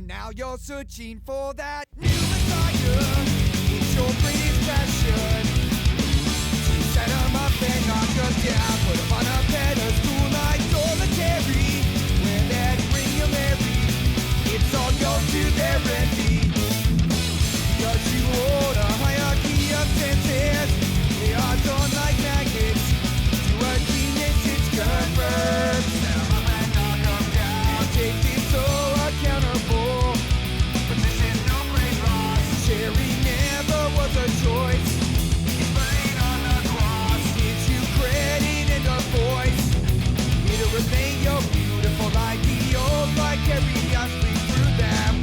And now you're searching for that new Messiah. It's your greatest passion to set them up and knock us down. Put them on a pedestal like solitary, where that ring you marry, it's all goes to their envy. Cause you hold a hierarchy of senses, they are drawn like magnets to a genius, it's confirmed. Set them up and knock them down. You take it so accountable, but this is no great loss. Sharing never was a choice. It's plain on the cross. Gives you credit and a voice. It'll remain your beautiful ideals like curiosity through them.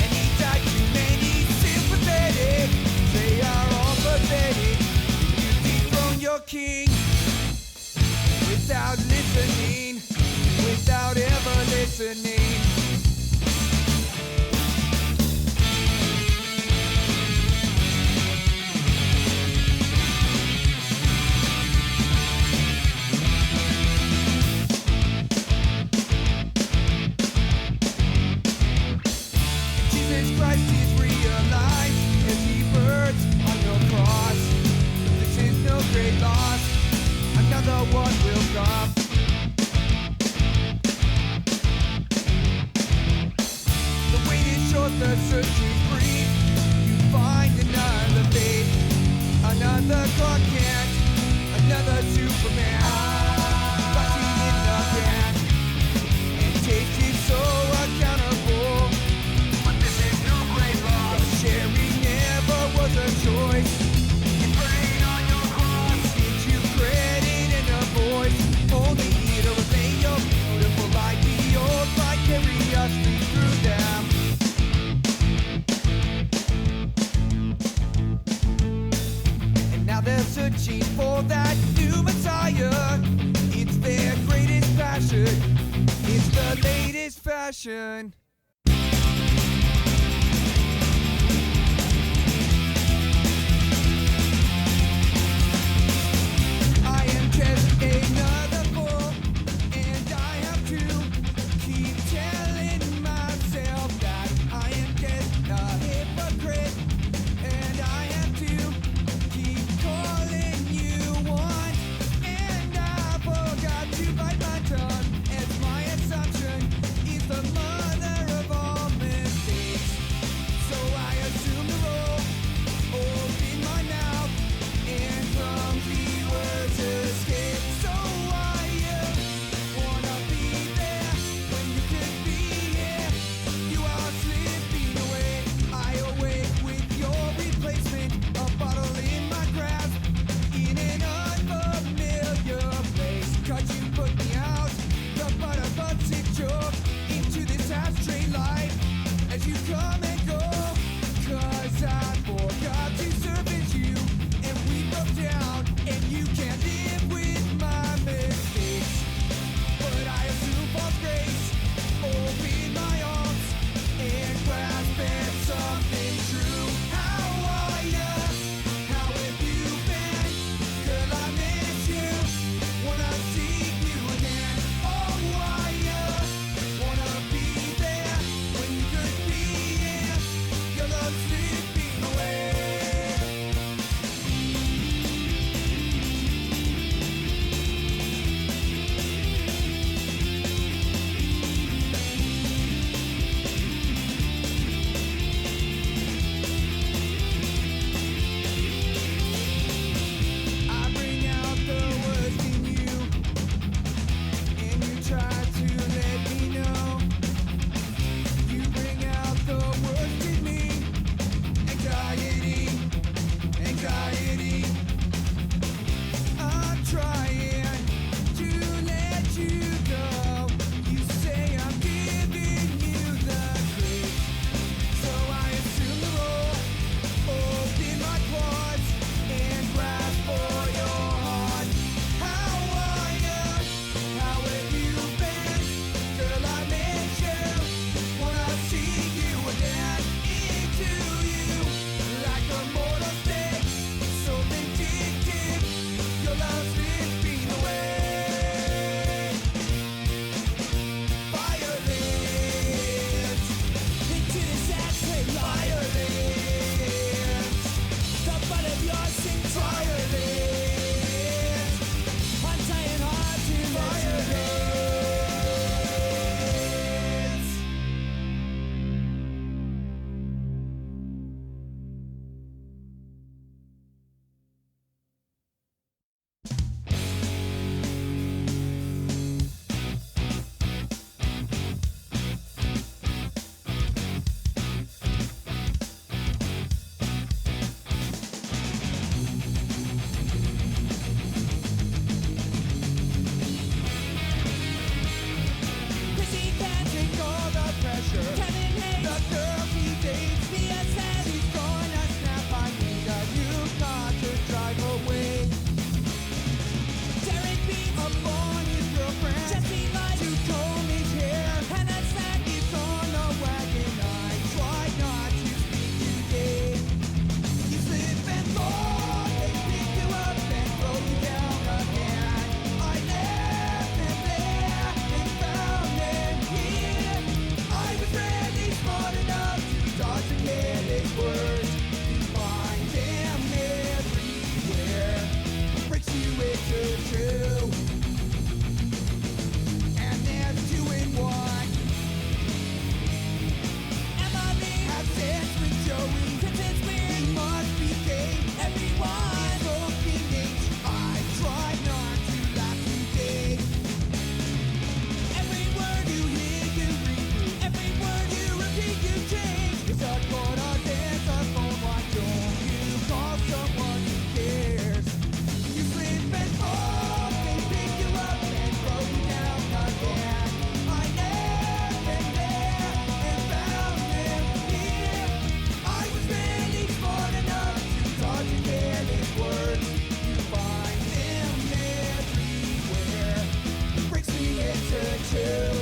Many die too many sympathetic. They are all pathetic. You dethrone your king without listening, without ever listening. Jesus Christ is realized as he burns on your cross. This is no great loss, another one will come. The wait is short, the search is brief. You find another faith, another Clark Kent, another Superman, flashing in the pan. And taste is so accountable, but this is no great loss. Sharing never was a choice. It's praying on your cross, gives you credit and a voice. Only it'll remain your beautiful ideals like curiosity through them. And now they're searching for that new Messiah. It's their greatest passion. It's the latest fashion. I am just another fool, and I have to keep telling myself that I am just a hypocrite, and I have to keep calling you one, and I forgot to bite my tongue, as my assumption is the mother showing. Since it's weird, we must behave. Everyone looking age. I try not to laugh today. Every word you hear, you read. Every word you repeat, you change. It's a corner dance, a phone. Why don't you call someone who cares? You slip and fall, they pick you up and throw you down again. I never there and found them here. I was barely smart enough to talk to careless words. You find them everywhere. Breaks me into two.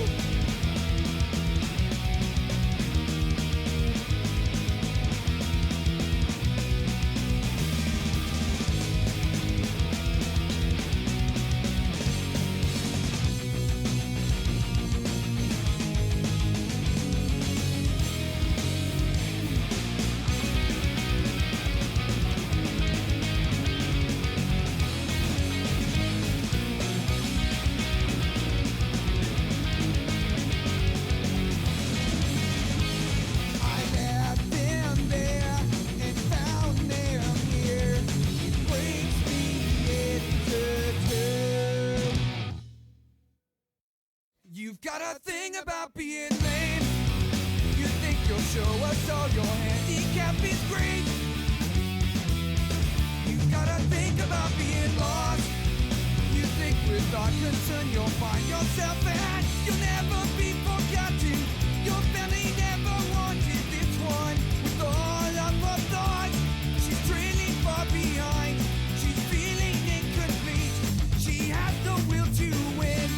I left them there and found them here. It breaks me into two. You've got a thing about being lame. You think you'll show us all your handicap is great. You've got to think about being lost. You think without concern you'll find yourself and you'll never be forgotten. Your family never wanted this one. With all of her thoughts, she's trailing far behind. She's feeling incomplete. She has the will to win.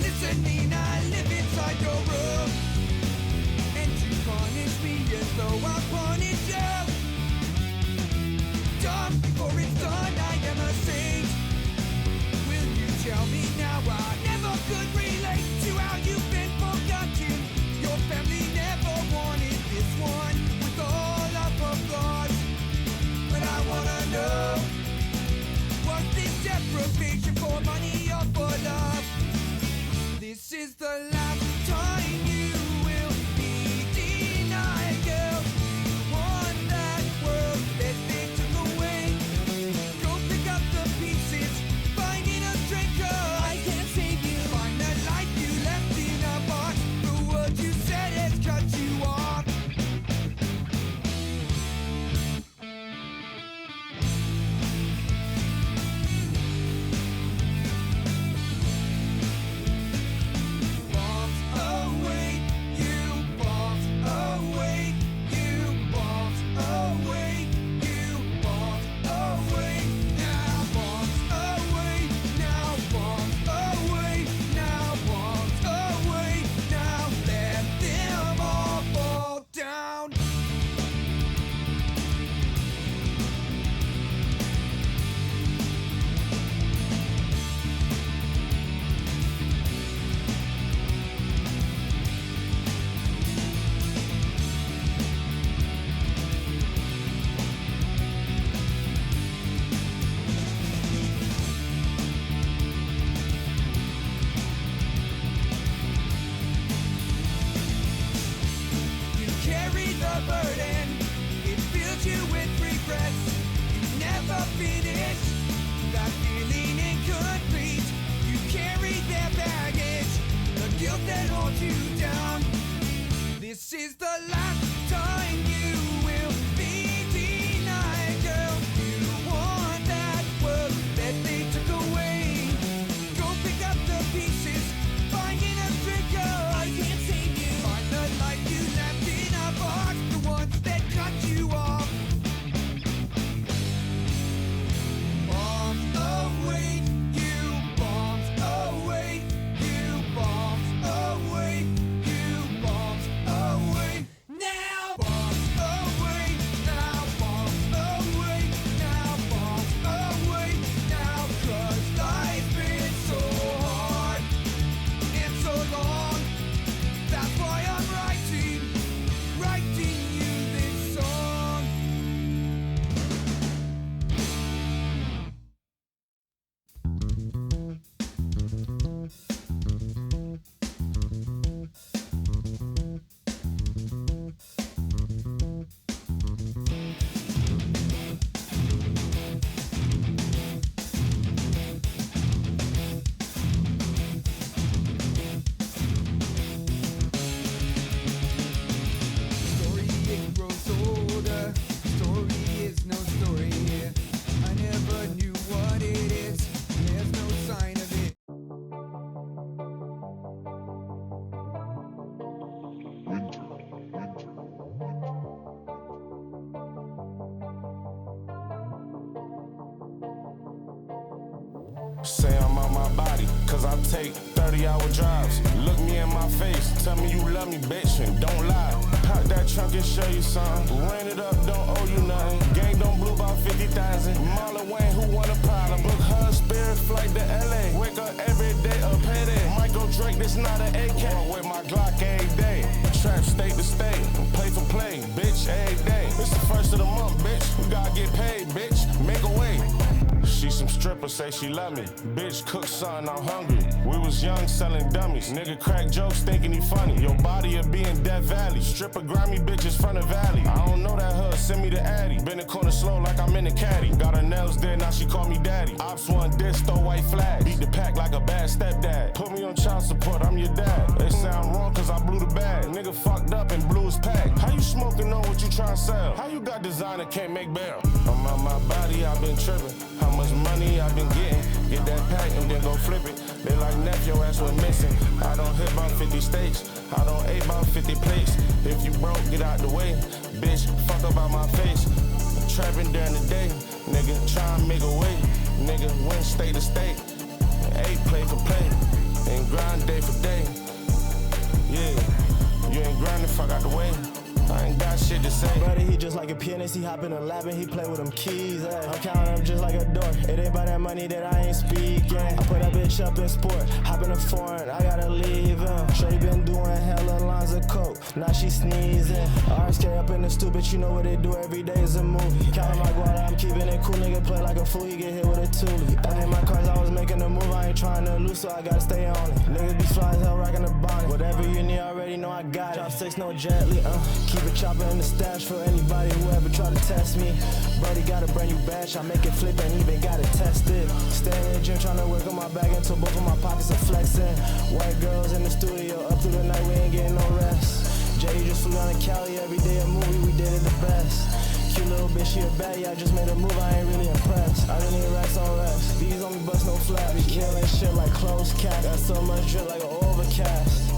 Listening, I live inside your room. And you punish me as though I punish you. Done before it's done, I am a saint. Will you tell me now I never could relate to how you've been forgotten? Your family never wanted this one with all of her flaws. But I wanna know, was this deprivation for money or for love? This is the last time you will be denied, girl. You want that world that they took away. Go pick up the pieces, finding a stranger. I can't save you. Find the life you left in a box. The word you said has cut you off. Bombs away, you bombs away, you bombs away, you bombs away. Now bombs away, now bombs away, now bombs away, now let them all fall down. You carry the burden, it fills you with regrets. You never finish, that feeling incomplete. You carry their baggage, the guilt that holds you down. This is the last time you will be denied, girl. You want that world that they took away. Go pick up the pieces, finding a stranger. I can't save you. Find the life you left in a box, the ones that cut you off. Bombs away, you bombs away, you bombs away, you bombs away. Now Say I'm on my body, cause I take 30-hour drives. Look me in my face, tell me you love me, bitch, and don't lie. Pop that trunk and show you something. Ran it up, don't owe you nothing. Gang don't blew about 50,000. Marlon Wayne, who want a problem? Book her spirit flight to LA. Wake up every day, a payday. Michael Drake, this not an AK. Walk with my Glock every day. Trap state to state, play for play, bitch, every day. It's the first of the month, bitch. We gotta get paid, bitch. Make a way. She some stripper, say she love me. Bitch, cook something, I'm hungry. We was young, selling dummies. Nigga crack jokes, thinking he funny. Your body'll be in Death Valley. Stripper, grimy bitches front of Valley. I don't know that hood, send me the Addy. Been in corner slow like I'm in the caddy. Got her nails there, now she call me daddy. Ops one diss, throw white flag. Beat the pack like a bad stepdad. Put me on child support, I'm your dad. They say I'm wrong cause I blew the bag. Nigga fucked up and blew his pack. How you smoking on what you tryna sell? How you got designer, can't make bail? I'm on my body, I've been tripping. How much money I've been getting? Get that pack and then go flip it. They like Neff, your ass went missing. I don't hit about 50 states. I don't ate about 50 plates. If you broke, get out the way. Bitch, fuck up out my face. Trapping during the day. Nigga, try and make a way. Nigga, win state to state. Ain't play for play. And grind day for day. Yeah, you ain't grinding, fuck out the way. I ain't got shit to say. Buddy, he just like a pianist, he hop in the lab and he play with them keys. I'm counting them just like a door. It ain't by that money that I ain't speaking. I put that bitch up in sport, hop in the foreign, I gotta leave him. Shorty been doing hella lines of coke, now she sneezing. RSK up in the stoop, bitch, you know what they do every day is a movie. Counting my guard, I'm keeping it cool, nigga play like a fool, he get hit with a toolie. I hit my cars, I was making a move, I ain't trying to lose, so I gotta stay on it. Niggas be fly as hell, rocking the bonnet. Whatever you need, already know I got it. Drop 6, no gently, keep it chopper in the stash for anybody who ever try to test me. Brody got a brand new batch, I make it flip and even got it tested. Stay in the gym trying to work on my bag until both of my pockets are flexing. White girls in the studio, up through the night, we ain't getting no rest. Jay just flew down to Cali, every day a movie, we did it the best. Cute little bitch, she a baddie, I just made a move, I ain't really impressed. I didn't need racks on racks, these on me bust no flat. Be killing shit like closed cap, got so much drip like an overcast.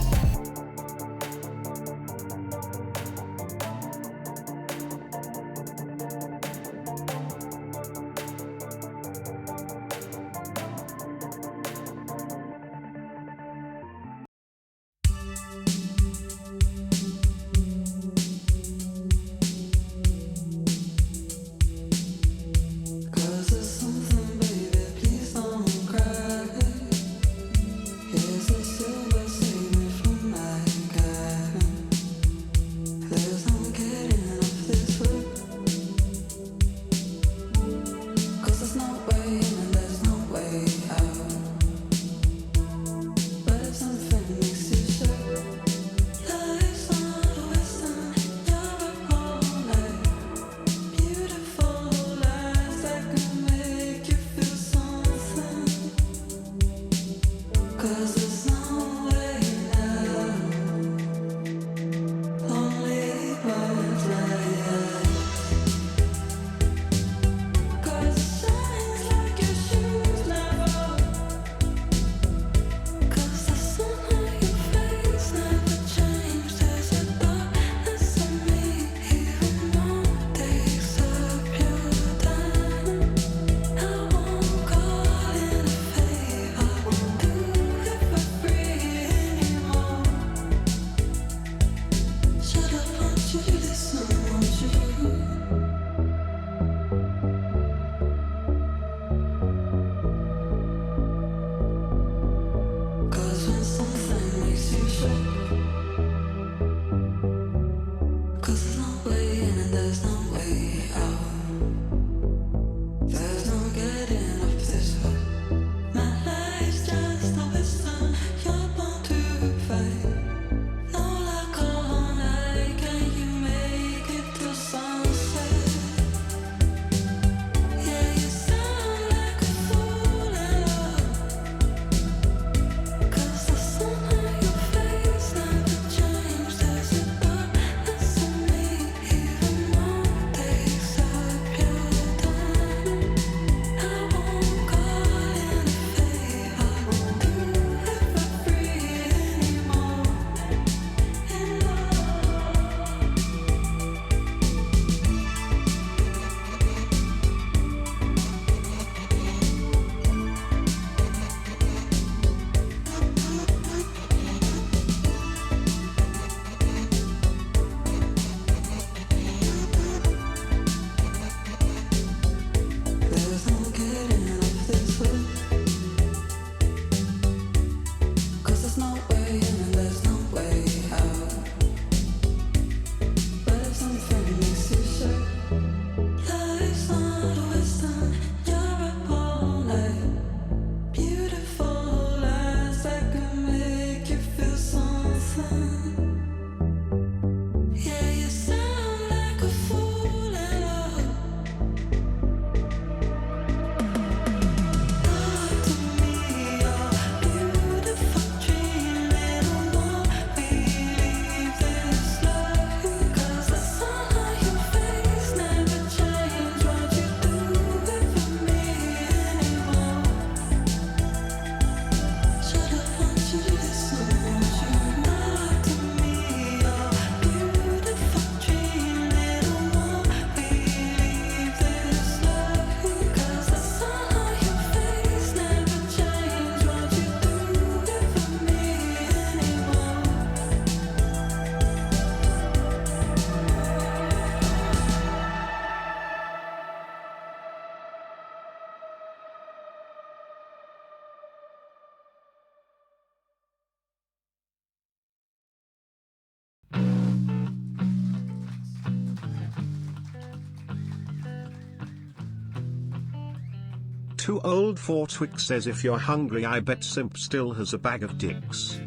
too old for Twix says if you're hungry I bet Simp still has a bag of dicks.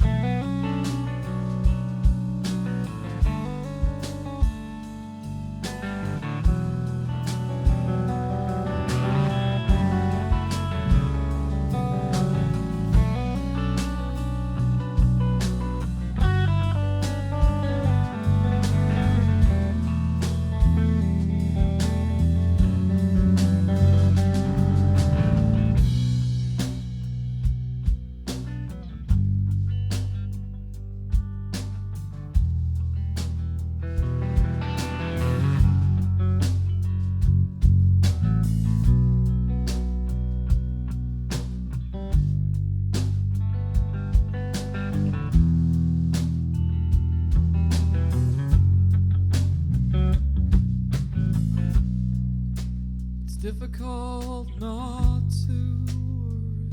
Difficult not to worry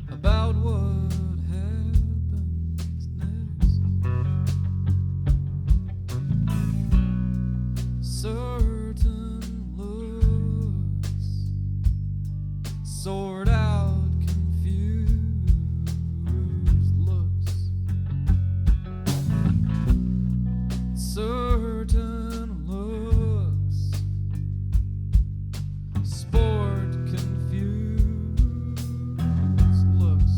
about what happens next. Certain looks sort out confused looks. Certain looks sport confused looks.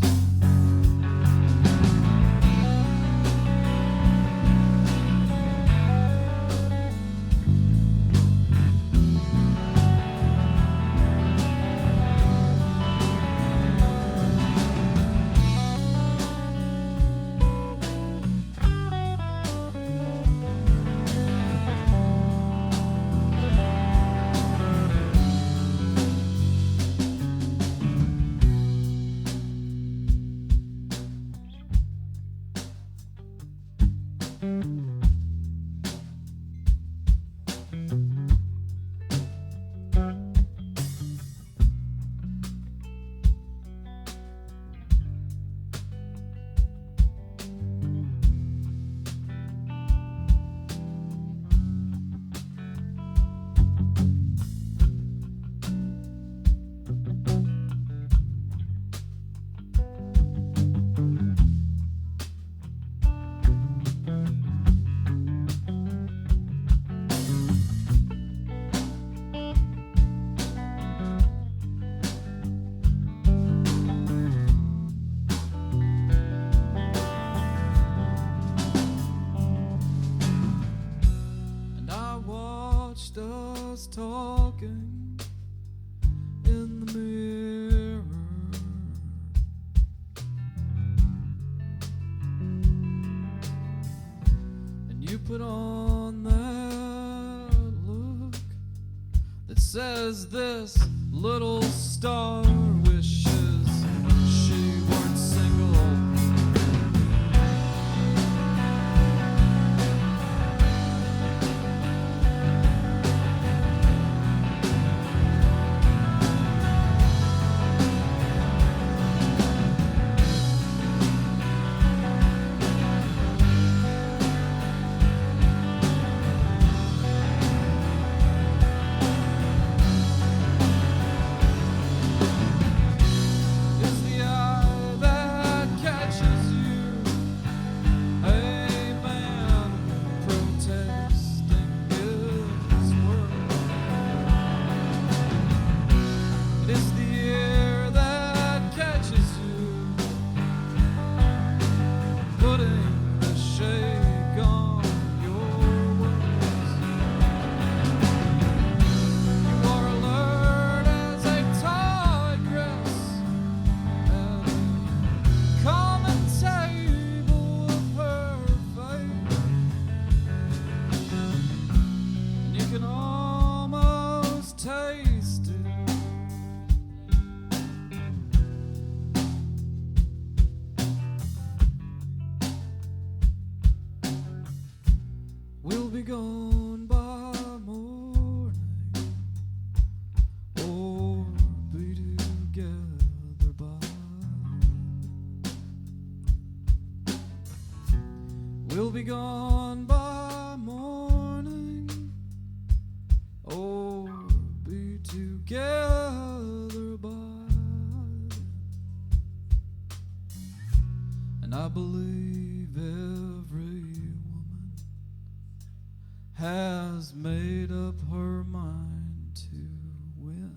Us talking in the mirror, and you put on that look that says this little star wishes she weren't single. We'll be gone by morning, or be together by. We'll be gone by morning, or be together has made up her mind to win.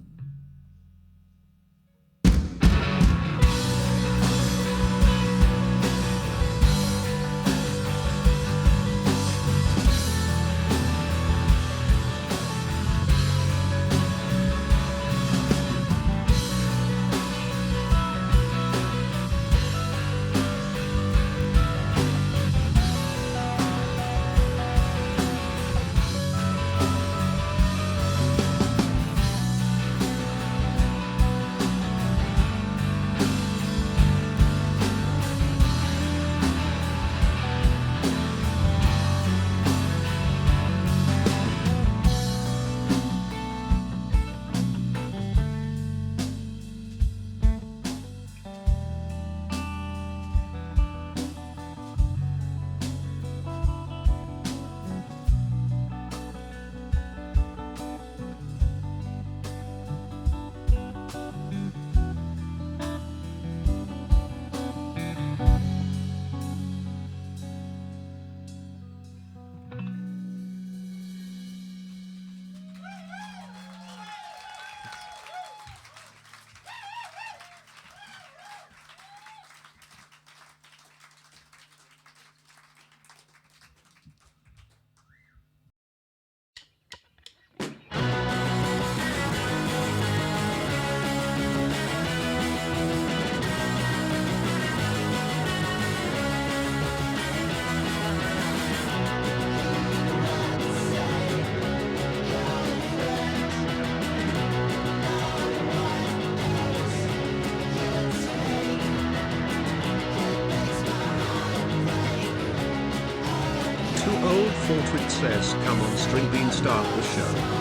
Old Fortrit says, come on String Bean, start the show.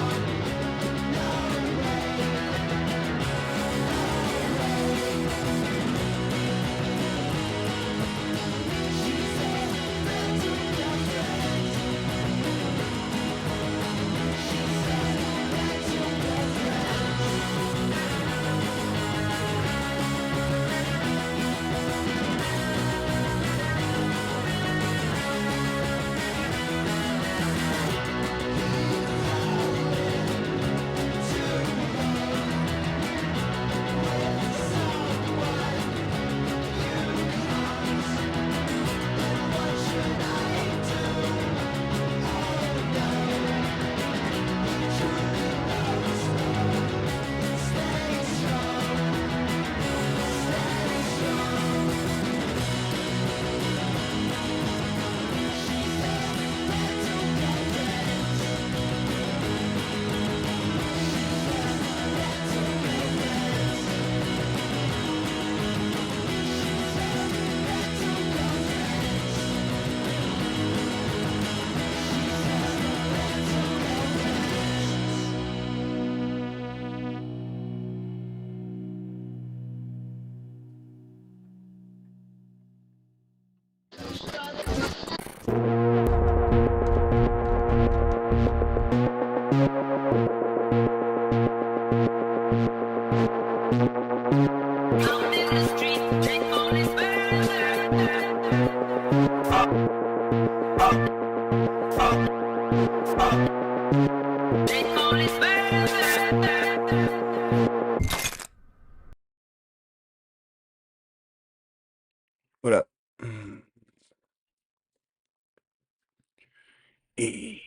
What up? Hey,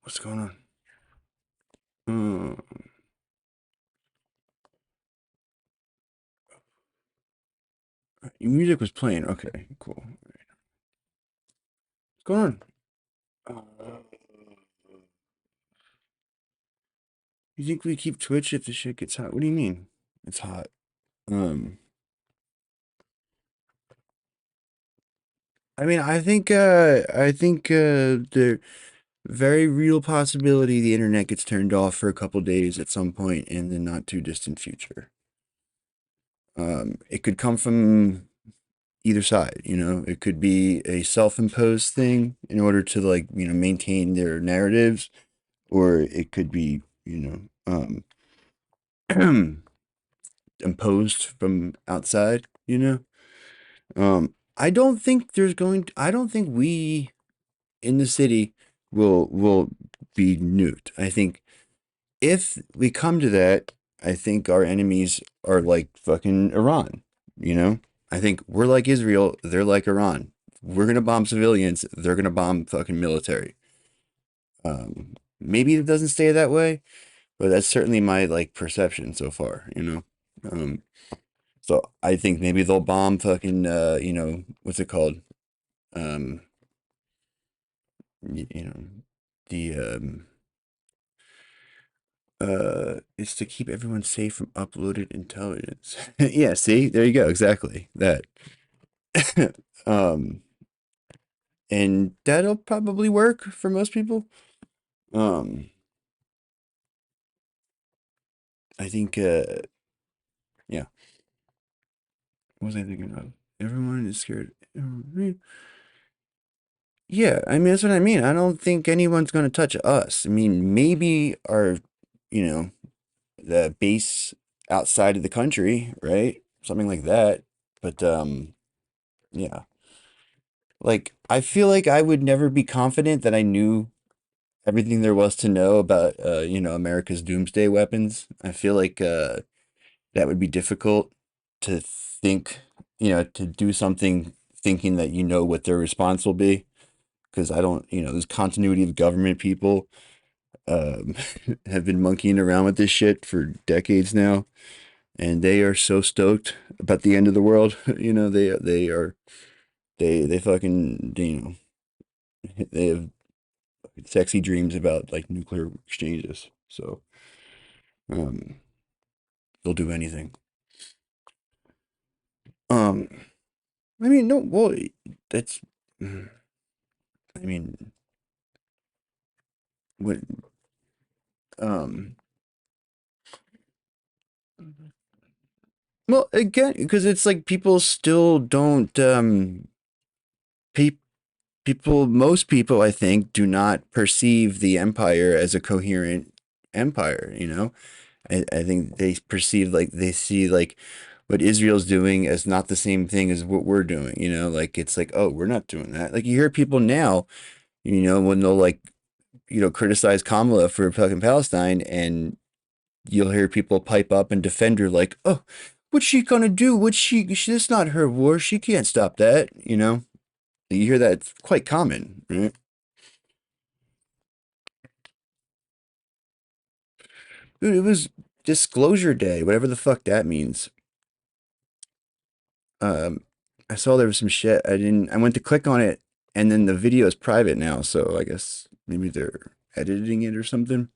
what's going on? Your music was playing. Okay, cool. What's going on? You think we keep Twitch if the shit gets hot? What do you mean? It's hot. I mean, I think the very real possibility the internet gets turned off for a couple days at some point in the not too distant future. It could come from either side, you know. It could be a self-imposed thing in order to, like, you know, maintain their narratives, or it could be, you know, imposed from outside, you know. I don't think we in the city will be nuked. I think if we come to that, I think our enemies are like fucking Iran, you know? I think we're like Israel, they're like Iran. We're gonna bomb civilians, they're gonna bomb fucking military. Maybe it doesn't stay that way, but that's certainly my like perception so far, you know? Um, so I think maybe they'll bomb fucking what's it called? Um, you know, the it's to keep everyone safe from uploaded intelligence. Yeah, see, there you go, exactly that. um, and that'll probably work for most people. Um, I think, yeah. What was I thinking of? Everyone is scared. Yeah, I mean that's what I mean. I don't think anyone's gonna touch us. I mean, maybe our, you know, the base outside of the country, right? Something like that. But yeah. Like I feel like I would never be confident that I knew everything there was to know about America's doomsday weapons. I feel like that would be difficult to think, to do something thinking that you know what their response will be. Because I don't, there's continuity of government people um, have been monkeying around with this shit for decades now, and they are so stoked about the end of the world. They fucking they have sexy dreams about like nuclear exchanges. So um, they'll do anything. Um, I mean, no, well, that's. I mean, what? Um, well, again, because it's like people still don't. Pe- most people, I think, do not perceive the empire as a coherent empire. I think they perceive like they see like what Israel's doing as not the same thing as what we're doing. Like it's like, oh, we're not doing that. Like you hear people now, when they'll like, criticize Kamala for fucking Palestine, and you'll hear people pipe up and defend her like, oh, what's she gonna do? It's not her war. She can't stop that. You hear that it's quite common, right? Dude, it was disclosure day, whatever the fuck that means. Um, I saw there was some shit. I went to click on it, and then the video is private now, so I guess maybe they're editing it or something.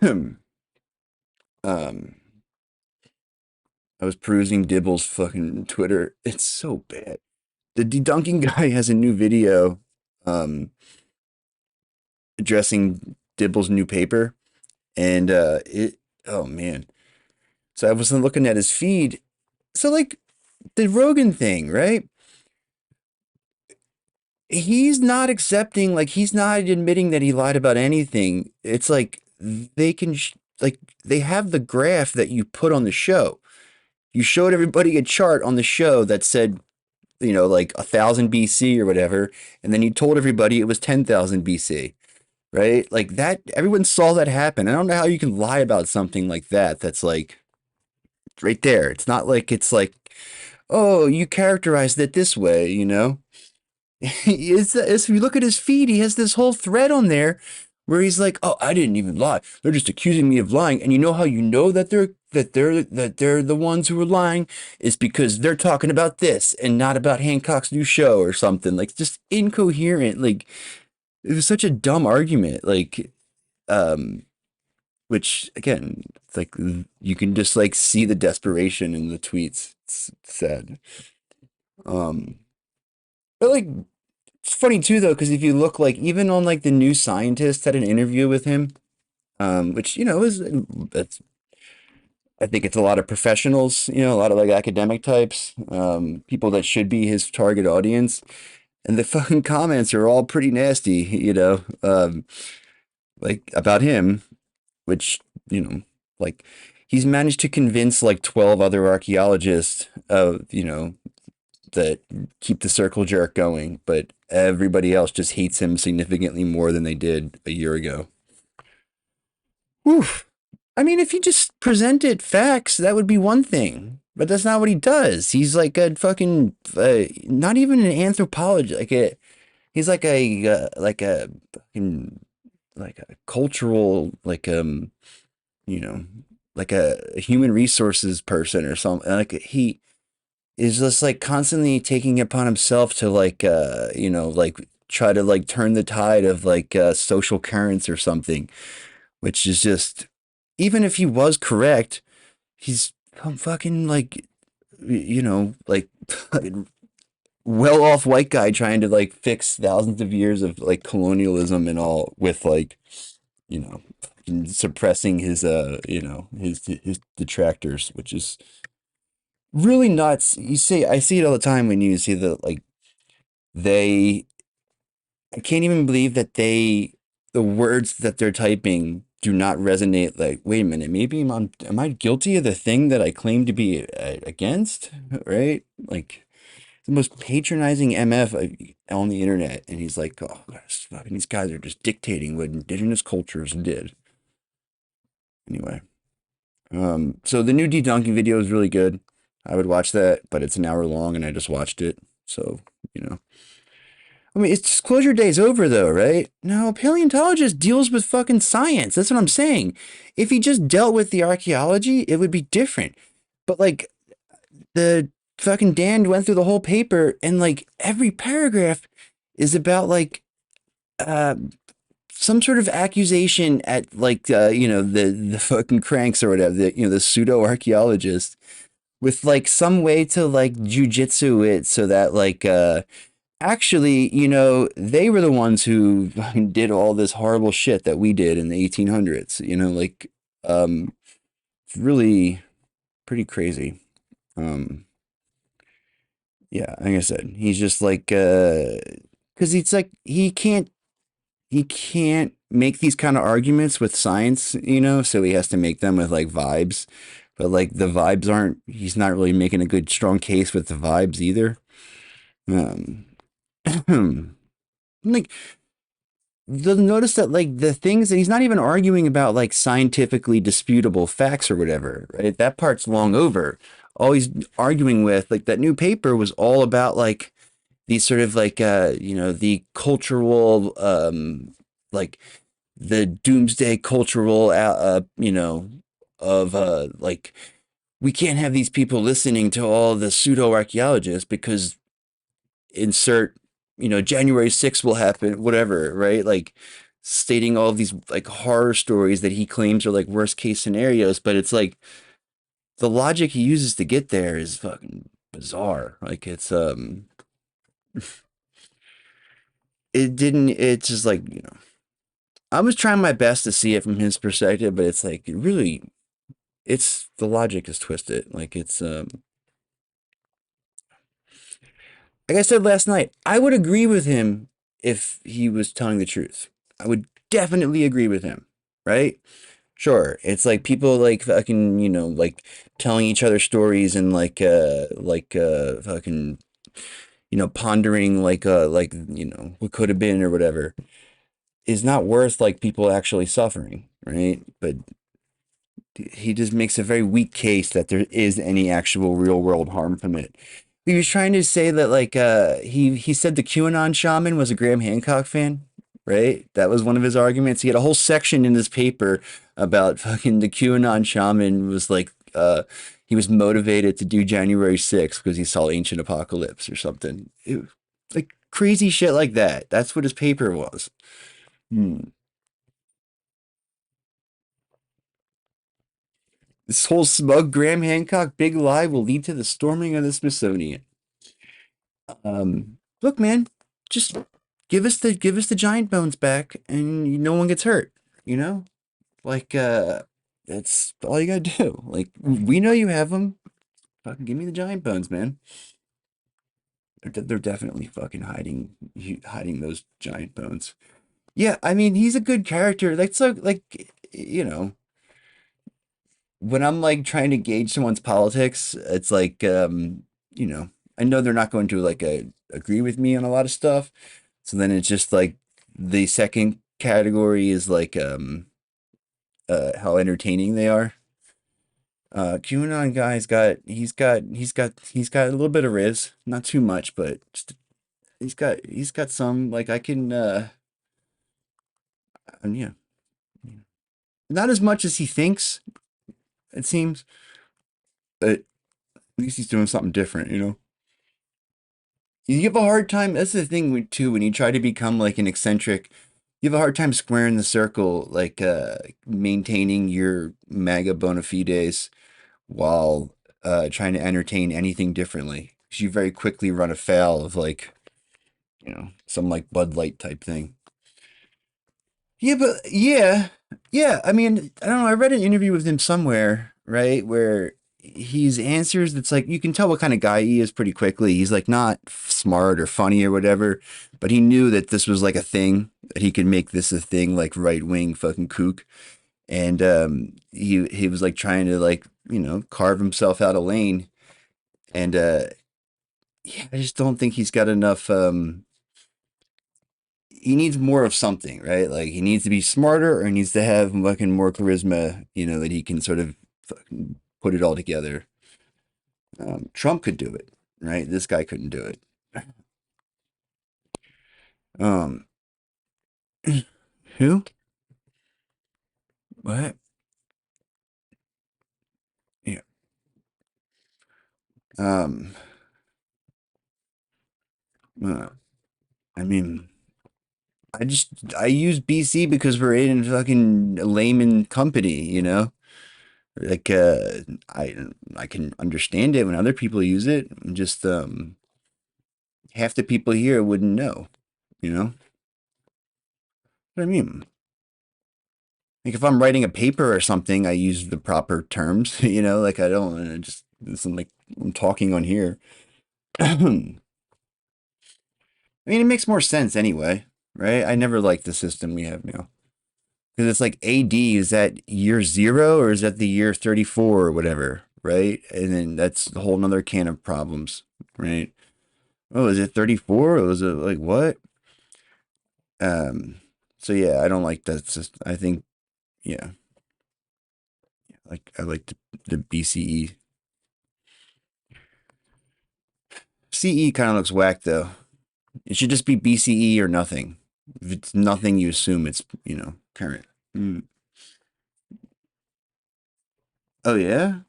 um, I was perusing Dibble's fucking Twitter. It's so bad. The debunking guy has a new video, um, addressing Dibble's new paper, and oh man. So I was looking at his feed. So like the Rogan thing, right? He's not accepting, like he's not admitting that he lied about anything. It's like they can like they have the graph that you put on the show. You showed everybody a chart on the show that said, like 1,000 BC or whatever, and then you told everybody it was 10,000 BC, right? Like that, everyone saw that happen. I don't know how you can lie about something like that. That's like right there. It's not like it's like, oh, you characterized it this way, if you look at his feed, he has this whole thread on there where he's like, "Oh, I didn't even lie. They're just accusing me of lying." And you know how you know that they're the ones who are lying is because they're talking about this and not about Hancock's new show or something. Like just incoherent. Like it was such a dumb argument. Like, um, which again, it's like you can just like see the desperation in the tweets. It's sad. Um, but like it's funny too though, because if you look like even on like the New Scientist had an interview with him, which is it's I think it's a lot of professionals, a lot of like academic types, people that should be his target audience, and the fucking comments are all pretty nasty, like about him, which like he's managed to convince like 12 other archaeologists of that keep the circle jerk going, but everybody else just hates him significantly more than they did a year ago. Whew. I mean, if he just presented facts, that would be one thing. But that's not what he does. He's like a fucking, not even an anthropologist. He's like a fucking, like a cultural, you know, like a human resources person or something. Like he is just like constantly taking it upon himself to like try to like turn the tide of like social currents or something, which is just, even if he was correct, he's fucking like, like well off white guy trying to like fix thousands of years of like colonialism and all with like, you know, suppressing his his detractors, which is really nuts. I see it all the time when you see the like they I can't even believe that the words that they're typing do not resonate. Like, wait a minute, maybe am I guilty of the thing that I claim to be against? Right? Like the most patronizing MF on the internet, and he's like, oh, gosh, fucking these guys are just dictating what indigenous cultures did. Anyway, so the new debunking video is really good. I would watch that, but it's an hour long, and I just watched it, so you know. I mean, it's disclosure day's over though, right? No, paleontologist deals with fucking science. That's what I'm saying. If he just dealt with the archaeology, it would be different. But like the fucking Dan went through the whole paper and like every paragraph is about like uh some sort of accusation at like the fucking cranks or whatever, the pseudo archaeologist with like some way to like jujitsu it so that like actually, they were the ones who did all this horrible shit that we did in the 1800s. Like, it's really pretty crazy. Yeah, like I said, he's just like, because it's like he can't make these kind of arguments with science, so he has to make them with like vibes. But like the vibes aren't, he's not really making a good strong case with the vibes either. Um, like you'll notice that like the things that he's not even arguing about like scientifically disputable facts or whatever, right? That part's long over. All he's arguing with, like that new paper was all about like these sort of like the cultural like the doomsday cultural of like we can't have these people listening to all the pseudo archaeologists because insert, January 6th will happen, whatever, right? Like stating all of these like horror stories that he claims are like worst case scenarios, but it's like the logic he uses to get there is fucking bizarre. Like it's just like, I was trying my best to see it from his perspective, but it's like it's the logic is twisted. Like like I said last night, I would agree with him if he was telling the truth. I would definitely agree with him, right? Sure, it's like people like fucking, like telling each other stories and fucking, pondering what could have been or whatever is not worth like people actually suffering, right? But he just makes a very weak case that there is any actual real world harm from it. He was trying to say that like he said the QAnon shaman was a Graham Hancock fan, right? That was one of his arguments. He had a whole section in his paper about fucking the QAnon shaman was like he was motivated to do January 6th because he saw ancient apocalypse or something. Like crazy shit like that. That's what his paper was. Hmm. This whole smug Graham Hancock big lie will lead to the storming of the Smithsonian. Look, man, just give us the giant bones back, and no one gets hurt. You know, like that's all you gotta do. Like we know you have them. Fucking give me the giant bones, man. They're definitely fucking hiding those giant bones. Yeah, I mean he's a good character. Like so, like when I'm like trying to gauge someone's politics, it's like you know I know they're not going to like agree with me on a lot of stuff. So then it's just like the second category is like how entertaining they are. QAnon guy's got a little bit of riz, not too much, but just, he's got some like I can yeah, not as much as he thinks it seems, but at least he's doing something different, you know. You have a hard time. That's the thing too when you try to become like an eccentric. You have a hard time squaring the circle, like maintaining your MAGA bona fides while trying to entertain anything differently. 'Cause you very quickly run afoul of like, some like Bud Light type thing. Yeah, but yeah. I mean, I don't know. I read an interview with him somewhere, right, where he's answers. It's like you can tell what kind of guy he is pretty quickly. He's like not smart or funny or whatever, but he knew that this was like a thing that he could make this a thing, like right wing fucking kook. And he was like trying to like carve himself out a lane. And yeah, I just don't think he's got enough. He needs more of something, right? Like he needs to be smarter, or he needs to have fucking more charisma, that he can sort of fucking put it all together. Trump could do it, right? This guy couldn't do it. Um, who? What? Yeah. Um, uh, I mean, I use BC because we're in fucking layman company, Like I I can understand it when other people use it. Just half the people here wouldn't know, you know what I mean? Like if I'm writing a paper or something, I use the proper terms, like I don't just listen like I'm talking on here. I mean, it makes more sense anyway, right? I never liked the system we have now. Because it's like AD, is that year zero or is that the year 34 or whatever, right? And then that's a whole nother can of problems, right? Oh, is it 34 or was it like what? Um, so yeah, I don't like that. I think, yeah, like I like the BCE. CE kind of looks whack though. It should just be BCE or nothing. If it's nothing, you assume it's, current. Mm. Oh yeah?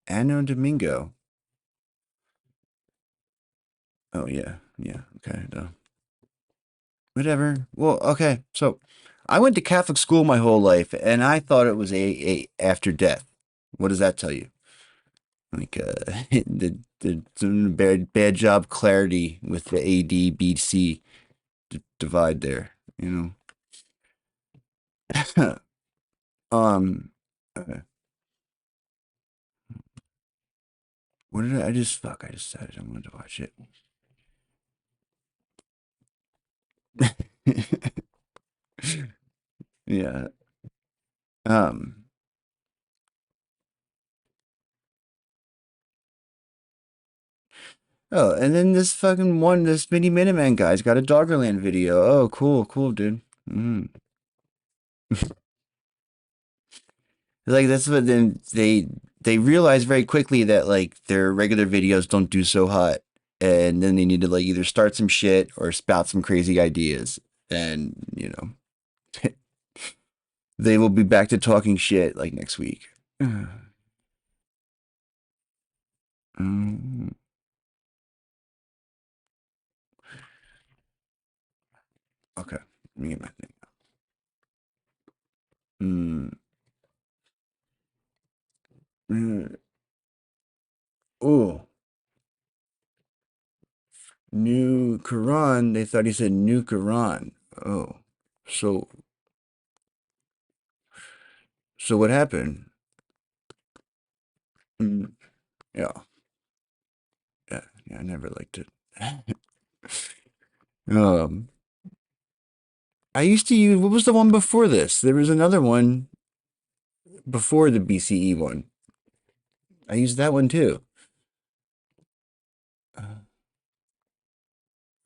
Anno Domingo. Oh yeah. Yeah. Okay. Duh. Whatever. Well, okay. So I went to Catholic school my whole life and I thought it was a after death. What does that tell you? Like the bad job clarity with the ADBC divide there, um uh, what did I just fuck I just said I wanted to watch it. Yeah. Um oh, and then this mini Miniman guy's got a Doggerland video. Oh, cool, dude. Mm. Like that's what then they realize very quickly that like their regular videos don't do so hot, and then they need to like either start some shit or spout some crazy ideas, and they will be back to talking shit like next week. Mm, okay, let me get my thing. Mm, mm, oh, new Quran. They thought he said new Quran. Oh, so so what happened? Mm, yeah, yeah. I never liked it. um, I used to use what was the one before this? There was another one before the BCE one. I used that one too.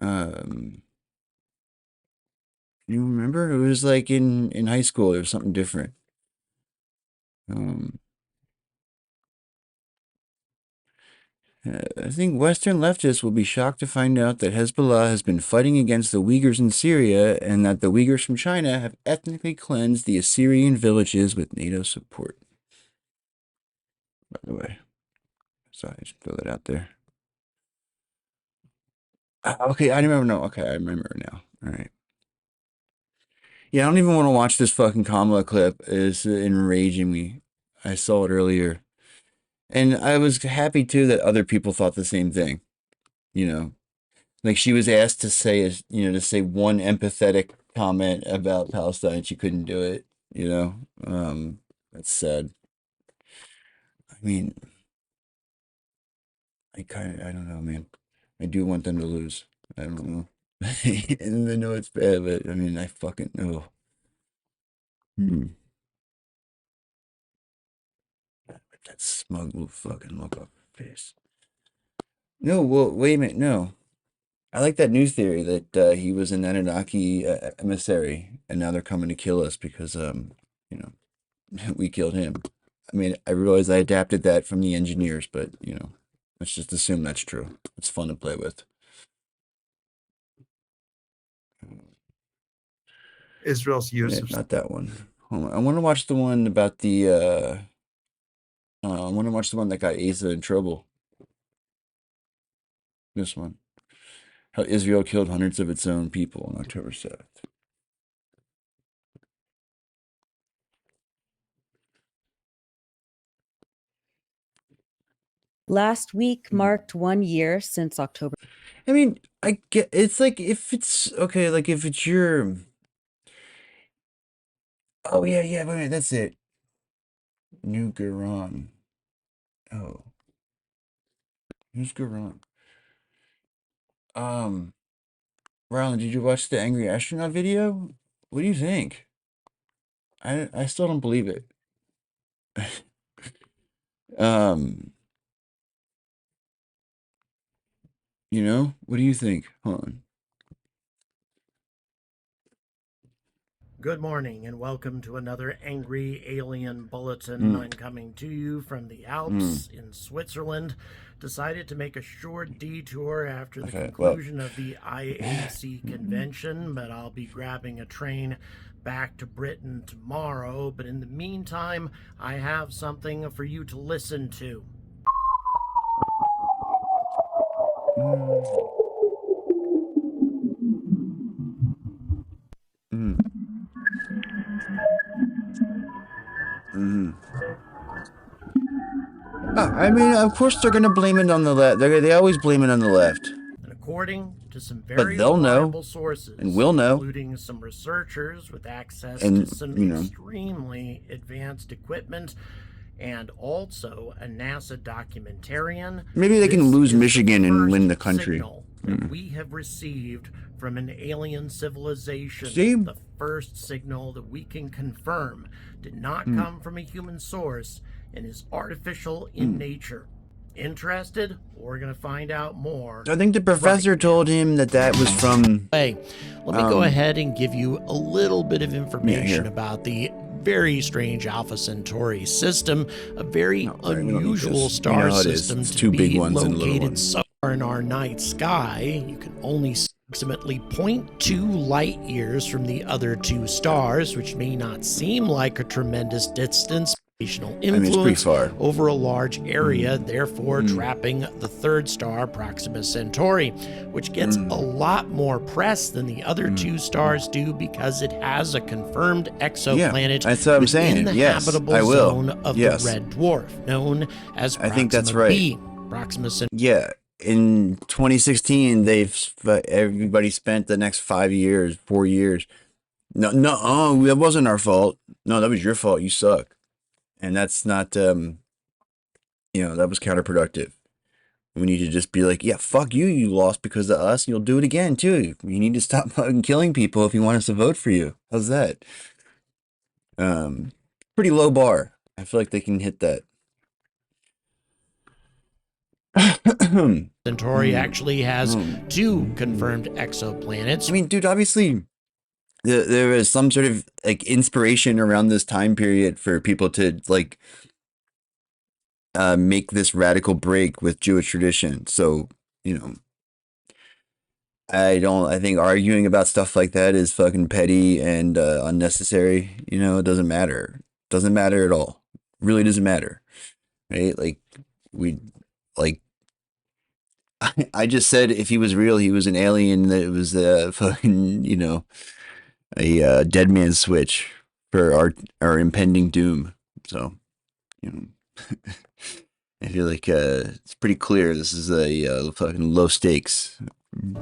You remember? It was like in high school. It was something different. Um, I think Western leftists will be shocked to find out that Hezbollah has been fighting against the Uyghurs in Syria and that the Uyghurs from China have ethnically cleansed the Assyrian villages with NATO support. By the way, sorry, I just throw that out there. Okay, I remember. No, okay, I remember now. All right. Yeah, I don't even want to watch this fucking Kamala clip. It's enraging me. I saw it earlier. And I was happy too that other people thought the same thing. You know, like she was asked to say, to say one empathetic comment about Palestine. She couldn't do it. That's sad. I mean, I don't know, man. I do want them to lose. I don't know. And I know it's bad, but I mean, I fucking know. That smug little fucking look on her face. No, well, wait a minute. No. I like that news theory that he was an Annunaki emissary, and now they're coming to kill us because, you know, we killed him. I mean, I realize I adapted that from the engineers, but, let's just assume that's true. It's fun to play with. Israel's use of Not that one. Hold on. I want to watch the one about I want to watch the one that got Asa in trouble. This one. How Israel killed hundreds of its own people on October 7th. Last week marked 1 year since October. I mean, I get it's like if it's okay, like if it's your. Oh yeah, wait, that's it. New Garon. Oh, who's Garon? Rylan, did you watch the Angry Astronaut video? What do you think? I still don't believe it. um, what do you think? Hold on. Good morning and welcome to another Angry Alien Bulletin. I'm coming to you from the Alps in Switzerland. Decided to make a short detour after the conclusion of the IAC convention, but I'll be grabbing a train back to Britain tomorrow. But in the meantime, I have something for you to listen to. I mean, of course they're gonna blame it on the left. They always blame it on the left. And according to some very they'll know, reliable sources, and we'll know, including some researchers with access to some extremely advanced equipment, and also a NASA documentarian. Maybe they can lose Michigan and win the country. That we have received from an alien civilization. See? The first signal that we can confirm did not come from a human source and is artificial in nature. Interested? We're going to find out more. I think the professor told him that was from... Hey, let me go ahead and give you a little bit of information about the very strange Alpha Centauri system, a very unusual star system it's to two be big ones and a little located one. somewhere in our night sky. You can only see approximately 0.2 light years from the other two stars, which may not seem like a tremendous distance. Influence it's pretty far. Over a large area, therefore trapping the third star, Proxima Centauri, which gets a lot more press than the other two stars do because it has a confirmed exoplanet that's what I'm saying. in the habitable zone of the red dwarf, known as Proxima I think that's right. b. Proxima Centauri. In 2016, everybody spent the next 4 years. No, that wasn't our fault. No, that was your fault. You suck. And that's not, that was counterproductive. We need to just be like, yeah, fuck you, you lost because of us, and you'll do it again, too. You need to stop fucking killing people if you want us to vote for you. How's that? Pretty low bar. I feel like they can hit that. Centauri actually has 2 confirmed exoplanets. I mean, dude, obviously there was some sort of like inspiration around this time period for people to like make this radical break with Jewish tradition. So, you know, I think arguing about stuff like that is fucking petty and unnecessary. You know, it doesn't matter. Doesn't matter at all. Really doesn't matter. Right? Like we like I just said if he was real, he was an alien that it was fucking, you know, a dead man's switch for our impending doom. So, you know, I feel like it's pretty clear this is a fucking low stakes.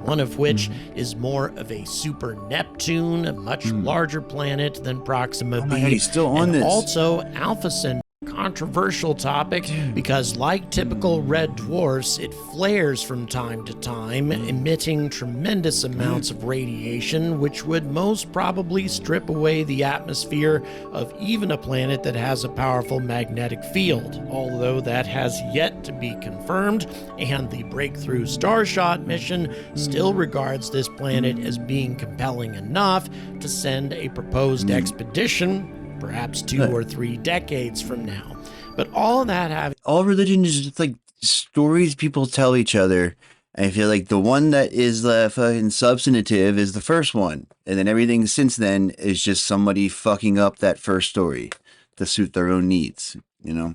One of which is more of a super Neptune, a much larger planet than Proxima B. my God, he's still on and this. also Alpha Centauri. Controversial topic because, like typical red dwarfs, it flares from time to time, emitting tremendous amounts of radiation, which would most probably strip away the atmosphere of even a planet that has a powerful magnetic field, although that has yet to be confirmed, and the Breakthrough Starshot mission still regards this planet as being compelling enough to send a proposed expedition perhaps 2 or 3 decades from now. But all of that having... All religion is just like stories people tell each other. I feel like the one that is fucking substantive is the first one. And then everything since then is just somebody fucking up that first story to suit their own needs, you know?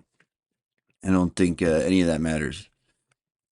I don't think any of that matters.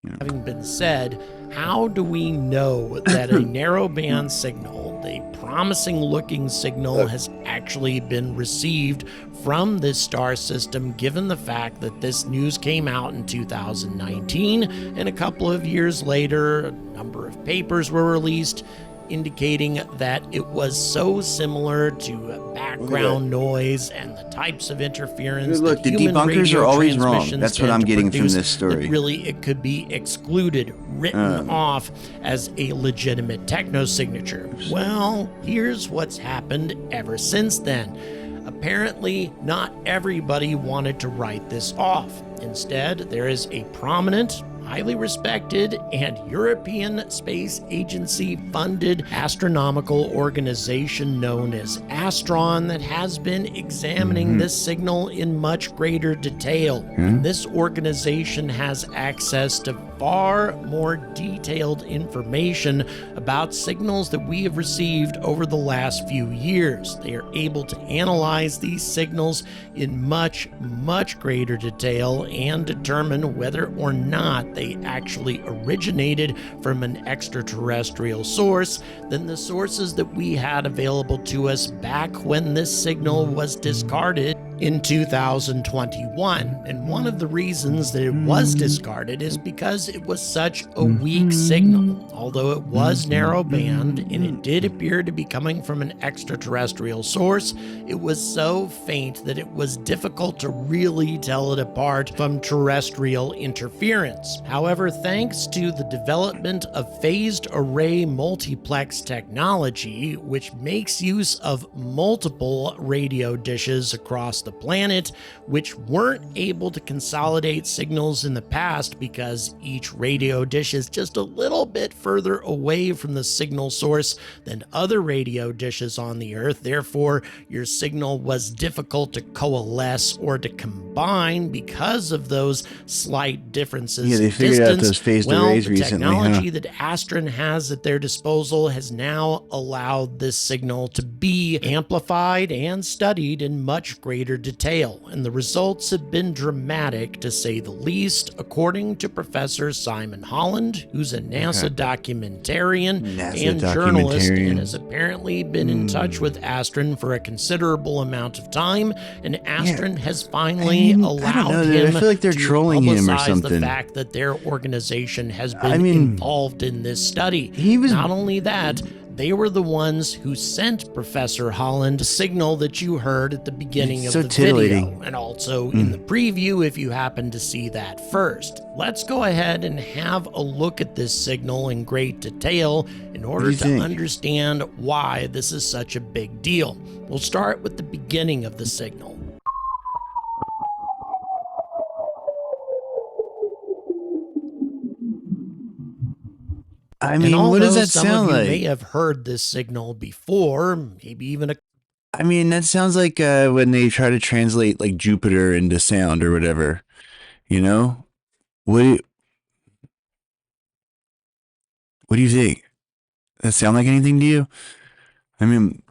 You know? Having been said, how do we know that a narrowband signal, the promising looking signal, has actually been received from this star system, given the fact that this news came out in 2019 and a couple of years later a number of papers were released indicating that it was so similar to background noise and the types of interference. Look, the debunkers are always wrong. That's what I'm getting from this story. Really, it could be excluded, written off as a legitimate techno-signature. Well, here's what's happened ever since then. Apparently, not everybody wanted to write this off. Instead, there is a prominent, highly respected, and European Space Agency funded astronomical organization known as Astron that has been examining this signal in much greater detail. And this organization has access to far more detailed information about signals that we have received over the last few years. They are able to analyze these signals in much, much greater detail and determine whether or not they actually originated from an extraterrestrial source than the sources that we had available to us back when this signal was discarded in 2021. And one of the reasons that it was discarded is because it was such a weak signal. Although it was narrowband and it did appear to be coming from an extraterrestrial source, it was so faint that it was difficult to really tell it apart from terrestrial interference. However, thanks to the development of phased array multiplex technology, which makes use of multiple radio dishes across the planet, which weren't able to consolidate signals in the past because each radio dish is just a little bit further away from the signal source than other radio dishes on the Earth. Therefore, your signal was difficult to coalesce or to combine because of those slight differences. Yeah, they figured out those phased arrays the recently, technology that Astron has at their disposal has now allowed this signal to be amplified and studied in much greater detail, and the results have been dramatic to say the least, according to Professor Simon Holland, who's a NASA documentarian and journalist and has apparently been in touch with Astron for a considerable amount of time, and Astron has finally allowed him I feel like they're to trolling him or publicize something. the fact that their organization has been involved in this study. Not only that, they were the ones who sent Professor Holland a signal that you heard at the beginning of the video, and also in the preview if you happen to see that first. Let's go ahead and have a look at this signal in great detail in order to understand why this is such a big deal. We'll start with the beginning of the signal. I And mean, what does although that some sound of you like? may have heard this signal before, maybe even a I mean, that sounds like when they try to translate like Jupiter into sound or whatever. You know, what? What do you think? Does that sound like anything to you? I mean,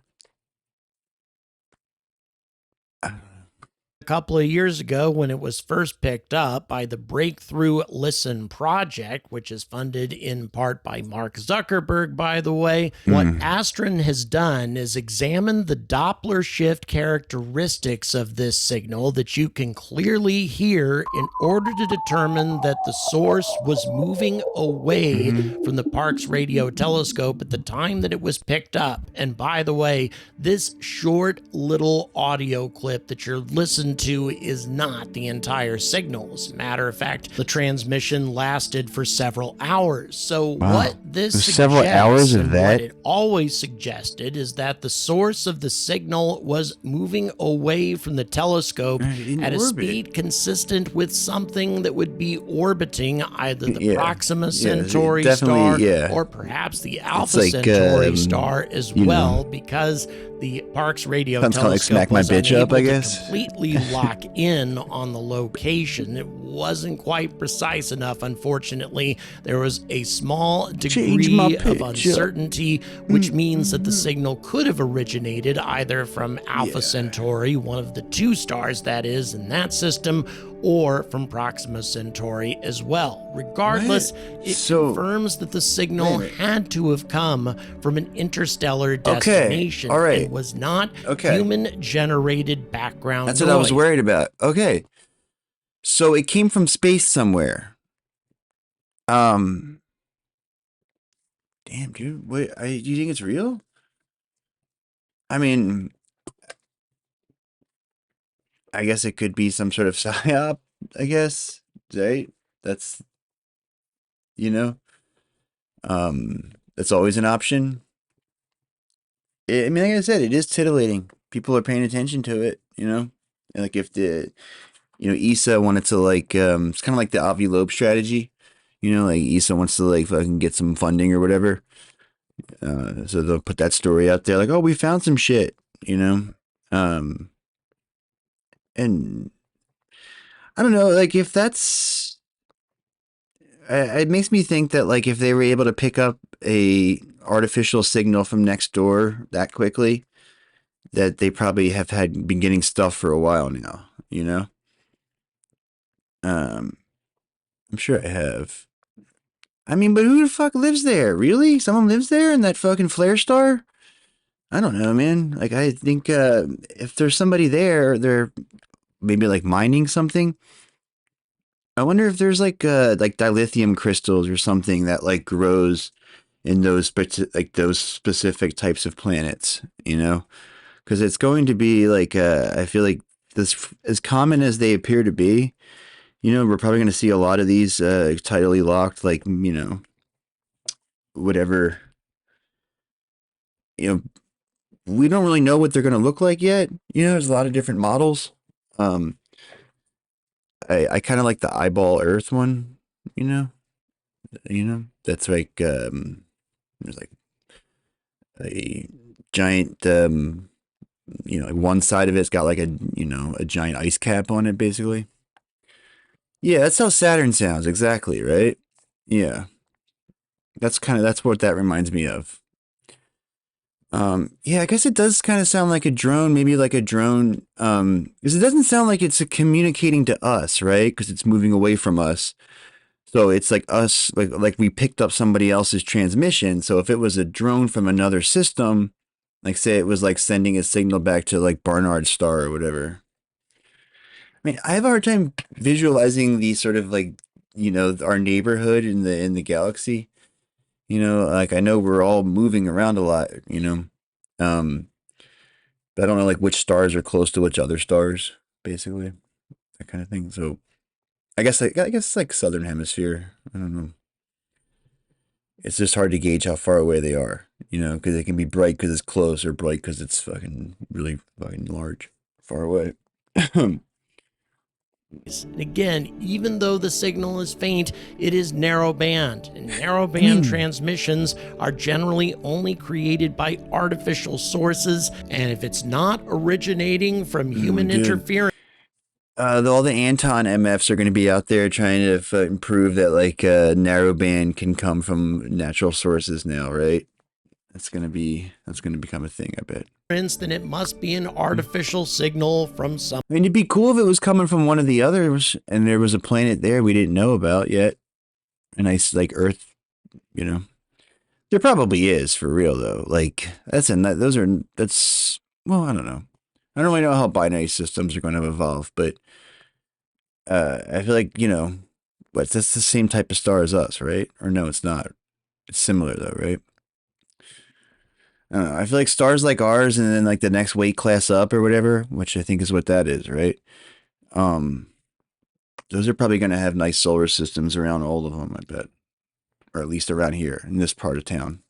couple of years ago when it was first picked up by the Breakthrough Listen Project, which is funded in part by Mark Zuckerberg, by the way. What Astron has done is examine the Doppler shift characteristics of this signal that you can clearly hear in order to determine that the source was moving away from the Parkes radio telescope at the time that it was picked up. And by the way, this short little audio clip that you're listening to is not the entire signal. As a matter of fact, the transmission lasted for several hours. So what this There's suggests, several hours of and that? what it always suggested, is that the source of the signal was moving away from the telescope In at a orbit. speed consistent with something that would be orbiting either the Yeah. Proxima Yeah, Centauri definitely, star yeah. or perhaps the Alpha like, Centauri star as you know. well, because the Parkes radio Sounds kinda like telescope Smack My was Bitch Up, unable I to guess. completely lock in on the location. It wasn't quite precise enough, unfortunately. There was a small Change my degree of pitch up. uncertainty, which means that the signal could have originated either from Alpha Centauri, one of the two stars that is in that system, or from Proxima Centauri as well. Regardless, it confirms that the signal had to have come from an interstellar destination all right. and was not Okay. human-generated background That's what I was noise. worried about. Okay. So it came from space somewhere. Damn, dude. Wait, do you think it's real? I mean, I guess it could be some sort of psyop, I guess. Right? That's, you know, that's always an option. I mean, like I said, it is titillating. People are paying attention to it, you know? And like if ESA wanted to like, it's kind of like the Avi Loeb strategy. You know, like ESA wants to like fucking get some funding or whatever. So they'll put that story out there like, oh, we found some shit, you know? And I don't know, like if that's, it makes me think that like if they were able to pick up a artificial signal from next door that quickly, that they probably have been getting stuff for a while now, you know? I'm sure I have. I mean, but who the fuck lives there? Really? Someone lives there in that fucking flare star? I don't know, man. Like, I think if there's somebody there, they're maybe like mining something. I wonder if there's like dilithium crystals or something that like grows in those those specific types of planets, you know? Because it's going to be like I feel like this, as common as they appear to be, you know, we're probably going to see a lot of these tidally locked, like, you know, whatever, you know, we don't really know what they're going to look like yet. You know, there's a lot of different models. I kind of like the eyeball Earth one, you know, that's like, there's like a giant, you know, like one side of it's got like a giant ice cap on it, basically. Yeah, that's how Saturn sounds, exactly, right? Yeah. That's what that reminds me of. Yeah, I guess it does kind of sound like a drone, maybe like a drone, because it doesn't sound like it's communicating to us, right? Because it's moving away from us. So it's like us, like we picked up somebody else's transmission. So if it was a drone from another system, like say it was like sending a signal back to like Barnard Star or whatever. I mean, I have a hard time visualizing the sort of like, you know, our neighborhood in the galaxy. You know, like I know we're all moving around a lot, you know. But I don't know like which stars are close to which other stars, basically. That kind of thing. So I guess it's like southern hemisphere. I don't know. It's just hard to gauge how far away they are, you know, because it can be bright because it's close or bright because it's fucking really fucking large, far away. And again, even though the signal is faint, it is narrow band, and narrow band transmissions are generally only created by artificial sources, and if it's not originating from human interference, all the Anton MFs are going to be out there trying to prove that like narrowband can come from natural sources now, right? That's going to become a thing, I bet. then it must be an artificial signal from some. I mean, it'd be cool if it was coming from one of the others, and there was a planet there we didn't know about yet. A nice like Earth, you know. There probably is for real though. Like well, I don't know. I don't really know how binary systems are going to evolve, but I feel like, you know, that's the same type of star as us, right? Or no, it's not. It's similar though, right? I don't know. I feel like stars like ours and then like the next weight class up or whatever, which I think is what that is, right? Those are probably going to have nice solar systems around all of them, I bet. Or at least around here in this part of town.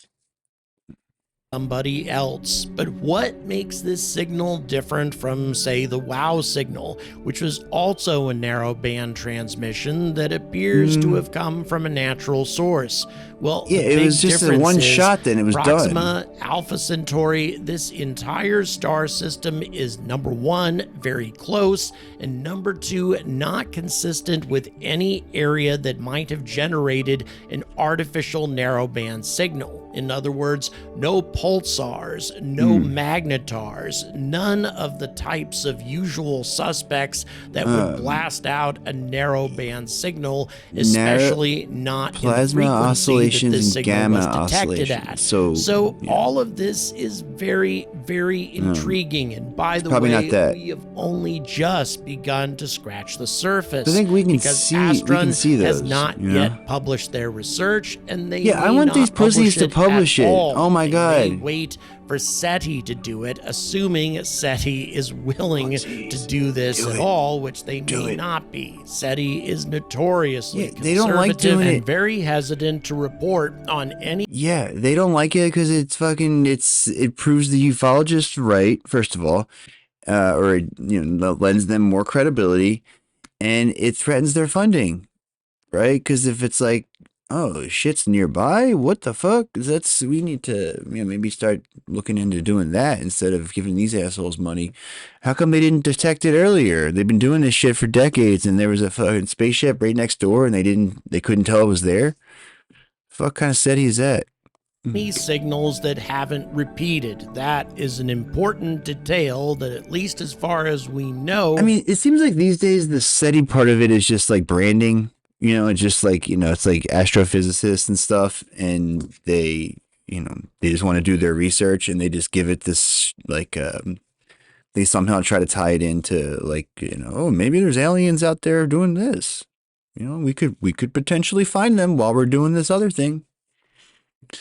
Somebody else. But what makes this signal different from, say, the WOW signal, which was also a narrow band transmission that appears to have come from a natural source? Well, yeah, it was just a one shot, then it was Proxima, done. Alpha Centauri, this entire star system is number one, very close, and number two, not consistent with any area that might have generated an artificial narrowband signal. In other words, no pulsars, no magnetars, none of the types of usual suspects that would blast out a narrowband signal, especially not plasma in the frequency oscillations that this and signal gamma was detected oscillations. at. So yeah. All of this is very, very intriguing. And by the probably way, not that. we have only just begun to scratch the surface. I think we can because see Astron those, has not yet published their research, and they I may want not these pussies to publish at it. all. Oh my They god! may wait for SETI to do it, assuming SETI is willing to do this at all, which they may not be. SETI is notoriously they don't like doing and it. very hesitant to report on any. Yeah, they don't like it because it proves the ufologists right, first of all, or lends them more credibility, and it threatens their funding, right? Because if it's like, oh, shit's nearby, what the fuck? We need to maybe start looking into doing that instead of giving these assholes money. How come they didn't detect it earlier? They've been doing this shit for decades, and there was a fucking spaceship right next door, and they couldn't tell it was there. What kind of SETI is that? These signals that haven't repeated. That is an important detail that, at least as far as we know. I mean, it seems like these days the SETI part of it is just like branding. It's just like, it's like astrophysicists and stuff, and they just want to do their research, and they just give it this like they somehow try to tie it into like, oh, maybe there's aliens out there doing this. We could potentially find them while we're doing this other thing. I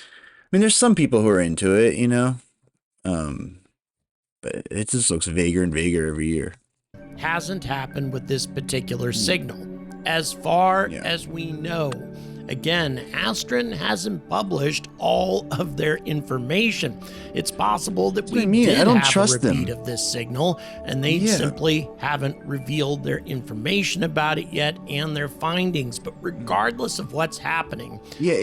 mean, there's some people who are into it, but it just looks vaguer and vaguer every year. Hasn't happened with this particular signal. As far as we know. Again, Astron hasn't published all of their information. It's possible that we did have a repeat of this signal, and they simply haven't revealed their information about it yet and their findings. But regardless of what's happening,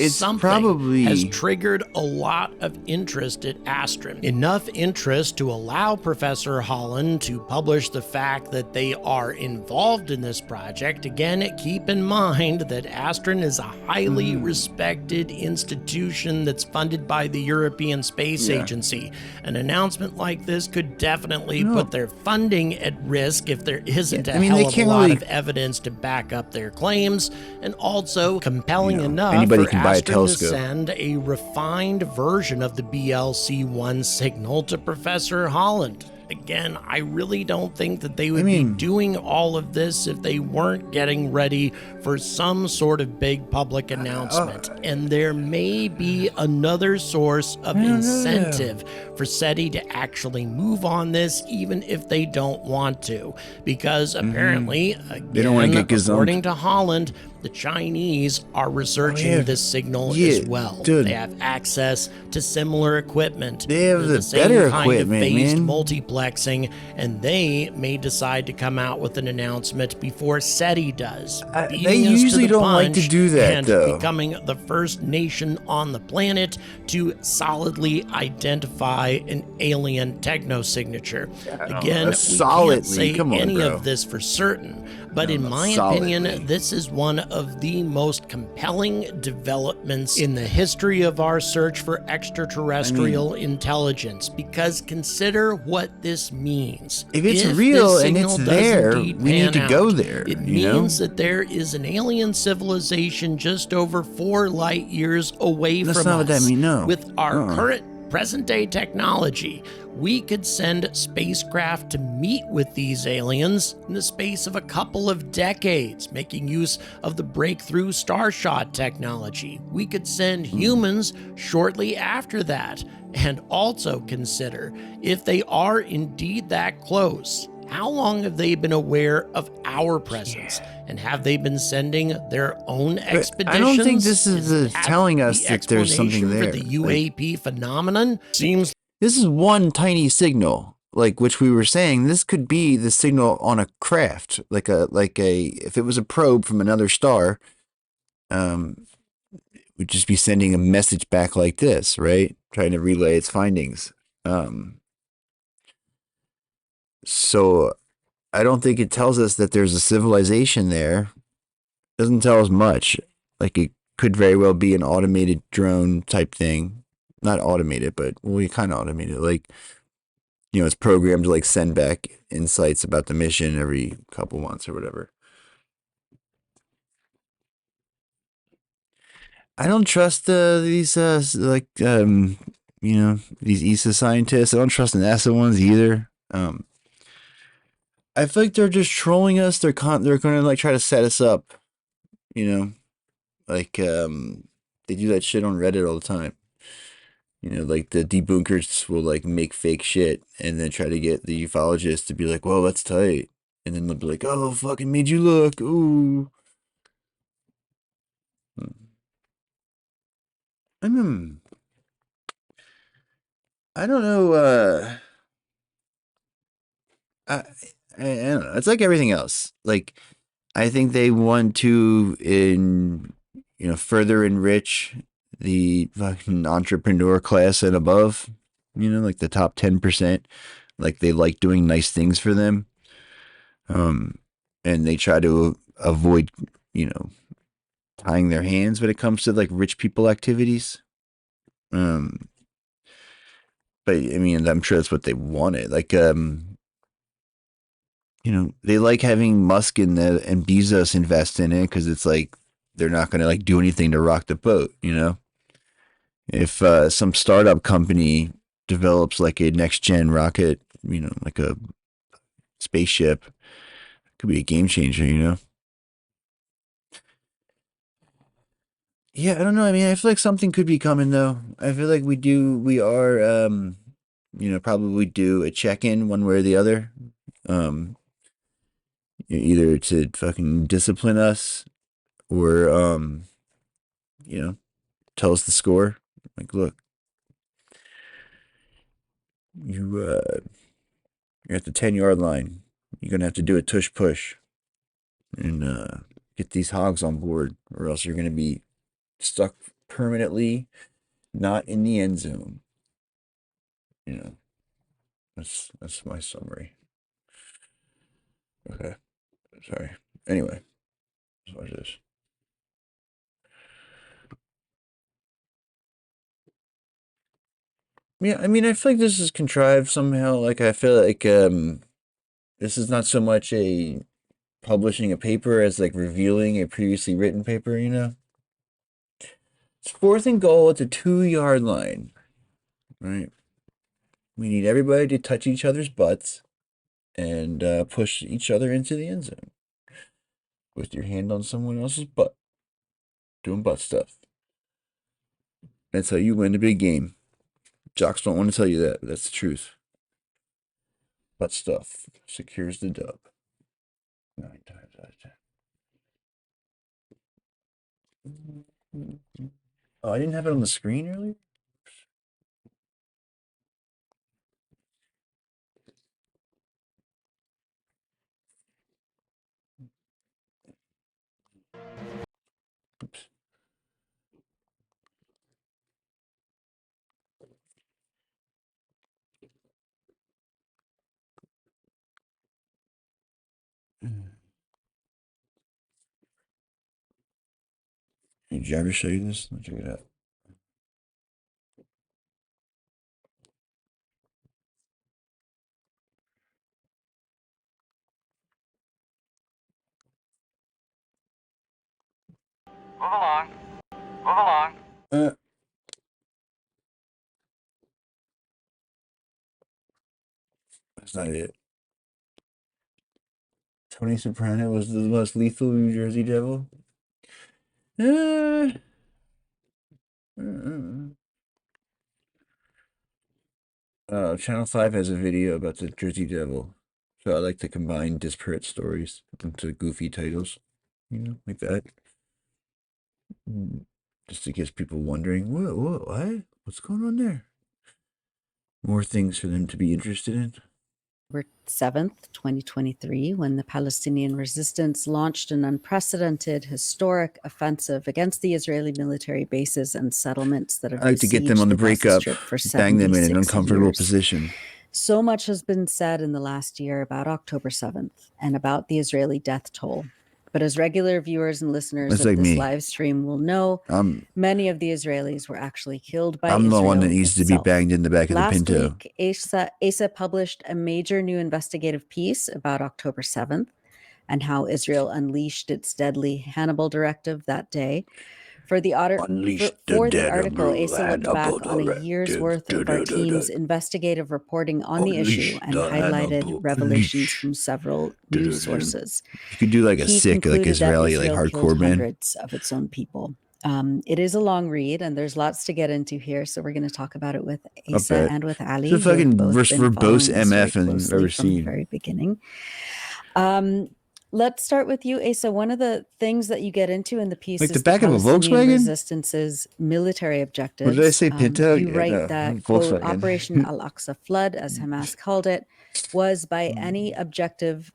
something has triggered a lot of interest at Astron. Enough interest to allow Professor Holland to publish the fact that they are involved in this project. Again, keep in mind that Astron is a highly respected institution that's funded by the European Space Agency. An announcement like this could definitely put their funding at risk if there isn't a hell of a lot of evidence to back up their claims, and also compelling enough for Astron to send a refined version of the BLC-1 signal to Professor Holland. Again, I really don't think that they would be doing all of this if they weren't getting ready for some sort of big public announcement. And there may be another source of incentive for SETI to actually move on this, even if they don't want to. Because apparently, again, according to Holland, the Chinese are researching this signal as well. dude. They have access to similar equipment. They have the same better kind equipment, of phased man. multiplexing, and they may decide to come out with an announcement before SETI does. They beating us to usually the don't like to punch do that, and though. becoming the first nation on the planet to solidly identify an alien technosignature. Again, we solidly. can't say Come on, any bro. of this for certain, but No, in not my solidly. opinion, this is one of the most compelling developments in the history of our search for extraterrestrial intelligence, because consider what this means. If it's this real and signal it's does there, indeed we need pan to go out, there, it you know? means that there is an alien civilization just over 4 light years away That's from not what us. that means, no. With our current present-day technology, we could send spacecraft to meet with these aliens in the space of a couple of decades, making use of the breakthrough Starshot technology. We could send humans shortly after that, and also consider, if they are indeed that close, how long have they been aware of our presence? And have they been sending their own expeditions? I don't think this is that telling us the that there's something explanation there. for the UAP phenomenon? Seems This is one tiny signal, like which we were saying. This could be the signal on a craft, like a if it was a probe from another star, would just be sending a message back like this, right? Trying to relay its findings. So I don't think it tells us that there's a civilization there. It doesn't tell us much. Like it could very well be an automated drone type thing. Not automated, but we kind of automated. Like, you know, it's programmed to like send back insights about the mission every couple months or whatever. I don't trust these you know, these ESA scientists. I don't trust the NASA ones either. I feel like they're just trolling us. They're going to like try to set us up, you know, like they do that shit on Reddit all the time. You know, like the debunkers will like make fake shit and then try to get the ufologists to be like, "Whoa, that's tight," and then they'll be like, "Oh, fucking made you look." Ooh. I don't know. I don't know. It's like everything else. Like, I think they want to further enrich the fucking entrepreneur class and above. You know, like the top 10%. Like they like doing nice things for them. And they try to avoid, you know, tying their hands when it comes to like rich people activities. But I mean, I'm sure that's what they wanted. Like, you know, they like having Musk and Bezos invest in it because it's like they're not going to like do anything to rock the boat. You know, if some startup company develops like a next gen rocket, you know, like a spaceship, it could be a game changer. You know. Yeah, I don't know. I mean, I feel like something could be coming though. I feel like we are, you know, probably do a check-in one way or the other. Either to fucking discipline us or, you know, tell us the score. Like, look, you're at the 10-yard line. You're going to have to do a tush push and get these hogs on board, or else you're going to be stuck permanently not in the end zone. You know, that's my summary. Okay. Sorry. Anyway, let's watch this. Yeah, I mean, I feel like this is contrived somehow. Like, I feel like this is not so much a publishing a paper as like revealing a previously written paper, you know? It's 4th and goal at the 2-yard line, right? We need everybody to touch each other's butts and push each other into the end zone with your hand on someone else's butt, doing butt stuff. That's how you win the big game. Jocks don't want to tell you that, but that's the truth. Butt stuff secures the dub. 9 times out of 10. Oh, I didn't have it on the screen earlier? Oops. Did I ever show you this? Let's check it out. Move along. Move along. That's not it. Tony Soprano was the most lethal New Jersey Devil. Channel 5 has a video about the Jersey Devil. So I like to combine disparate stories into goofy titles. You know, like that. Just to get people wondering, what? What's going on there? More things for them to be interested in. October 7th, 2023, when the Palestinian resistance launched an unprecedented historic offensive against the Israeli military bases and settlements that have I like to get them on the besieged breakup, Gaza Strip for bang them in an 76 uncomfortable years. position. So much has been said in the last year about October 7th and about the Israeli death toll. But as regular viewers and listeners That's of like this me. live stream will know, many of the Israelis were actually killed by I'm Israel the one that needs to be itself. banged in the back of the Last Pinto. week, ASA published a major new investigative piece about October 7th and how Israel unleashed its deadly Hannibal directive that day. For the article, ASA looked back on a year's worth of our team's investigative reporting on the issue and highlighted revelations from several news sources. You could do like a He sick, like concluded Israeli, that like Israel hardcore killed band. hundreds of its own people. It is a long read, and there's lots to get into here. So we're going to talk about it with Asa and with Ali. It's the fucking both been verbose following this very MF I've closely ever from the seen. very beginning. Let's start with you, Asa. One of the things that you get into in the piece Like is the back of a Palestinian Volkswagen? Resistance military objectives. What did I say, Pinto? You Yeah, write no, that, quote, Volkswagen. Operation Al-Aqsa Flood, as Hamas called it, was by any objective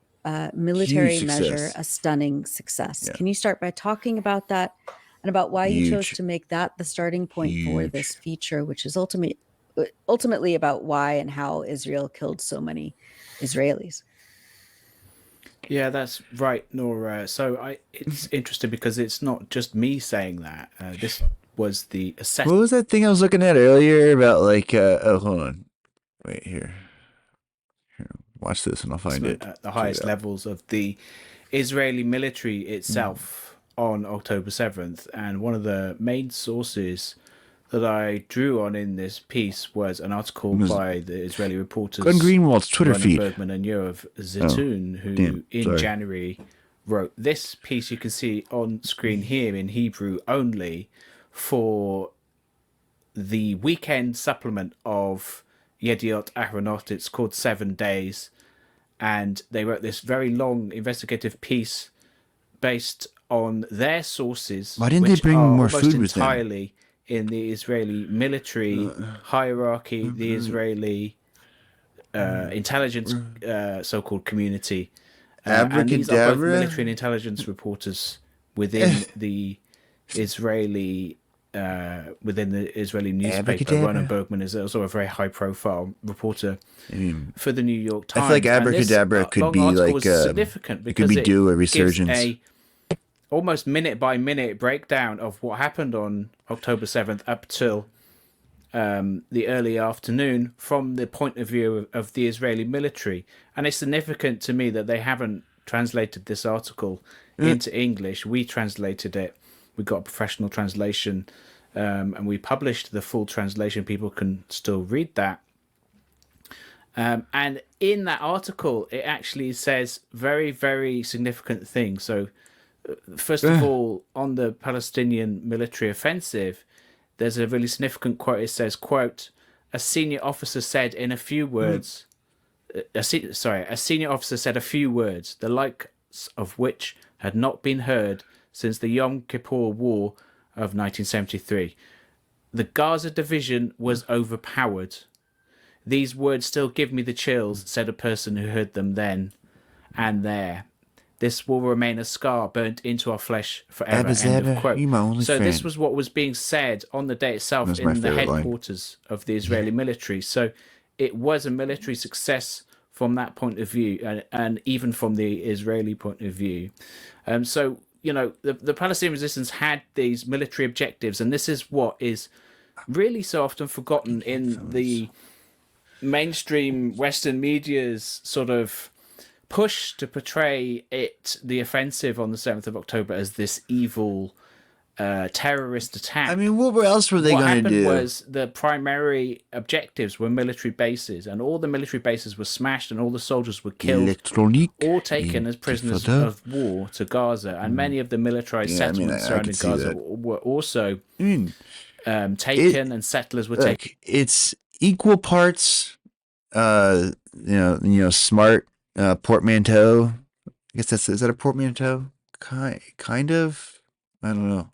military Huge measure success. a stunning success. Yeah. Can you start by talking about that and about why you chose Huge. to make that the starting point for Huge. this feature, which is ultimately about why and how Israel killed so many Israelis? Yeah, that's right, Nora. So it's interesting because it's not just me saying that. This was the assessment. What was that thing I was looking at earlier about like, oh, hold on. Wait, here. Watch this and I'll find it. At the highest levels of the Israeli military itself on October 7th. And one of the main sources that I drew on in this piece was an article by the Israeli reporters Glenn Greenwald's Twitter feed. Bergman and Yoav Zitun, who in January wrote this piece you can see on screen here in Hebrew only for the weekend supplement of Yediot Ahronot. It's called 7 Days. And they wrote this very long investigative piece based on their sources. Why didn't they bring more food with them? Entirely in the Israeli military hierarchy, the Israeli intelligence so-called community. And these are both military and intelligence reporters within the Israeli newspaper. Ronan Bergman is also a very high-profile reporter for the New York Times. I feel like abracadabra could be like significant because it could be due a resurgence. Gives a almost minute-by-minute breakdown of what happened on October 7th up till the early afternoon from the point of view of the Israeli military. And it's significant to me that they haven't translated this article into English. We translated it. We got a professional translation and we published the full translation. People can still read that. And in that article, it actually says very, very significant things. So first of all, on the Palestinian military offensive, there's a really significant quote. It says, quote, a senior officer said in a few words, a senior officer said a few words, the likes of which had not been heard since the Yom Kippur War of 1973. The Gaza division was overpowered. These words still give me the chills, said a person who heard them then and there. This will remain a scar burnt into our flesh forever. End of quote. So this was what was being said on the day itself in the headquarters of the Israeli military. So it was a military success from that point of view, and even from the Israeli point of view. So, you know, the Palestinian resistance had these military objectives, and this is what is really so often forgotten in the mainstream Western media's sort of push to portray the offensive on the 7th of October as this evil terrorist attack. I mean, what else were they going to do? What happened was the primary objectives were military bases, and all the military bases were smashed, and all the soldiers were killed or taken as prisoners of war to Gaza. And many of the militarized settlements surrounding Gaza were also taken, and settlers were taken. It's equal parts, smart portmanteau. I guess is that a portmanteau? Kind of. I don't know.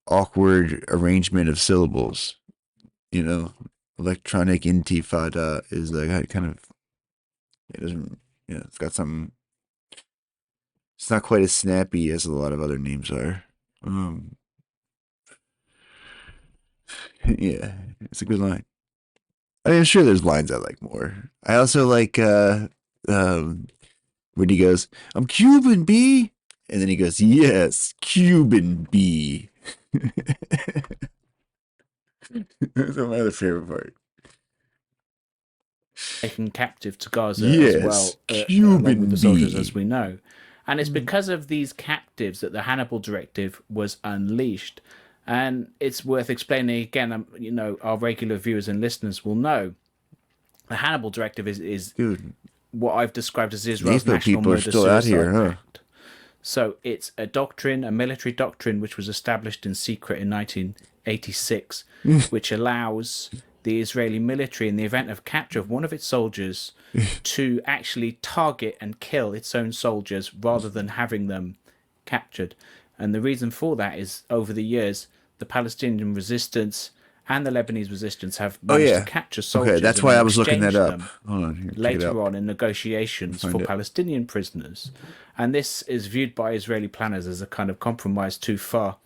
Awkward arrangement of syllables. You know, electronic intifada is kind of. It doesn't. It's got some. It's not quite as snappy as a lot of other names are. Yeah, it's a good line. I mean, I'm sure there's lines I like more. I also like when he goes, "I'm Cuban, B," and then he goes, "Yes, Cuban, B." That's my other favorite part. Taken captive to Gaza as well, along with the soldiers, as we know. And it's because of these captives that the Hannibal Directive was unleashed. And it's worth explaining again, our regular viewers and listeners will know. The Hannibal Directive is what I've described as Israel's national murder-suicide pact. So it's a doctrine, a military doctrine, which was established in secret in 1986, which allows the Israeli military, in the event of capture of one of its soldiers, to actually target and kill its own soldiers rather than having them captured. And the reason for that is, over the years, the Palestinian resistance and the Lebanese resistance have managed to capture soldiers. Okay, that's why I was looking that up. Hold on, later on in negotiations for Palestinian prisoners. And this is viewed by Israeli planners as a kind of compromise too far.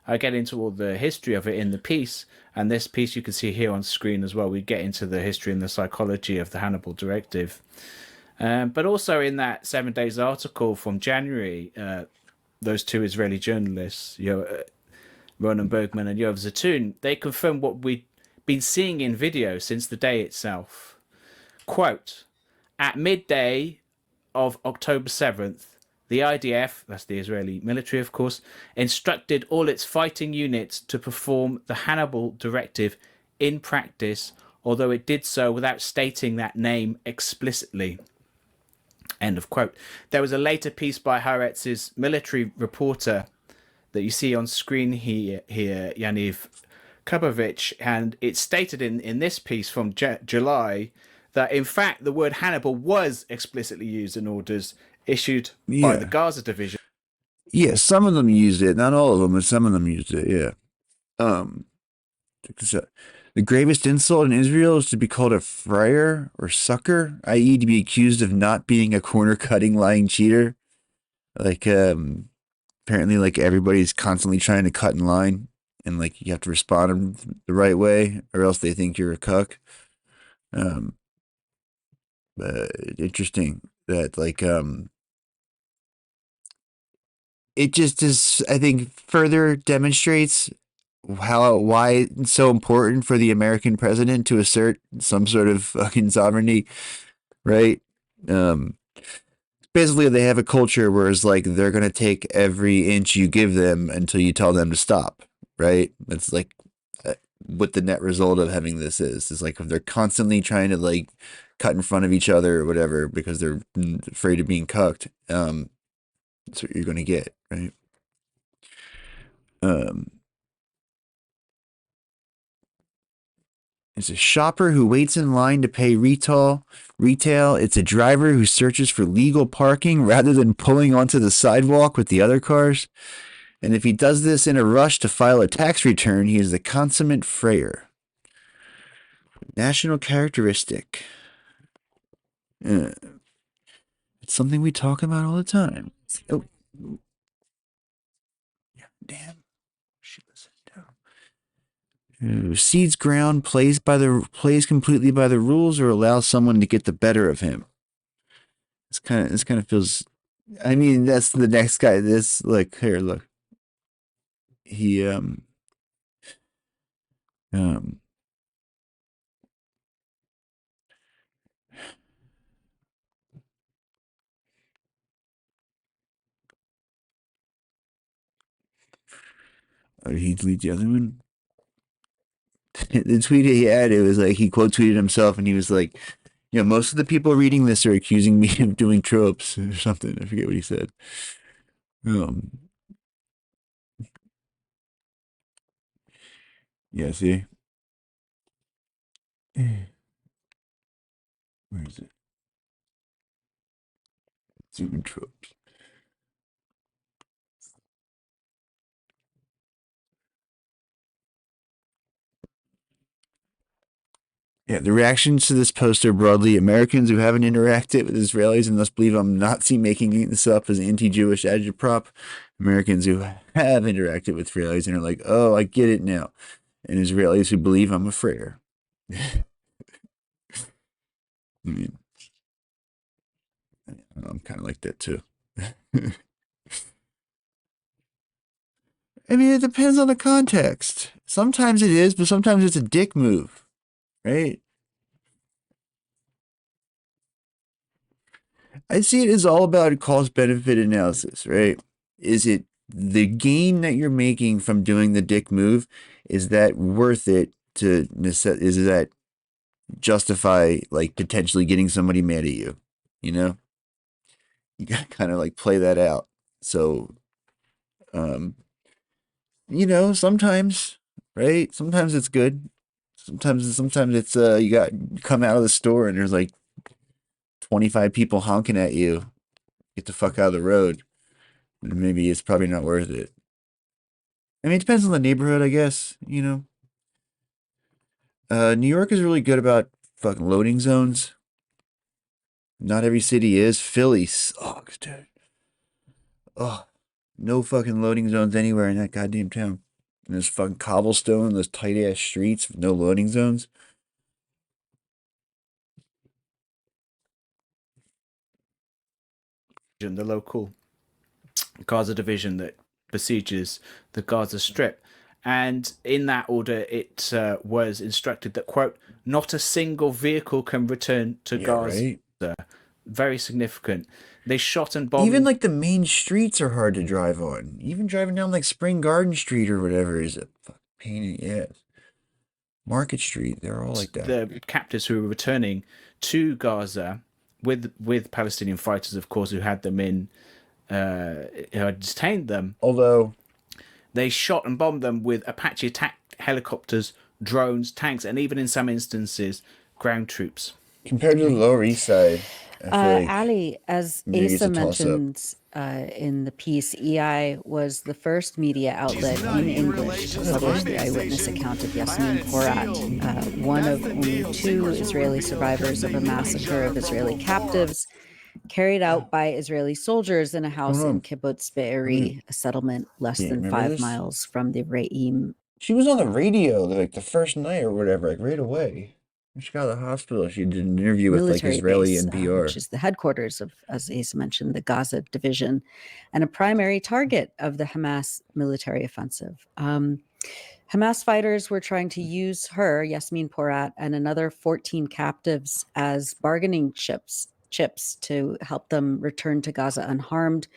I get into all the history of it in the piece, and this piece you can see here on screen as well. We get into the history and the psychology of the Hannibal Directive. But also in that 7 Days article from January, those two Israeli journalists, Ronan Bergman and Yoav Zatoun, they confirm what we'd been seeing in video since the day itself. Quote, at midday of October 7th, the IDF, that's the Israeli military, of course, instructed all its fighting units to perform the Hannibal Directive in practice, although it did so without stating that name explicitly. End of quote. There was a later piece by Haaretz's military reporter that you see on screen here, Yaniv Kubovich, and it stated in this piece from July that, in fact, the word Hannibal was explicitly used in orders issued by the Gaza division. Yeah, some of them used it, not all of them, but some of them used it, yeah. Check this out. The gravest insult in Israel is to be called a friar or sucker, i.e. to be accused of not being a corner-cutting, lying cheater. Apparently, everybody's constantly trying to cut in line, and, you have to respond the right way, or else they think you're a cuck. But interesting that, it just is, I think, further demonstrates why it's so important for the American president to assert some sort of fucking sovereignty, right? Basically, they have a culture where it's they're gonna take every inch you give them until you tell them to stop, right? That's what the net result of having this is if they're constantly trying to cut in front of each other or whatever because they're afraid of being cucked. That's what you're gonna get, right? It's a shopper who waits in line to pay retail. It's a driver who searches for legal parking rather than pulling onto the sidewalk with the other cars. And if he does this in a rush to file a tax return, he is the consummate frayer. National characteristic. It's something we talk about all the time. Oh. Yeah, damn. She was down. Seeds ground, plays completely by the rules, or allows someone to get the better of him. This kind of feels. I mean, that's the next guy. This look. He he deleted the other one. The tweet he had, it was like he quote tweeted himself, and he was like, "You know, most of the people reading this are accusing me of doing tropes or something." I forget what he said. Yeah, see, where is it? Doing tropes. Yeah, the reactions to this post are broadly Americans who haven't interacted with Israelis and thus believe I'm Nazi making this up as an anti-Jewish agitprop. Americans who have interacted with Israelis and are like, oh, I get it now. And Israelis who believe I'm a frayer. I mean, I'm kind of like that too. I mean, it depends on the context. Sometimes it is, but sometimes it's a dick move. Right? I see it as all about cost-benefit analysis, right? Is it the gain that you're making from doing the dick move, is that worth it is that justify like potentially getting somebody mad at you? You know? You gotta kind of like play that out. So, you know, sometimes, right? Sometimes it's good. Sometimes it's you come out of the store and there's like 25 people honking at you. Get the fuck out of the road. Maybe it's probably not worth it. I mean, it depends on the neighborhood, I guess, you know. New York is really good about fucking loading zones. Not every city is. Philly sucks, dude. Oh, no fucking loading zones anywhere in that goddamn town. And there's fucking cobblestone, those tight ass streets with no loading zones. The local Gaza division that besieges the Gaza Strip. And in that order, it was instructed that, quote, not a single vehicle can return to Gaza. Right? Very significant. They shot and bombed. Even like the main streets are hard to drive on. Even driving down like Spring Garden Street or whatever is a pain in the ass. Market Street, they're all like that. The captives who were returning to Gaza with Palestinian fighters, of course, who had them in, who had detained them. Although they shot and bombed them with Apache attack helicopters, drones, tanks, and even in some instances, ground troops. Compared to the Lower East Side, Ali, as Asa mentions in the piece, EI was the first media outlet in English to publish the eyewitness account of Yasmin Porat, one of only 2 Israeli survivors of a massacre of Israeli captives carried out by Israeli soldiers in a house in Kibbutz Be'eri, a settlement less than 5 miles from the Re'im. She was on the radio like the first night or whatever, like right away. She got out of the hospital. She did an interview with like Israeli base, NPR. Which is the headquarters of, as Asa mentioned, the Gaza division, and a primary target of the Hamas military offensive. Hamas fighters were trying to use her, Yasmin Porat, and another 14 captives as bargaining chips to help them return to Gaza unharmed.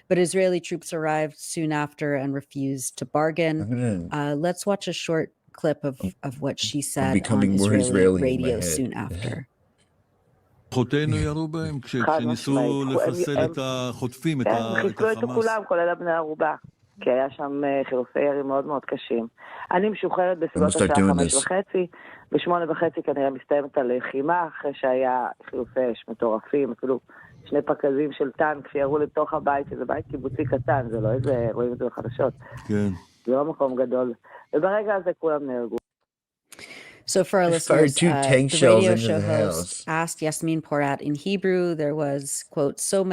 But Israeli troops arrived soon after and refused to bargain. Let's watch a short clip of what she said on Israeli radio soon after. חותינו ירו בהם כשניסו לחסל את החוטפים, את החמאס. חיסלו את כולם, כולל הבני ערובה. כי היה שם חילופי ירי מאוד מאוד קשים. אני משוחררת בסביבות השעה 5:30, ב8:30 כנראה מסתיימת הלחימה, אחרי שהיה חילופי אש מטורפים, אפילו 2 פקזים של טנק שירו לתוך הבית, שזה בית קיבוצי קטן, זה לא איזה, רואים את זה בחדשות. כן. זה לא מקום גדול. וברגע הזה כולם נהרגו. So for our listeners, the radio show host asked Yasmin Porat in Hebrew. There was, quote, so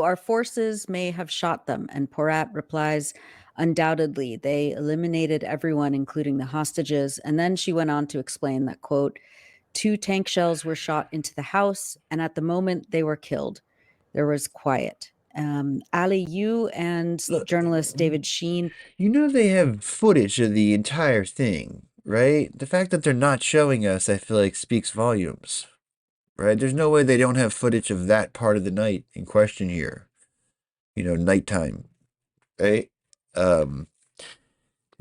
our forces may have shot them. And Porat replies, undoubtedly, they eliminated everyone, including the hostages. And then she went on to explain that, quote, 2 tank shells were shot into the house, and at the moment they were killed. There was quiet. Ali, you and journalist David Sheen. You know they have footage of the entire thing, right? The fact that they're not showing us, I feel like, speaks volumes, right? There's no way they don't have footage of that part of the night in question here. You know, nighttime, right? The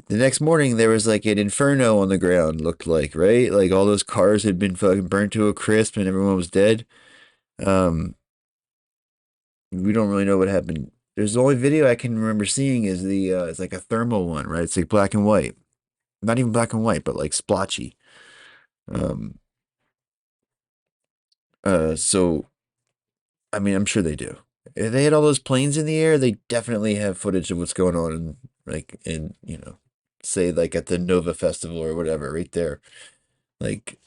next morning, there was like an inferno on the ground, looked like, right? Like all those cars had been fucking burnt to a crisp and everyone was dead. We don't really know what happened. There's the only video I can remember seeing is it's like a thermal one, right? It's like black and white. Not even black and white, but like splotchy. So, I mean, I'm sure they do. If they had all those planes in the air, they definitely have footage of what's going on in you know, say like at the Nova Festival or whatever, right there. Like,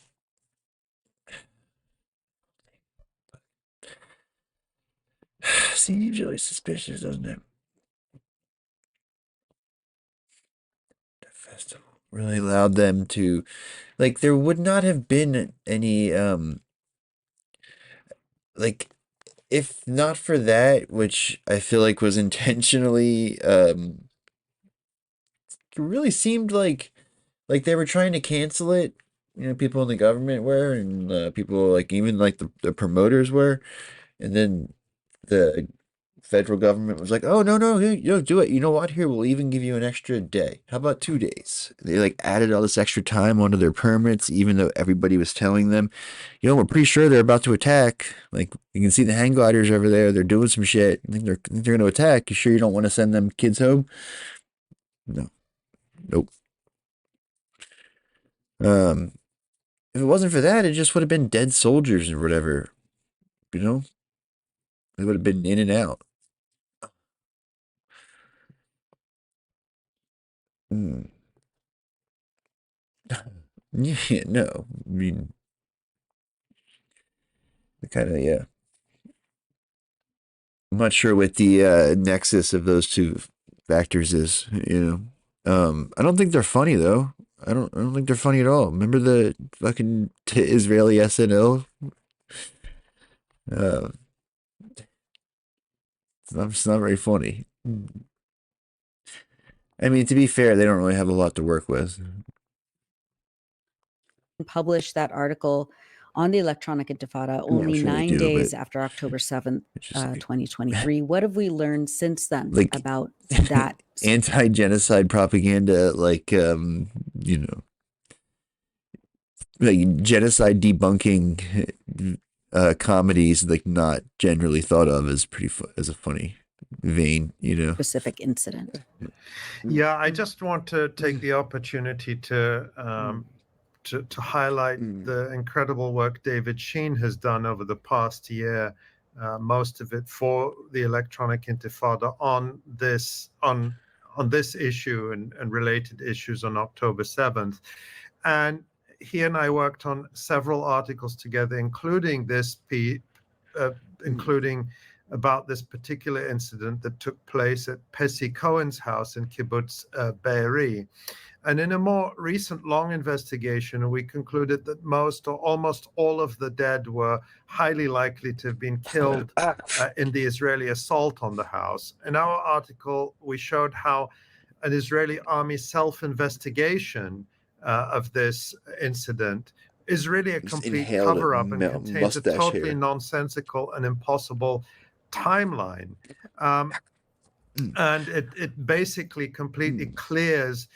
seems really suspicious, doesn't it? The festival really allowed them to, like, there would not have been any, like, if not for that, which I feel like was intentionally, it really seemed like they were trying to cancel it. You know, people in the government were, and people like even like the promoters were, and then the federal government was like, "Oh no, you don't do it. You know what? Here, we'll even give you an extra day. How about 2 days?" They like added all this extra time onto their permits, even though everybody was telling them, "You know, we're pretty sure they're about to attack. Like you can see the hang gliders over there. They're doing some shit. I think they're going to attack. You sure you don't want to send them kids home?" No, nope. If it wasn't for that, it just would have been dead soldiers or whatever. You know, they would have been in and out. Yeah, no. I mean, kind of, yeah. I'm not sure what the nexus of those two factors is, you know. I don't think they're funny though. I don't think they're funny at all. Remember the fucking Israeli SNL? It's not very funny. I mean, to be fair, they don't really have a lot to work with. Published that article on the electronic intifada only 9 days after October 7th, 2023. What have we learned since then about that? Anti-genocide propaganda, like, you know, like genocide debunking comedies, like not generally thought of as as a funny vein, you know. Specific incident. Yeah, I just want to take the opportunity to highlight the incredible work David Sheen has done over the past year, most of it for the electronic intifada on this issue and related issues on October 7th. And he and I worked on several articles together, including this including about this particular incident that took place at Pessi Cohen's house in Kibbutz Be'eri. And in a more recent long investigation, we concluded that most or almost all of the dead were highly likely to have been killed in the Israeli assault on the house. In our article, we showed how an Israeli army self-investigation of this incident is really a complete cover-up and contains a totally nonsensical and impossible timeline. And it basically completely clears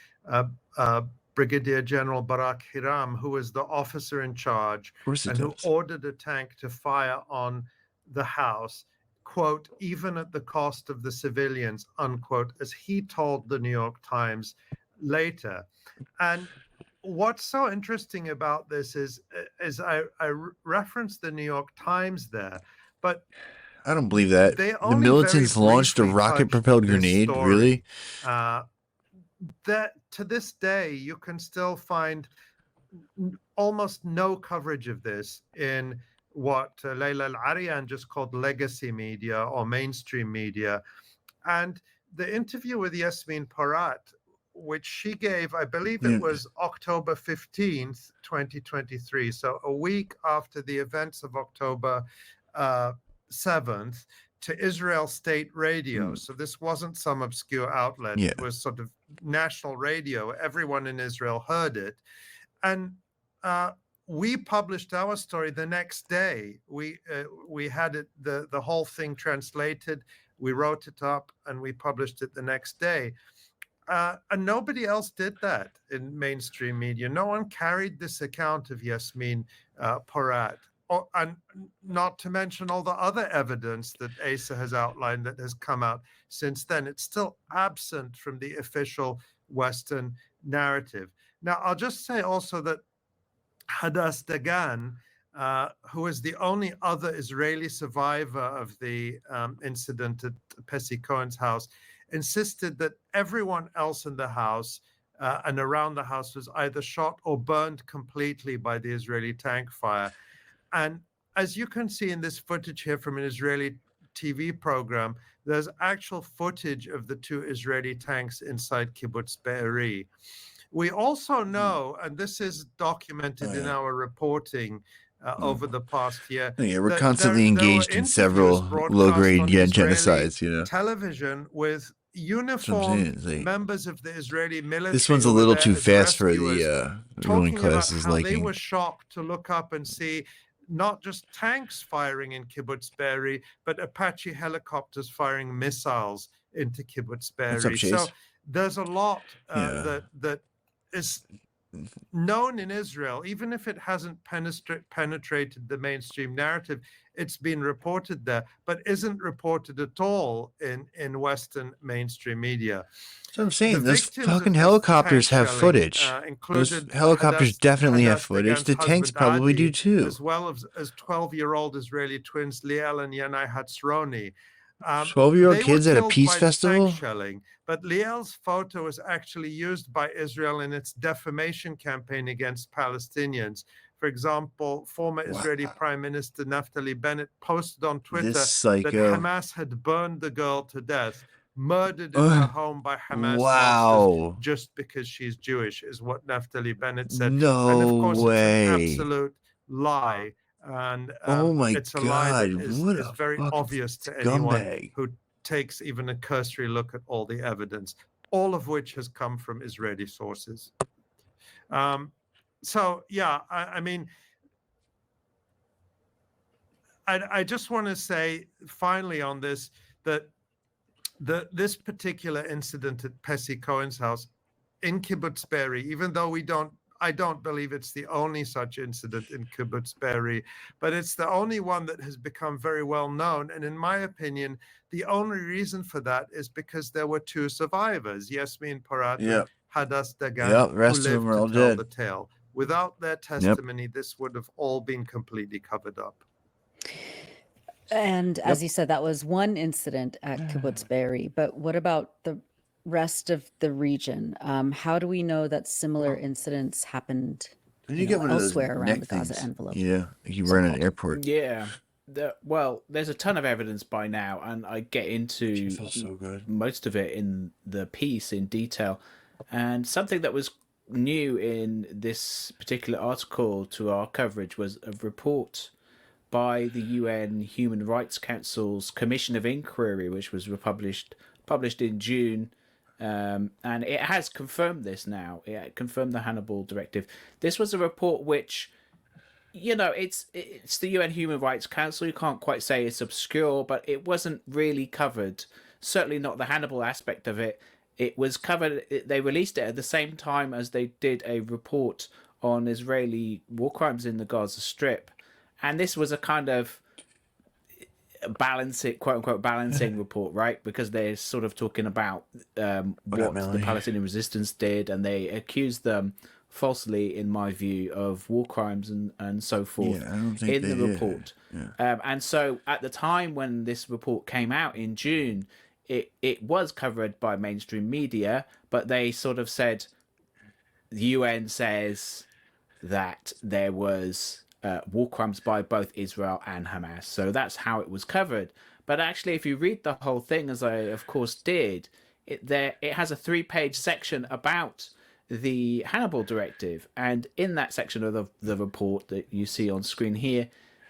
Brigadier General Barak Hiram, who was the officer in charge and who ordered a tank to fire on the house quote, even at the cost of the civilians, unquote, as he told the New York Times later. And what's so interesting about this is I referenced the New York Times there, but I don't believe that. they The only very militants launched a briefly rocket-propelled touched this grenade? story. Really? That to this day, you can still find almost no coverage of this in what Layla Al-Arian just called legacy media or mainstream media. And the interview with Yasmin Porat, which she gave, I believe it was October 15th, 2023, so a week after the events of October 7th, to Israel State Radio. So this wasn't some obscure outlet. It was sort of national radio. Everyone in Israel heard it. And we published our story the next day. We had it, the whole thing translated. We wrote it up and we published it the next day. And nobody else did that in mainstream media. No one carried this account of Yasmin Porat. And not to mention all the other evidence that Asa has outlined that has come out since then. It's still absent from the official Western narrative. Now, I'll just say also that Hadass Dagan, who is the only other Israeli survivor of the incident at Pessi Cohen's house, insisted that everyone else in the house and around the house was either shot or burned completely by the Israeli tank fire. And as you can see in this footage here from an Israeli TV program, there's actual footage of the two Israeli tanks inside Kibbutz Be'eri. We also know, and this is documented in our reporting over the past year. We're constantly engaged in several low-grade genocides, television with uniformed members of the Israeli military. This one's a little too fast for the ruling class's liking. They were shocked to look up and see not just tanks firing in Kibbutz Be'eri, but Apache helicopters firing missiles into Kibbutz Be'eri. So there's a lot that is known in Israel, even if it hasn't penetrated the mainstream narrative. It's been reported there, but isn't reported at all in Western mainstream media. So I'm saying those fucking helicopters have footage. Those helicopters definitely have footage. The tanks probably do too. As well as 12-year-old Israeli twins Liel and Yanai Hatzroni. 12-year-old kids at a peace festival? Shelling, but Liel's photo was actually used by Israel in its defamation campaign against Palestinians. For example, former Israeli Prime Minister Naftali Bennett posted on Twitter that Hamas had burned the girl to death, murdered in her home by Hamas mobsters just because she's Jewish, is what Naftali Bennett said. And of course, it's an absolute lie. And it's a lie that is very obvious to anyone who takes even a cursory look at all the evidence, all of which has come from Israeli sources. So, yeah, I mean, I just want to say finally on this that this particular incident at Pessi Cohen's house in Kibbutz Be'eri, even though I don't believe it's the only such incident in Kibbutz Be'eri, but it's the only one that has become very well known. And in my opinion, the only reason for that is because there were two survivors, Yasmin Porat and Hadass Dagan, who lived to tell the tale. Without their testimony, this would have all been completely covered up. And as you said, that was one incident at Kibbutz Be'eri. But what about the rest of the region? How do we know that similar incidents happened elsewhere around the Gaza envelope? Yeah, you were in an airport. Yeah. Well, there's a ton of evidence by now, and I get into most of it in the piece in detail. And something that was new in this particular article to our coverage was a report by the UN Human Rights Council's Commission of Inquiry, which was published in June. And it has confirmed this now. It confirmed the Hannibal Directive. This was a report which, it's the UN Human Rights Council. You can't quite say it's obscure, but it wasn't really covered. Certainly not the Hannibal aspect of it. It was covered. They released it at the same time as they did a report on Israeli war crimes in the Gaza Strip. And this was a kind of balancing, quote unquote, balancing report, right? Because they're sort of talking about what the Palestinian resistance did, and they accused them falsely, in my view, of war crimes and so forth in the report. And so at the time when this report came out in June, it was covered by mainstream media, but they sort of said, the UN says that there was war crimes by both Israel and Hamas. So that's how it was covered. But actually, if you read the whole thing, as I of course did, it has a 3-page section about the Hannibal Directive, and in that section of the report that you see on screen here,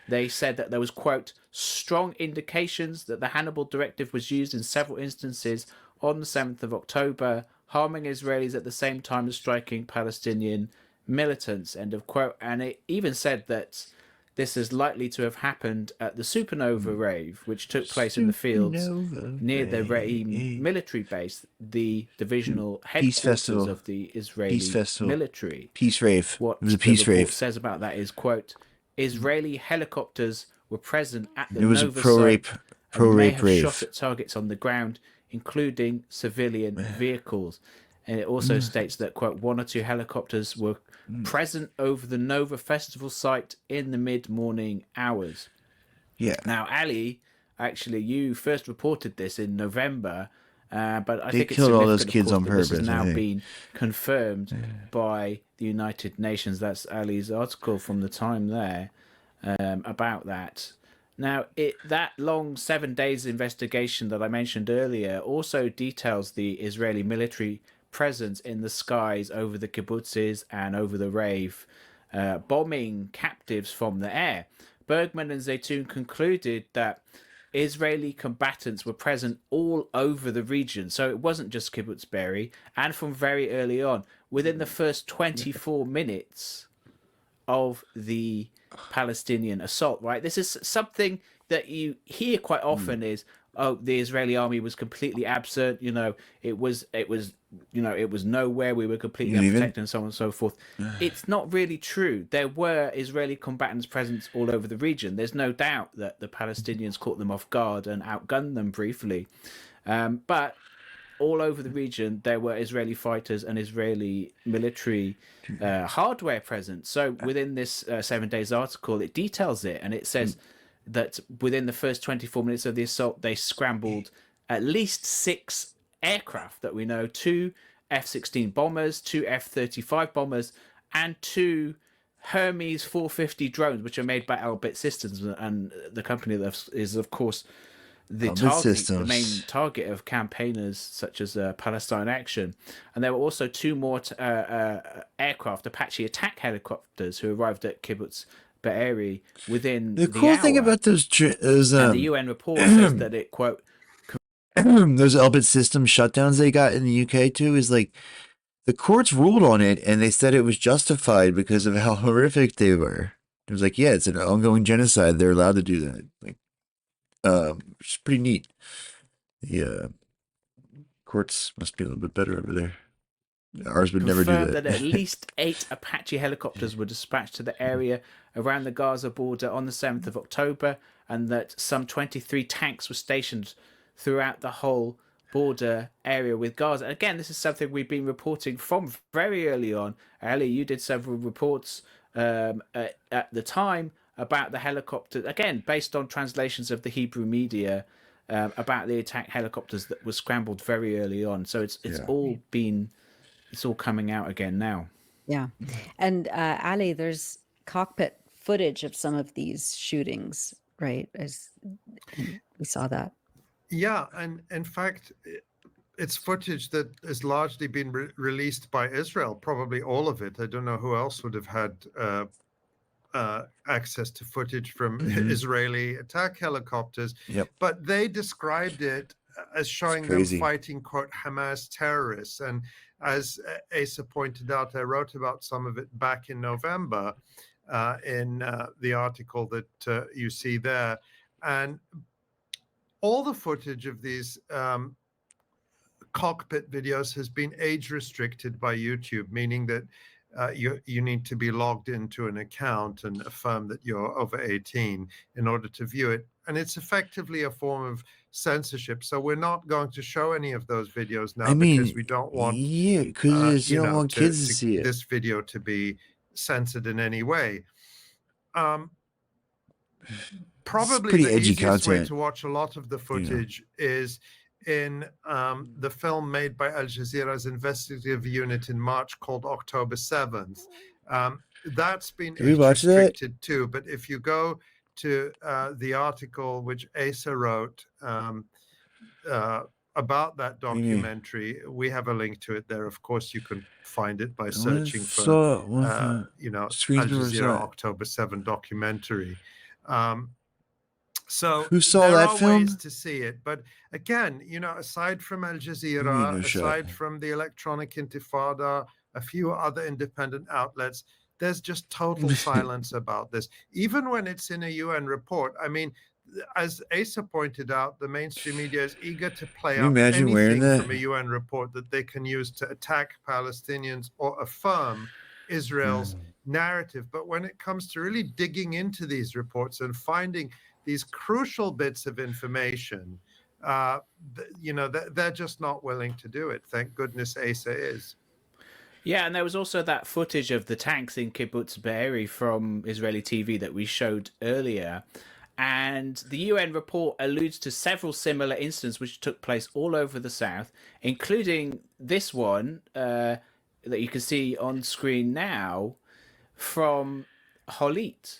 they said that there was, quote, strong indications that the Hannibal Directive was used in several instances on the 7th of October, harming Israelis at the same time as striking Palestinian militants, end of quote. And it even said that this is likely to have happened at the Supernova rave, which took place in the fields near the Re'im military base, the divisional headquarters of the Israeli military. Peace rave. What it was a peace rave. Says about that is, quote, Israeli helicopters were present at the It was Nova a pro-rape rave. Shot at targets on the ground, including civilian vehicles. And it also states that, quote, 1 or 2 helicopters were present over the Nova Festival site in the mid-morning hours. Yeah. Now, Ali, actually, you first reported this in November, but I think it's killed all those significant, kids of on course, that this purpose. has now been confirmed by the United Nations. That's Ali's article from the time there about that. Now, that long 7 days investigation that I mentioned earlier also details the Israeli military presence in the skies over the kibbutzes and over the rave, bombing captives from the air. Bergman and Zaytoun concluded that Israeli combatants were present all over the region, so it wasn't just Kibbutz Be'eri, and from very early on, within the first 24 minutes of the Palestinian assault, right? This is something that you hear quite often is, oh, the Israeli army was completely absent, it was nowhere, we were completely unprotected, and so on and so forth. It's not really true. There were Israeli combatants present all over the region. There's no doubt that the Palestinians caught them off guard and outgunned them briefly. But all over the region, there were Israeli fighters and Israeli military hardware present. So within this 7 days article, it details it, and it says that within the first 24 minutes of the assault, they scrambled at least 6 aircraft that we know, 2 F-16 bombers, 2 F-35 bombers, and 2 Hermes 450 drones, which are made by Elbit Systems, and the company that is, of course, the main target of campaigners such as Palestine Action. And there were also 2 more aircraft, Apache attack helicopters, who arrived at Kibbutz Be'eri within the cool hour. thing about those and the UN report says that it, quote, those Elbit Systems shutdowns they got in the UK too is like the courts ruled on it and they said it was justified because of how horrific they were. It was like, yeah, it's an ongoing genocide. They're allowed to do that. Like, which is pretty neat. The courts must be a little bit better over there. Ours would never do that. That at least 8 Apache helicopters were dispatched to the area around the Gaza border on the 7th of October, and that some 23 tanks were stationed throughout the whole border area with Gaza. Again, this is something we've been reporting from very early on. Ali, you did several reports at the time about the helicopter, again, based on translations of the Hebrew media, about the attack helicopters that were scrambled very early on. So it's all coming out again now. Yeah. And Ali, there's cockpit footage of some of these shootings, right? As we saw that. Yeah, and in fact, it's footage that has largely been released by Israel, probably all of it. I don't know who else would have had access to footage from Israeli attack helicopters. But they described it as showing them fighting, quote, Hamas terrorists. And as Asa pointed out, I wrote about some of it back in November in the article that you see there. And all the footage of these cockpit videos has been age restricted by YouTube, meaning that you need to be logged into an account and affirm that you're over 18 in order to view it. and it's effectively a form of censorship. So we're not going to show any of those videos now, I mean, because we don't want because you don't want kids to see it. This video to be censored in any way. Probably the easiest way to watch a lot of the footage is in the film made by Al Jazeera's investigative unit in March called October 7th. That's been age restricted too, but if you go to the article which Asa wrote about that documentary, we have a link to it there. Of course, you can find it by searching for Al Jazeera October 7 documentary. So who saw there that are film? ways to see it, but again, aside from Al Jazeera, aside from the Electronic Intifada, a few other independent outlets, there's just total silence about this. Even when it's in a UN report, I mean, as Asa pointed out, the mainstream media is eager to play up anything from a UN report that they can use to attack Palestinians or affirm Israel's narrative. But when it comes to really digging into these reports and finding these crucial bits of information, they're just not willing to do it. Thank goodness Asa is. Yeah, and there was also that footage of the tanks in Kibbutz Be'eri from Israeli TV that we showed earlier. And the UN report alludes to several similar incidents which took place all over the south, including this one that you can see on screen now from Holit.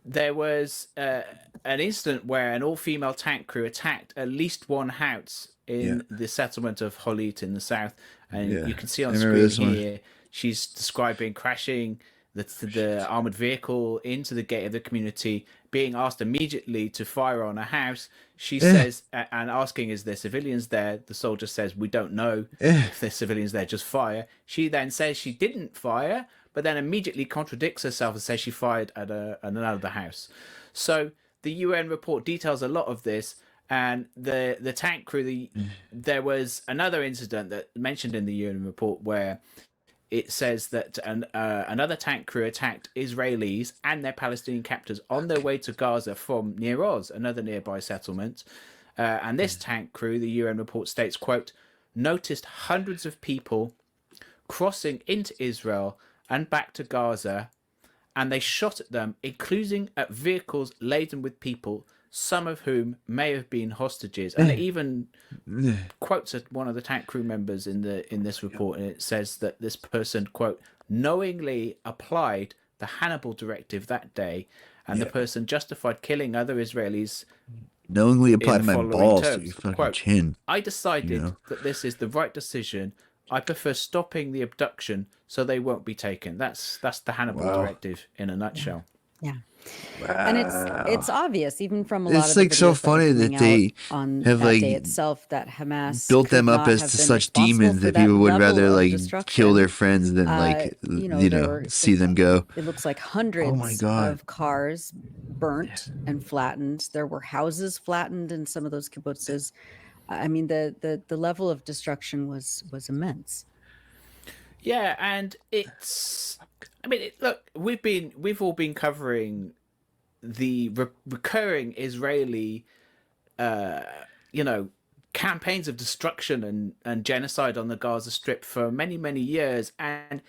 There was an incident where an all-female tank crew attacked at least one house in the settlement of Holit in the south. And you can see on screen here, she's describing crashing the armored vehicle into the gate of the community, being asked immediately to fire on a house. She says, and asking, is there civilians there? The soldier says, we don't know if there's civilians there, just fire. She then says she didn't fire, but then immediately contradicts herself and says she fired at another house. So the UN report details a lot of this, and the tank crew, there was another incident that mentioned in the UN report where it says that another tank crew attacked Israelis and their Palestinian captors on their way to Gaza from Nir Oz, another nearby settlement. And this tank crew, the UN report states, quote, noticed hundreds of people crossing into Israel and back to Gaza, and they shot at them, including at vehicles laden with people, some of whom may have been hostages. And it even quotes one of the tank crew members in this report, and it says that this person, quote, knowingly applied the Hannibal directive that day, and the person justified killing other Israelis. Knowingly applied my balls to your fucking quote, chin. I decided that this is the right decision. I prefer stopping the abduction so they won't be taken. That's the Hannibal directive in a nutshell. Yeah. Wow. And it's obvious even from a lot it's of the like so funny that they on have that like day itself that Hamas built them up as to such demons that people would rather like kill their friends than like see them go. It looks like hundreds of cars burnt and flattened. There were houses flattened in some of those kibbutzes. I mean, the level of destruction was immense. Yeah, and it's. I mean, look, we've all been covering the recurring Israeli, campaigns of destruction and genocide on the Gaza Strip for many years, and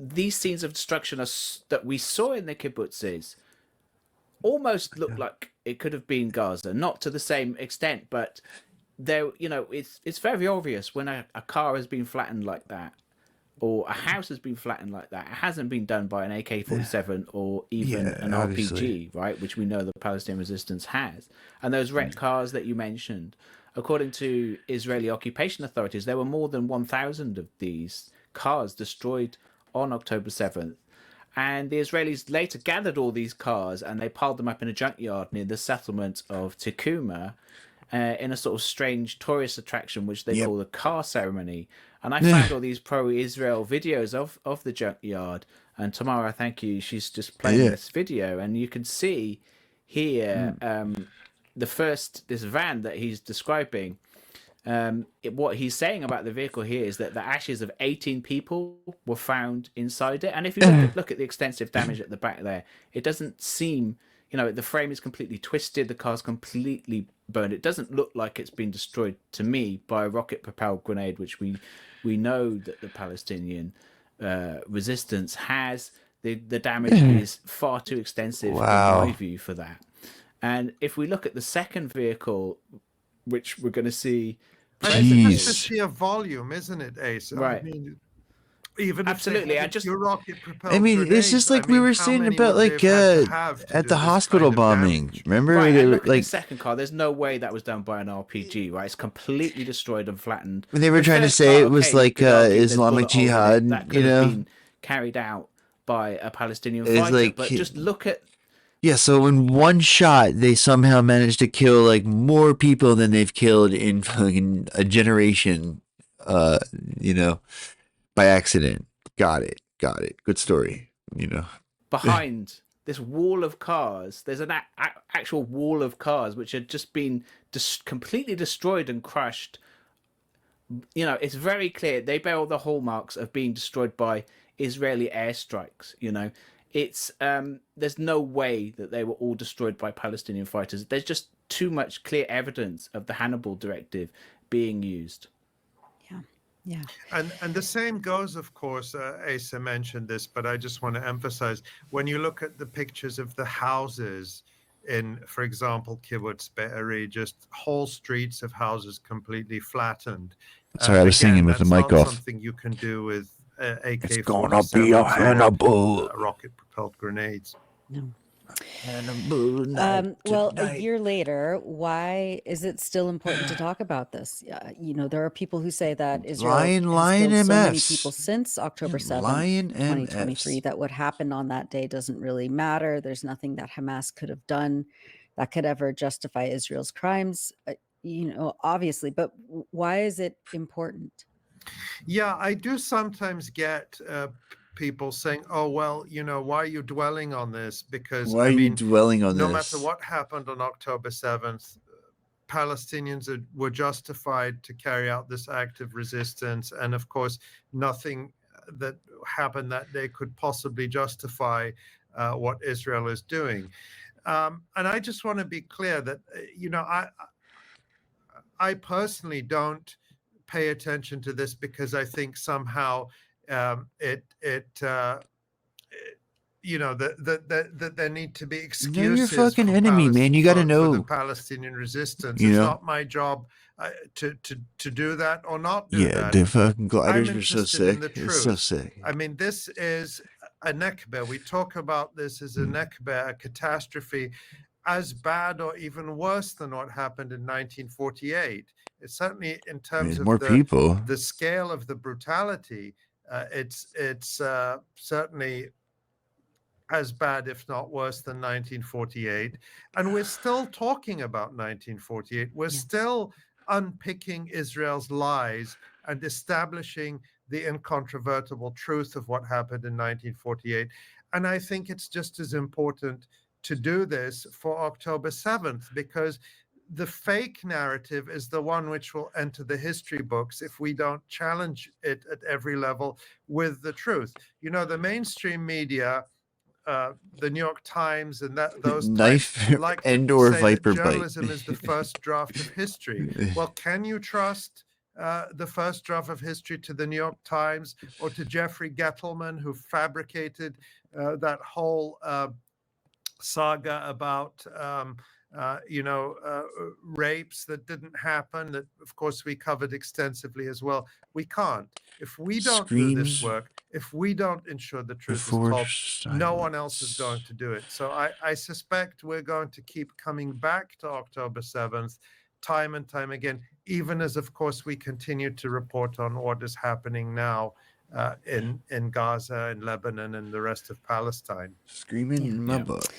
these scenes of destruction that we saw in the kibbutzes almost look like it could have been Gaza, not to the same extent, but there, it's very obvious when a car has been flattened like that, or a house has been flattened like that. It hasn't been done by an AK-47 or even an RPG, right? Which we know the Palestinian resistance has. And those wrecked cars that you mentioned, according to Israeli occupation authorities, there were more than 1,000 of these cars destroyed on October 7th. And the Israelis later gathered all these cars and they piled them up in a junkyard near the settlement of Tekuma, in a sort of strange tourist attraction, which they call the car ceremony. And I found all these pro-Israel videos of the junkyard. And Tamara, thank you, she's just playing this video. And you can see here this van that he's describing. What he's saying about the vehicle here is that the ashes of 18 people were found inside it. And if you look at the extensive damage at the back there, it doesn't seem You know, the frame is completely twisted. The car's completely burned. It doesn't look like it's been destroyed to me by a rocket-propelled grenade, which we know that the Palestinian resistance has. The damage is far too extensive in my view for that. And if we look at the second vehicle, which we're going to see, it's just the sheer volume, isn't it, Asa? Right. I mean, even absolutely, if your rocket propelled I mean, grenades, it's just like we were saying about like at the hospital bombing. Remember, right? And look like at the second car. There's no way that was done by an RPG, right? It's completely destroyed and flattened. They were trying to say it was like Islamic Jihad, that could you know, have been carried out by a Palestinian fighter. Like, but just look at. Yeah, so in one shot, they somehow managed to kill like more people than they've killed in fucking a generation, you know, by accident. Got it. Good story, you know. Behind this wall of cars, there's an actual wall of cars which had just been completely destroyed and crushed. You know, it's very clear they bear all the hallmarks of being destroyed by Israeli airstrikes, you know. It's there's no way that they were all destroyed by Palestinian fighters. There's just too much clear evidence of the Hannibal Directive being used. Yeah. And the same goes, of course, Asa mentioned this, but I just want to emphasize, when you look at the pictures of the houses in, for example, Kibbutz Be'eri, just whole streets of houses completely flattened. Sorry, I was singing with the mic off. Something you can do with AK-47. It's gonna be a Hannibal. Rocket-propelled grenades. No. Hannibal well, a year later, why is it still important to talk about this? You know, there are people who say that Israel has killed so many people since October 7th, 2023, that what happened on that day doesn't really matter. There's nothing that Hamas could have done that could ever justify Israel's crimes, you know, obviously. But why is it important? Yeah, I do sometimes get people saying, "Oh, well, you know, why are you dwelling on this?" Because why are you dwelling on no this? matter what happened on October 7th, Palestinians were justified to carry out this act of resistance, and of course, nothing that happened that day could possibly justify what Israel is doing. And I just want to be clear that, you know, I personally don't pay attention to this because I think somehow you know, that there need to be excuses. Know your fucking enemy, man. You got to know for the Palestinian resistance. You it's know? not my job to do that or not do that. Yeah, the fucking gliders I'm were so interested in sick. the It's so truth. sick. I mean, this is a nekbeh. We talk about this as a nekbeh, a catastrophe, as bad or even worse than what happened in 1948. It's certainly in terms of more people. The scale of the brutality. It's certainly as bad, if not worse, than 1948. And we're still talking about 1948. We're still unpicking Israel's lies and establishing the incontrovertible truth of what happened in 1948. And I think it's just as important to do this for October 7th, because the fake narrative is the one which will enter the history books if we don't challenge it at every level with the truth. You know, the mainstream media, the New York Times and those Knife types, like and to or say viper that bite. journalism is the first draft of history. Well, can you trust the first draft of history to the New York Times or to Jeffrey Gettleman, who fabricated that whole saga about rapes that didn't happen, that of course we covered extensively as well? We can't. If we don't do this work, if we don't ensure the truth is told, no one else is going to do it. So I suspect we're going to keep coming back to October 7th time and time again, even as, of course, we continue to report on what is happening now in Gaza, in Lebanon, and the rest of Palestine. Screaming in my butt.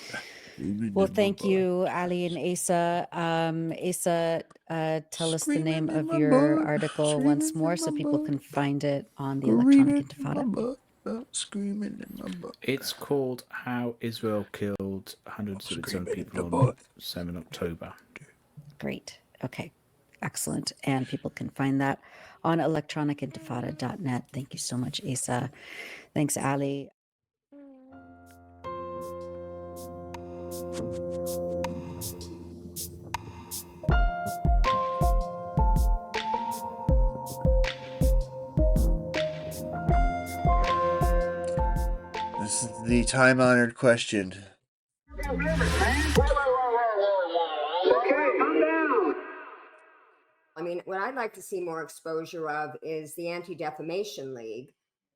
Well, thank you, Ali and Asa. Asa, tell us the name of your article once more so people can find it on the Electronic Intifada. Screaming in my butt. It's called How Israel Killed Hundreds of its own people on 7 October. Great. Okay. Excellent. And people can find that on electronicintifada.net. Thank you so much, Asa. Thanks, Ali. This is the time-honored question. I mean, what I'd like to see more exposure of is the Anti-Defamation League,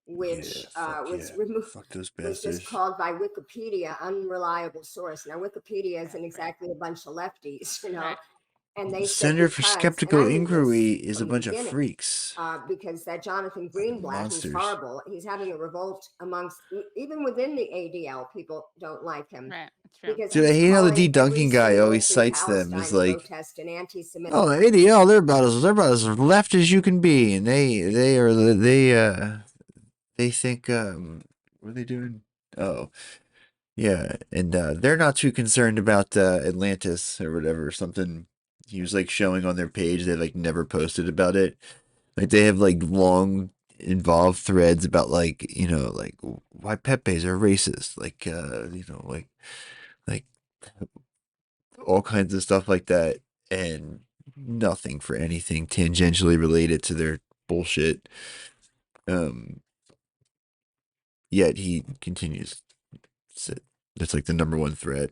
which was removed. Fuck those was bastards. just called by Wikipedia unreliable source. Now, Wikipedia isn't exactly a bunch of lefties, you know. And they Center said for because, Skeptical and I knew Inquiry this is a from the bunch of beginning, freaks. because that Jonathan Greenblatt, monsters. who's horrible, he's having a revolt amongst, even within the ADL, people don't like him. Right, that's true. Because Dude, I he's hate how the calling every debunking guy single always free cites them Palestine as like, protest an anti-Semitic. oh, ADL, they're about as left as you can be, and they think what are they doing? Oh, yeah, and they're not too concerned about Atlantis or whatever, or something. He was like showing on their page. They like never posted about it. Like they have like long involved threads about like, you know, like why Pepes are racist, like you know, like all kinds of stuff like that, and nothing for anything tangentially related to their bullshit. Yet he continues. That's like the number one threat,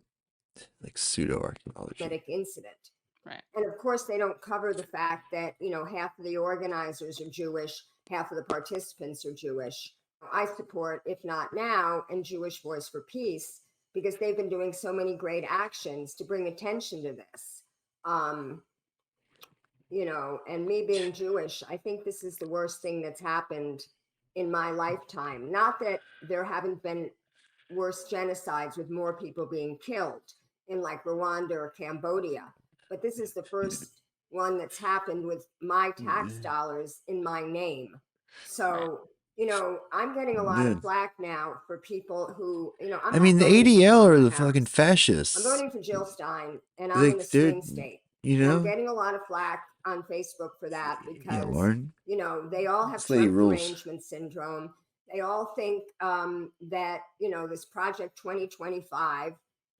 like pseudo archaeology. Incident. Right. And of course, they don't cover the fact that, you know, half of the organizers are Jewish, half of the participants are Jewish. I support, if not now, and Jewish Voice for Peace, because they've been doing so many great actions to bring attention to this. You know, and me being Jewish, I think this is the worst thing that's happened in my lifetime. Not that there haven't been worse genocides with more people being killed in like Rwanda or Cambodia, but this is the first one that's happened with my tax dollars in my name. So, you know, I'm getting a lot of flack now for people who, you know, I mean, the ADL are the fucking fascists. I'm voting for Jill Stein, and I'm in a swing state. You And I'm know, getting a lot of flack on Facebook for that because, Lauren. you know, they all have This lady Trump rules. derangement syndrome. They all think that, you know, this Project 2025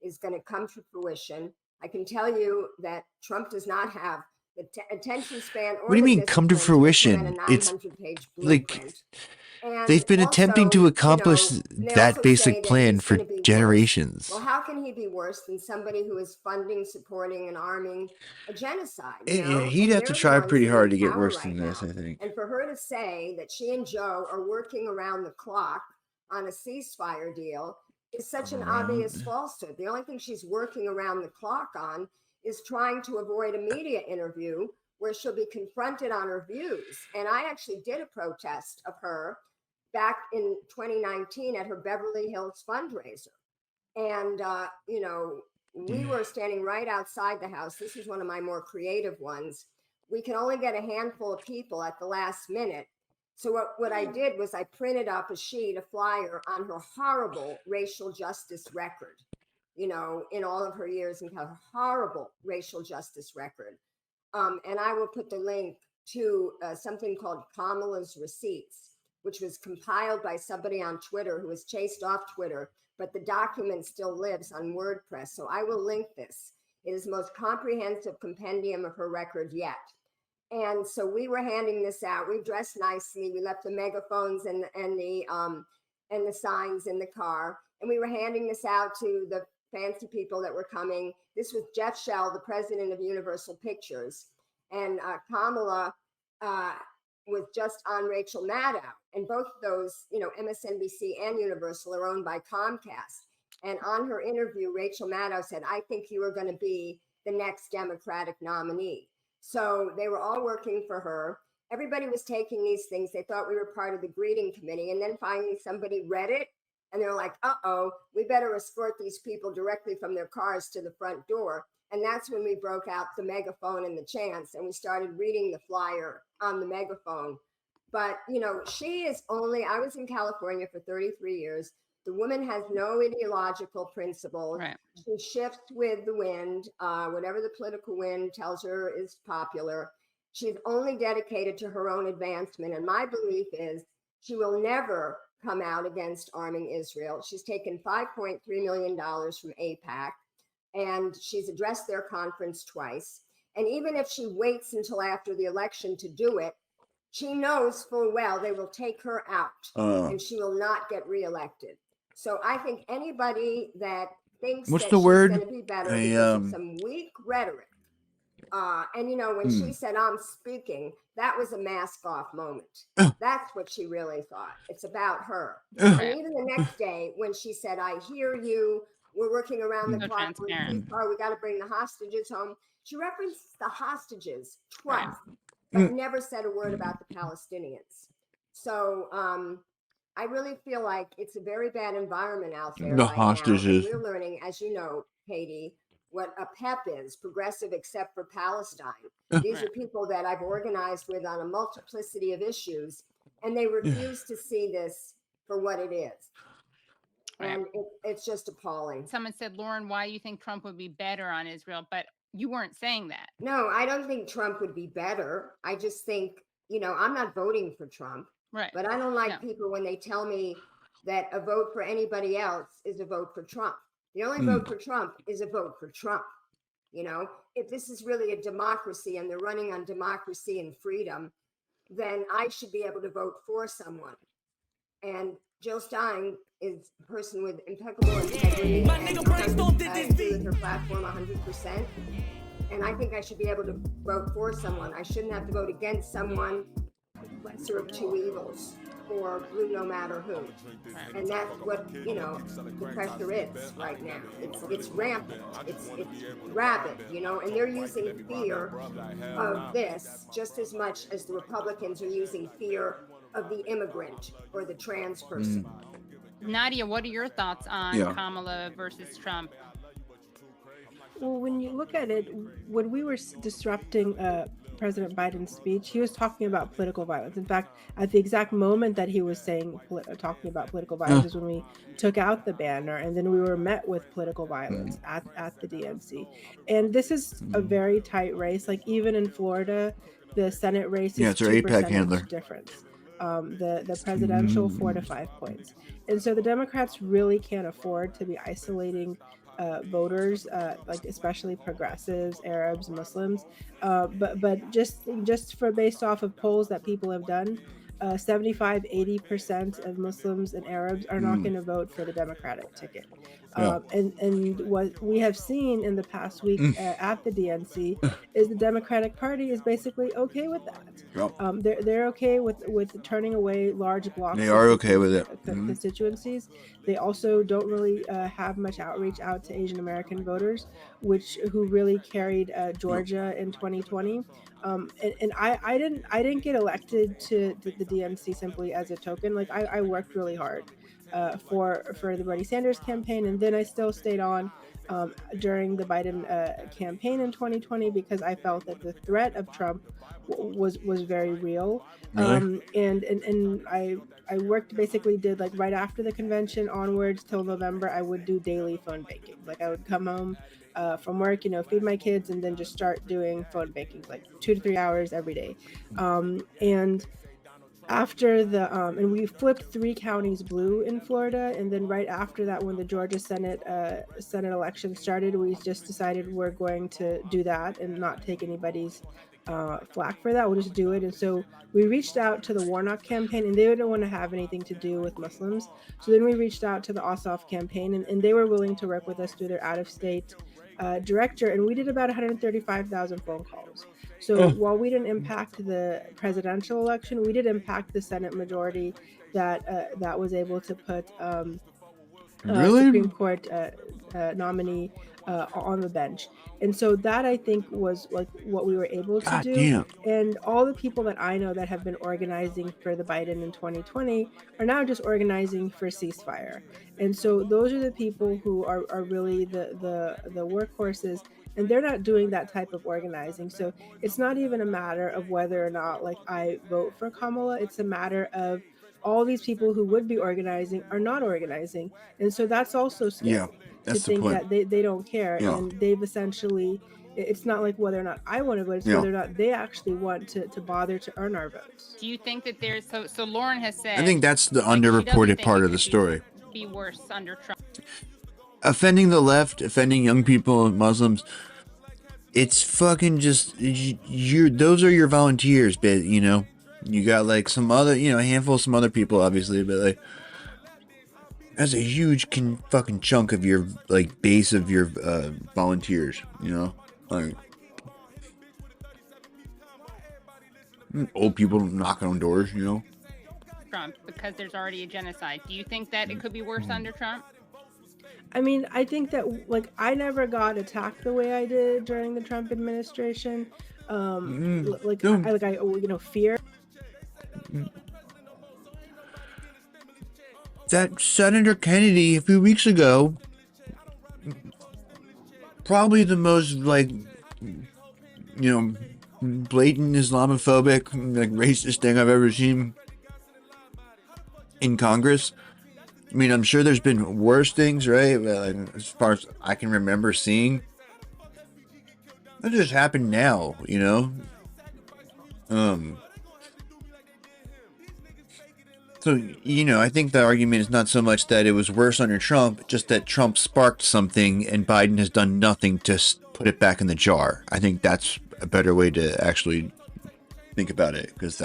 is going to come to fruition. I can tell you that Trump does not have the attention span or What do you the mean come to discipline fruition? implement a It's 900-page like blueprint. And they've been attempting also, to accomplish you know, they that also basic say that plan he's for gonna be worse. generations. Well, how can he be worse than somebody who is funding, supporting, and arming a genocide? You know? Yeah, he'd And have to they're the try ones pretty that are hard in to get power worse right than this, now. I think. And for her to say that she and Joe are working around the clock on a ceasefire deal is such an obvious falsehood. The only thing she's working around the clock on is trying to avoid a media interview where she'll be confronted on her views. And I actually did a protest of her back in 2019 at her Beverly Hills fundraiser. And, you know, we were standing right outside the house. This is one of my more creative ones. We can only get a handful of people at the last minute. So what I did was I printed up a sheet, a flyer on her horrible racial justice record, you know, in all of her years, and her horrible racial justice record. And I will put the link to something called Kamala's Receipts, which was compiled by somebody on Twitter who was chased off Twitter, but the document still lives on WordPress. So I will link this. It is the most comprehensive compendium of her record yet. And so we were handing this out. We dressed nicely. We left the megaphones and the signs in the car. And we were handing this out to the fancy people that were coming. This was Jeff Shell, the president of Universal Pictures. And Kamala was just on Rachel Maddow. And both of those, you know, MSNBC and Universal are owned by Comcast. And on her interview, Rachel Maddow said, I think you are going to be the next Democratic nominee. So they were all working for her. Everybody was taking these things. They thought we were part of the greeting committee. And then finally somebody read it and they're like, uh-oh, we better escort these people directly from their cars to the front door. And that's when we broke out the megaphone and the chants and we started reading the flyer on the megaphone. But, you know, I was in California for 33 years. The woman has no ideological principles. Right. She shifts with the wind, whatever the political wind tells her is popular. She's only dedicated to her own advancement. And my belief is she will never come out against arming Israel. She's taken $5.3 million from AIPAC. and she's addressed their conference twice. And even if she waits until after the election to do it, she knows full well they will take her out and she will not get reelected. So I think anybody that thinks What's that the she's word? going to be better because of some weak rhetoric. And, you know, when she said, I'm speaking, that was a mask off moment. That's what she really thought. It's about her. And even the next day when she said, I hear you, we're working around the clock, we got to bring the hostages home. She referenced the hostages twice, but never said a word about the Palestinians. So I really feel like it's a very bad environment out there right now. And we're learning, as you know, Katie, what a PEP is, Progressive Except for Palestine. These are people that I've organized with on a multiplicity of issues, and they refuse to see this for what it is. And it's just appalling. Someone said, Lauren, why do you think Trump would be better on Israel? But you weren't saying that. No, I don't think Trump would be better. I just think, you know, I'm not voting for Trump. Right. But I don't like people when they tell me that a vote for anybody else is a vote for Trump. The only vote for Trump is a vote for Trump. You know, if this is really a democracy and they're running on democracy and freedom, then I should be able to vote for someone. And Jill Stein is a person with impeccable integrity and I agree with her platform 100%. And I think I should be able to vote for someone. I shouldn't have to vote against someone, lesser of two evils, or blue no matter who. And that's what, you know, the pressure is right now. It's rampant, it's rabid, you know, and they're using fear of this just as much as the Republicans are using fear of the immigrant or the trans person. Nadia, what are your thoughts on Kamala versus Trump? Well, when you look at it, when we were disrupting President Biden's speech, he was talking about political violence. In fact, at the exact moment that he was talking about political violence is when we took out the banner, and then we were met with political violence at the DNC. And this is a very tight race. Like even in Florida, the Senate race is 2% difference. The presidential 4 to 5 points. And so the Democrats really can't afford to be isolating voters, like especially progressives, Arabs, Muslims. But just for based off of polls that people have done, 75-80% of Muslims and Arabs are not going to vote for the Democratic ticket. And what we have seen in the past week at the DNC is the Democratic Party is basically okay with that. They're okay with turning away large blocks. They are okay with it. Constituencies. They also don't really have much outreach out to Asian American voters, who really carried Georgia in 2020. And I didn't get elected to the DNC simply as a token. Like I worked really hard for the Bernie Sanders campaign, and then I still stayed on during the Biden campaign in 2020 because I felt that the threat of Trump was very real. Really? And I worked, basically did like right after the convention onwards till November, I would do daily phone banking. Like I would come home from work, feed my kids, and then just start doing phone banking, like 2 to 3 hours every day. And after and we flipped 3 counties blue in Florida, and then right after that, when the Georgia Senate election started, we just decided we're going to do that and not take anybody's flack for that. We'll just do it. And so we reached out to the Warnock campaign, and they didn't want to have anything to do with Muslims. So then we reached out to the Ossoff campaign, and they were willing to work with us through their out-of-state director, and we did about 135,000 phone calls. So while we didn't impact the presidential election, we did impact the Senate majority that was able to put Supreme Court nominee on the bench. And so that, I think, was like what we were able to do. Damn. And all the people that I know that have been organizing for the Biden in 2020 are now just organizing for ceasefire. And so those are the people who are really the workhorses, and they're not doing that type of organizing. So it's not even a matter of whether or not like I vote for Kamala. It's a matter of all these people who would be organizing are not organizing. And so that's also scary to think that they don't care. And they've essentially, it's not like whether or not I want to vote, it's whether or not they actually want to bother to earn our votes. Do you think that there's, so Lauren has said, I think that's the underreported part of the story. Be worse under Trump. offending the left, offending young people and Muslims. It's fucking just you. Those are your volunteers, but you know, you got like some other, you know, a handful of some other people, obviously, but like that's a huge fucking chunk of your like base of your volunteers. You know, like old people knocking on doors. You know, Trump, because there's already a genocide. Do you think that it could be worse under Trump? I mean, I think that like I never got attacked the way I did during the Trump administration. Like I you know, fear. That Senator Kennedy a few weeks ago, probably the most like, you know, blatant Islamophobic, like racist thing I've ever seen in Congress. I mean, I'm sure there's been worse things, right? But like, as far as I can remember seeing, that just happened now, you know. So, you know, I think the argument is not so much that it was worse under Trump, just that Trump sparked something and Biden has done nothing to put it back in the jar. I think that's a better way to actually think about it, because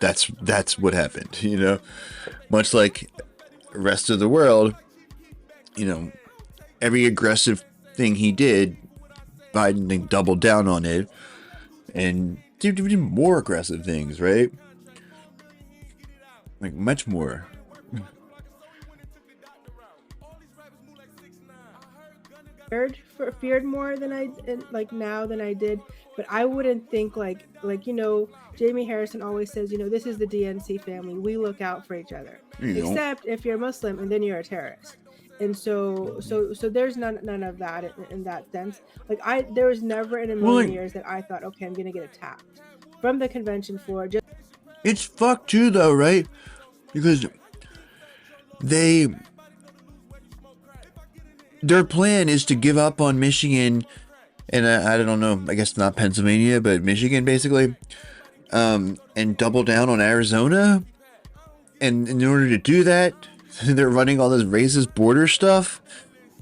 that's what happened, you know. Much like the rest of the world, you know, every aggressive thing he did, Biden doubled down on it and did more aggressive things, right? Like much more. Feared more than I like now than I did, but I wouldn't think like you know, Jamie Harrison always says, you know, this is the DNC family, we look out for each other, except if you're Muslim and then you're a terrorist. And so there's none of that in that sense. Like there was never in a million years that I thought, okay, I'm gonna get attacked from the convention floor. It's fucked too, though, right? Because their plan is to give up on Michigan, and I don't know, I guess not Pennsylvania, but Michigan basically, and double down on Arizona. And in order to do that, they're running all this racist border stuff,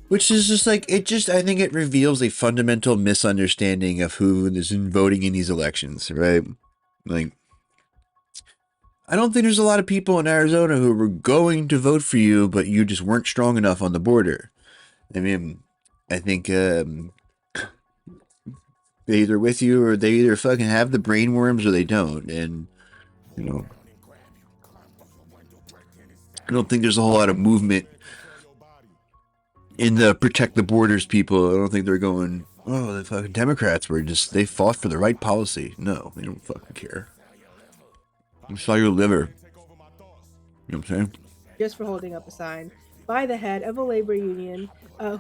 which is just like, I think it reveals a fundamental misunderstanding of who is voting in these elections, right? Like, I don't think there's a lot of people in Arizona who were going to vote for you, but you just weren't strong enough on the border. I mean, I think they're either with you, or they either fucking have the brainworms or they don't. And, you know, I don't think there's a whole lot of movement in the protect the borders people. I don't think they're going, oh, the fucking Democrats they fought for the right policy. No, they don't fucking care. I saw your liver. You know what I'm saying? Just for holding up a sign by the head of a labor union,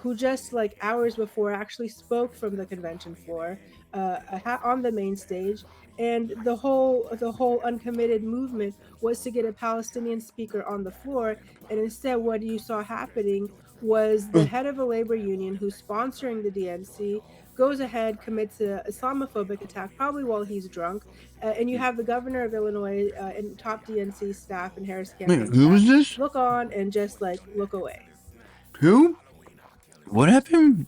who just like hours before actually spoke from the convention floor on the main stage. And the whole uncommitted movement was to get a Palestinian speaker on the floor. And instead, what you saw happening was the head of a labor union who's sponsoring the DNC goes ahead, commits an Islamophobic attack, probably while he's drunk. And you have the governor of Illinois and top DNC staff and Harris campaign Wait, who was this? look on and just like look away. Who? What happened?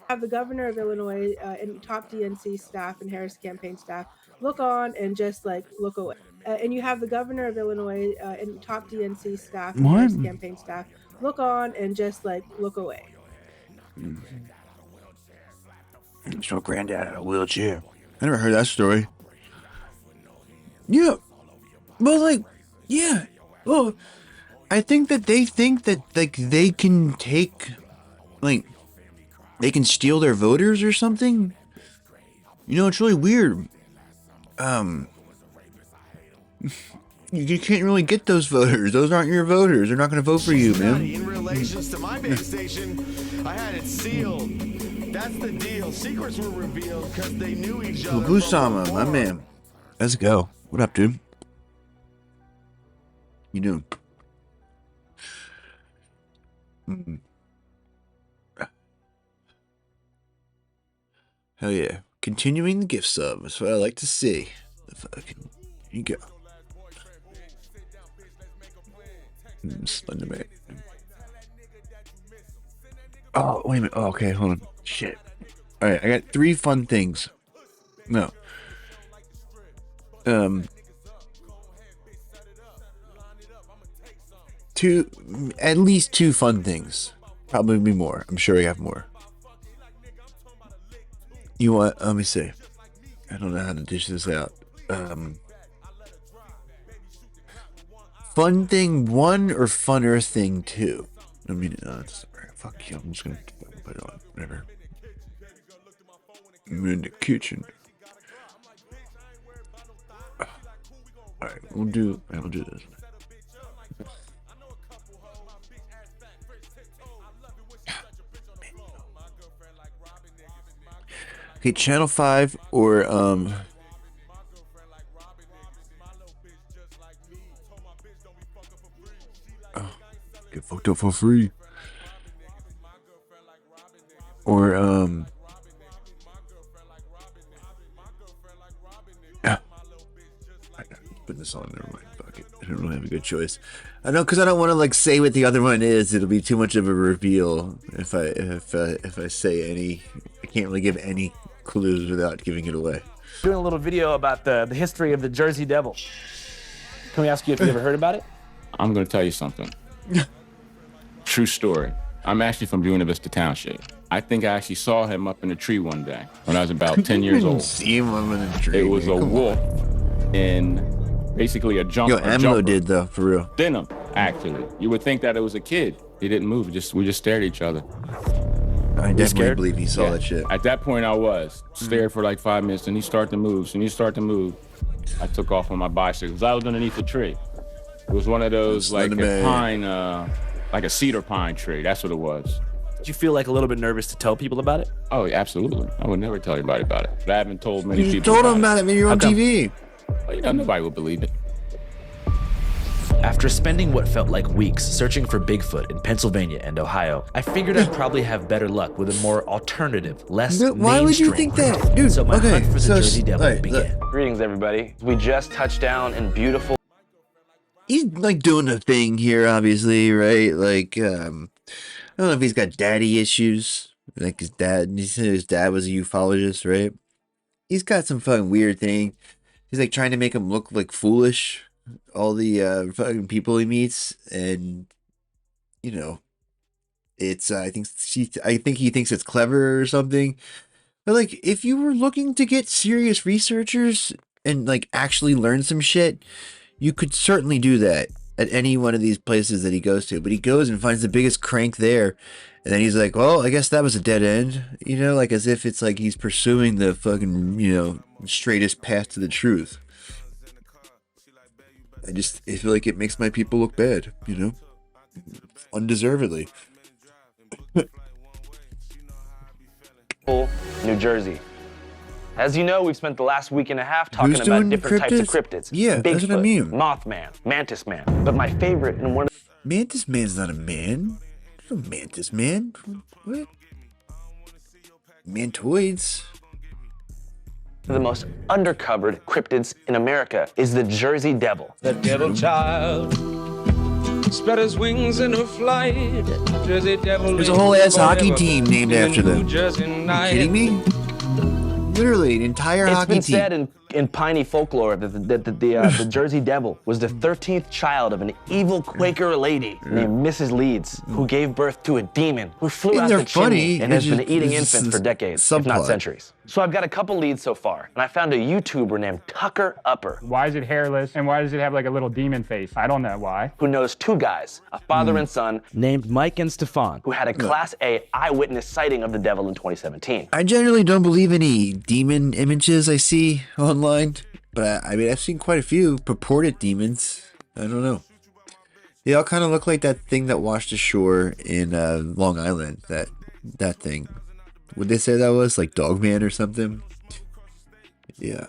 Have the governor of Illinois and top DNC staff and Harris campaign staff look on and just like look away. And you have the governor of Illinois and top DNC staff and Harris campaign staff look on and just like look away. There's no granddad in a wheelchair. I never heard that story. Yeah. Well, like, yeah. Well, I think that they think that, like, they can take, like, they can steal their voters or something. You know, it's really weird. You can't really get those voters. Those aren't your voters. They're not going to vote for you, man. In relations to my base station, I had it sealed. That's the deal. Secrets were revealed because they knew each other. Busama, my man. Let's go. What up, dude? You doing? Hell yeah. Continuing the gift sub. That's what I like to see. The fucking... Here you go. Slenderman. Oh, wait a minute. Oh, okay, hold on. Shit. All right, I got 3 fun things. No. At least 2 fun things. Probably more. I'm sure we have more. You want? Let me see. I don't know how to dish this out. Fun thing 1 or funner thing 2? I mean, fuck you. I'm just gonna put it on. Whatever. I'm in the kitchen. All right, we'll do this. Okay, Channel 5 or get fucked up for free. Or putting this on. Never mind. Fuck it. I don't really have a good choice. I know, because I don't want to like say what the other one is. It'll be too much of a reveal if I say any. I can't really give any clues without giving it away. Doing a little video about the history of the Jersey Devil. Can we ask you if you ever heard about it? I'm going to tell you something. True story. I'm actually from Buena Vista Township. I think I actually saw him up in a tree one day when I was about 10 years old. See him up in a tree. It was a wolf in basically a jumper. Yo, Amlo did though, for real. Denim, actually. You would think that it was a kid. He didn't move. We just stared at each other. I definitely believe he saw that shit. At that point, I was stared for like 5 minutes, and he started to move. So when he started to move, I took off on my bicycle because I was underneath the tree. It was one of those like a pine, like a cedar pine tree. That's what it was. Did you feel like a little bit nervous to tell people about it? Oh, absolutely. I would never tell anybody about it. But I haven't told many people. You told them about it. Maybe you're on TV. Well, you know, nobody will believe it. After spending what felt like weeks searching for Bigfoot in Pennsylvania and Ohio, I figured I'd probably have better luck with a more alternative, less mainstream. Why would you think that? Dude, so my hunt for the Jersey Devil began. Greetings, everybody. We just touched down in beautiful... He's like doing a thing here, obviously, right? Like, I don't know if he's got daddy issues. Like his dad, he said his dad was a ufologist, right? He's got some fucking weird thing. He's like trying to make him look like foolish. All the fucking people he meets, and you know, it's I think he thinks it's clever or something. But like, if you were looking to get serious researchers and like actually learn some shit, you could certainly do that at any one of these places that he goes to. But he goes and finds the biggest crank there, and then he's like, "Well, I guess that was a dead end," you know, like as if it's like he's pursuing the fucking, you know, straightest path to the truth. I feel like it makes my people look bad, you know, undeservedly. New Jersey. As you know, we've spent the last week and a half talking about different types of cryptids. Yeah, Bigfoot, that's what I mean. Mothman, Mantis Man. But my favorite and one of Mantis Man's not a man. There's no Mantis Man. What? Mantoids. the most undercovered cryptids in America is the Jersey Devil. The devil child spread his wings in her flight. Jersey Devil. There's a whole ass hockey team named after them. Are you kidding me? Literally, an entire hockey team. It's been said in piney folklore that the Jersey Devil was the 13th child of an evil Quaker lady named Mrs. Leeds, who gave birth to a demon who flew out the chimney and has been eating infants for decades, if not centuries. So I've got a couple leads so far, and I found a YouTuber named Tucker Upper. Why is it hairless, and why does it have like a little demon face? I don't know why. Who knows two guys, a father and son, named Mike and Stefan, who had a Class A eyewitness sighting of the devil in 2017. I generally don't believe any demon images I see online, but I mean, I've seen quite a few purported demons. I don't know. They all kind of look like that thing that washed ashore in Long Island, that thing. Would they say that was like Dogman or something? Yeah.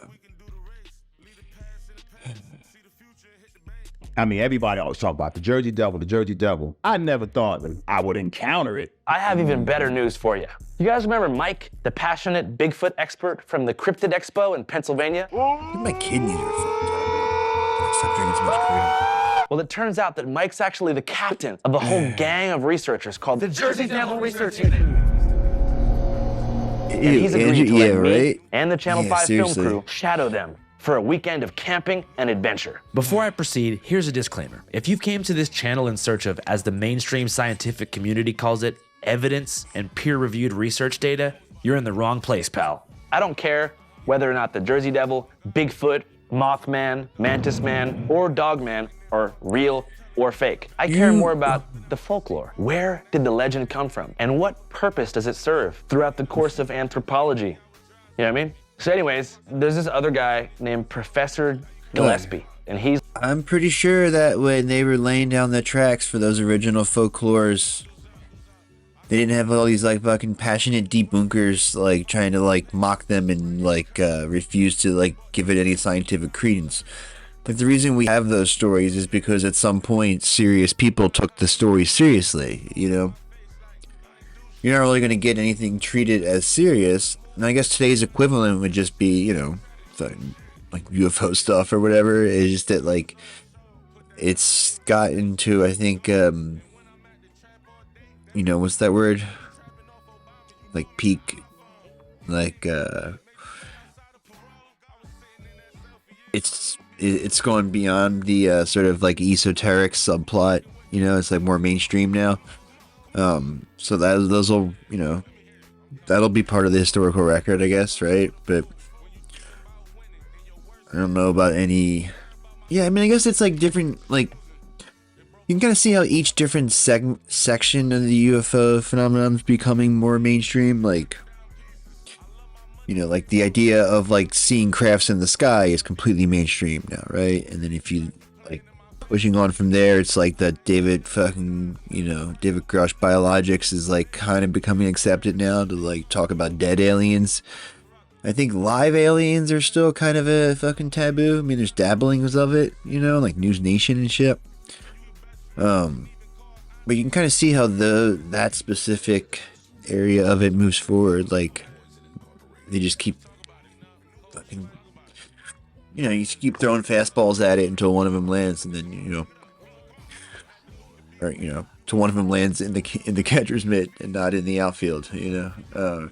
I mean, everybody always talk about the Jersey Devil, the Jersey Devil. I never thought that I would encounter it. I have even better news for you. You guys remember Mike, the passionate Bigfoot expert from the Cryptid Expo in Pennsylvania? My kidneys are fucked up. Stop drinking so much Korea. Well, it turns out that Mike's actually the captain of a whole gang of researchers called the Jersey Devil Research Unit. And he's agreed to let me and the Channel 5 film crew shadow them for a weekend of camping and adventure. Before I proceed, here's a disclaimer. If you've came to this channel in search of, as the mainstream scientific community calls it, evidence and peer-reviewed research data, you're in the wrong place, pal. I don't care whether or not the Jersey Devil, Bigfoot, Mothman, Mantis Man, or Dogman are real or fake. I care more about the folklore. Where did the legend come from? And what purpose does it serve throughout the course of anthropology? You know what I mean? So anyways, there's this other guy named Professor Gillespie, and he's... I'm pretty sure that when they were laying down the tracks for those original folklores, they didn't have all these like fucking passionate debunkers like trying to like mock them and like refuse to like give it any scientific credence. Like the reason we have those stories is because at some point serious people took the story seriously, you know? You're not really going to get anything treated as serious. And I guess today's equivalent would just be, you know, like UFO stuff or whatever. It's just that like it's gotten to, I think, you know, what's that word? Like peak, like it's going beyond the sort of like esoteric subplot. You know, it's like more mainstream now. So those will, you know, that'll be part of the historical record, I guess, right? But I don't know about any. Yeah, I mean, I guess it's like different. Like you can kind of see how each different section of the UFO phenomenon is becoming more mainstream. Like, you know, like the idea of like seeing crafts in the sky is completely mainstream now, right? And then if you like pushing on from there, it's like that David Grush Biologics is like kind of becoming accepted now to like talk about dead aliens. I think live aliens are still kind of a fucking taboo. I mean, there's dabblings of it, you know, like News Nation and shit. But you can kind of see how that specific area of it moves forward. Like they just keep fucking, you know, you just keep throwing fastballs at it until one of them lands, and then till one of them lands in the catcher's mitt and not in the outfield. You know.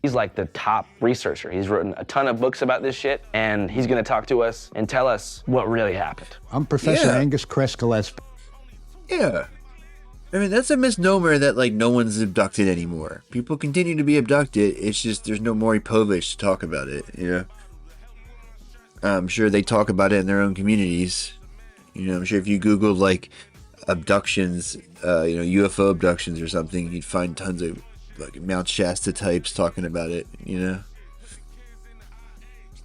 He's like the top researcher. He's written a ton of books about this shit, and he's going to talk to us and tell us what really happened. I'm Professor Angus Cress Gillespie. Yeah. I mean, that's a misnomer that, like, no one's abducted anymore. People continue to be abducted. It's just there's no Maury Povich to talk about it, you know? I'm sure they talk about it in their own communities. You know, I'm sure if you Googled, like, abductions, UFO abductions or something, you'd find tons of like Mount Shasta types talking about it, you know.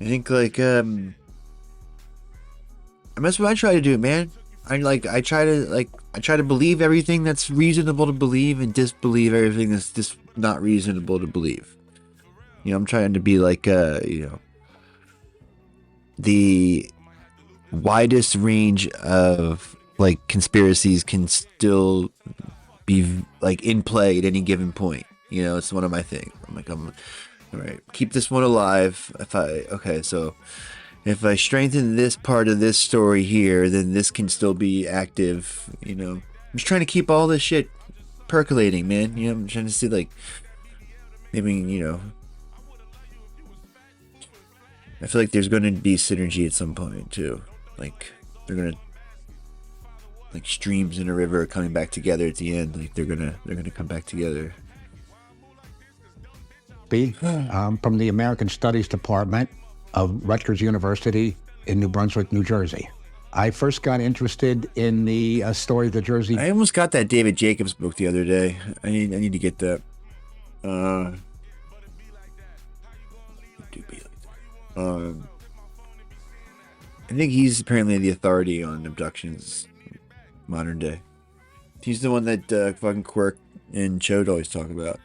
I think like that's what I try to do, man. I try to believe everything that's reasonable to believe and disbelieve everything that's just not reasonable to believe. You know, I'm trying to be like the widest range of like conspiracies can still be like in play at any given point. You know, it's one of my things. I'm all right, keep this one alive. So if I strengthen this part of this story here, then this can still be active. You know, I'm just trying to keep all this shit percolating, man. You know, I'm trying to see like maybe, you know, I feel like there's going to be synergy at some point too. Like they're gonna, like streams in a river coming back together at the end. Like they're gonna come back together. From the American Studies Department of Rutgers University in New Brunswick, New Jersey. I first got interested in the story of the Jersey. I almost got that David Jacobs book the other day. I need to get that. I think he's apparently the authority on abductions modern day. He's the one that fucking Quirk and Chode always talk about.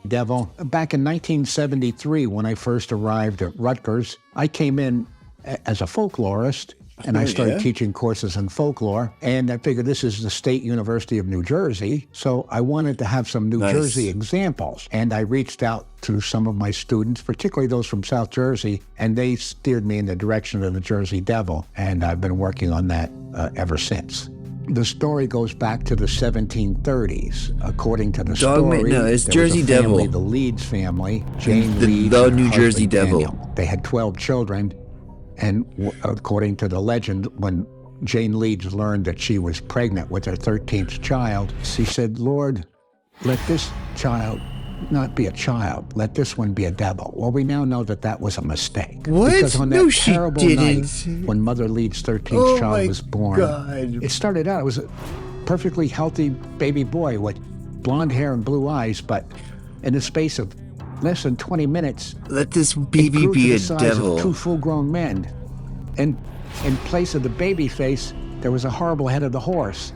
Devil. Back in 1973, when I first arrived at Rutgers, I came in as a folklorist And I started teaching courses in folklore, and I figured this is the State University of New Jersey, so I wanted to have some New Jersey examples. And I reached out to some of my students, particularly those from South Jersey, and they steered me in the direction of the Jersey Devil, and I've been working on that ever since. The story goes back to the 1730s. According to the story, no, it's there Jersey was a family, Devil. the Leeds family, Jane Leeds, the and New her Jersey husband Devil. Daniel. They had 12 children, and according to the legend, when Jane Leeds learned that she was pregnant with her 13th child, she said, "Lord, let this child not be a child. Let this one be a devil." Well, we now know that that was a mistake. What? Because on that No, she terrible didn't. night when Mother Leeds' 13th child was born, God. it started out, it was a perfectly healthy baby boy with blonde hair and blue eyes, but in the space of less than 20 minutes, let this baby be be a the size devil. of 2 full-grown men. And in place of the baby face, there was a horrible head of the horse.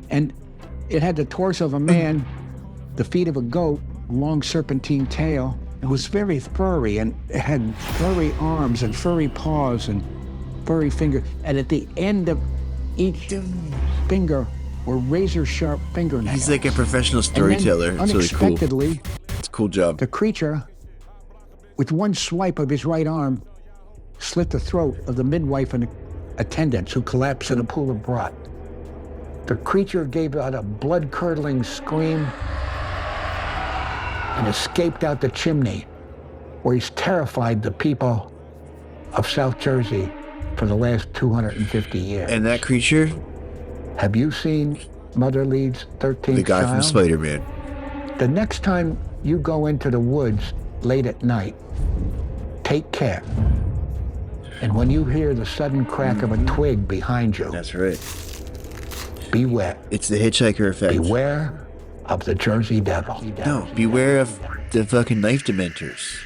And it had the torso of a man, the feet of a goat, long serpentine tail. It was very furry, and it had furry arms and furry paws and furry fingers. And at the end of each finger were razor-sharp fingernails. He's like a professional storyteller. And then, it's really cool. unexpectedly, it's a cool job. The creature, with one swipe of his right arm, slit the throat of the midwife and attendants who collapsed in a pool of blood. The creature gave out a blood-curdling scream and escaped out the chimney, where he's terrified the people of South Jersey for the last 250 years. And that creature? Have you seen Mother Leeds' 13th The guy child? from Spider-Man. The next time you go into the woods late at night, take care. And when you hear the sudden crack of a twig behind you, that's right. Beware. It's the hitchhiker effect. Beware of the Jersey Devil. No, beware of the fucking knife dementors.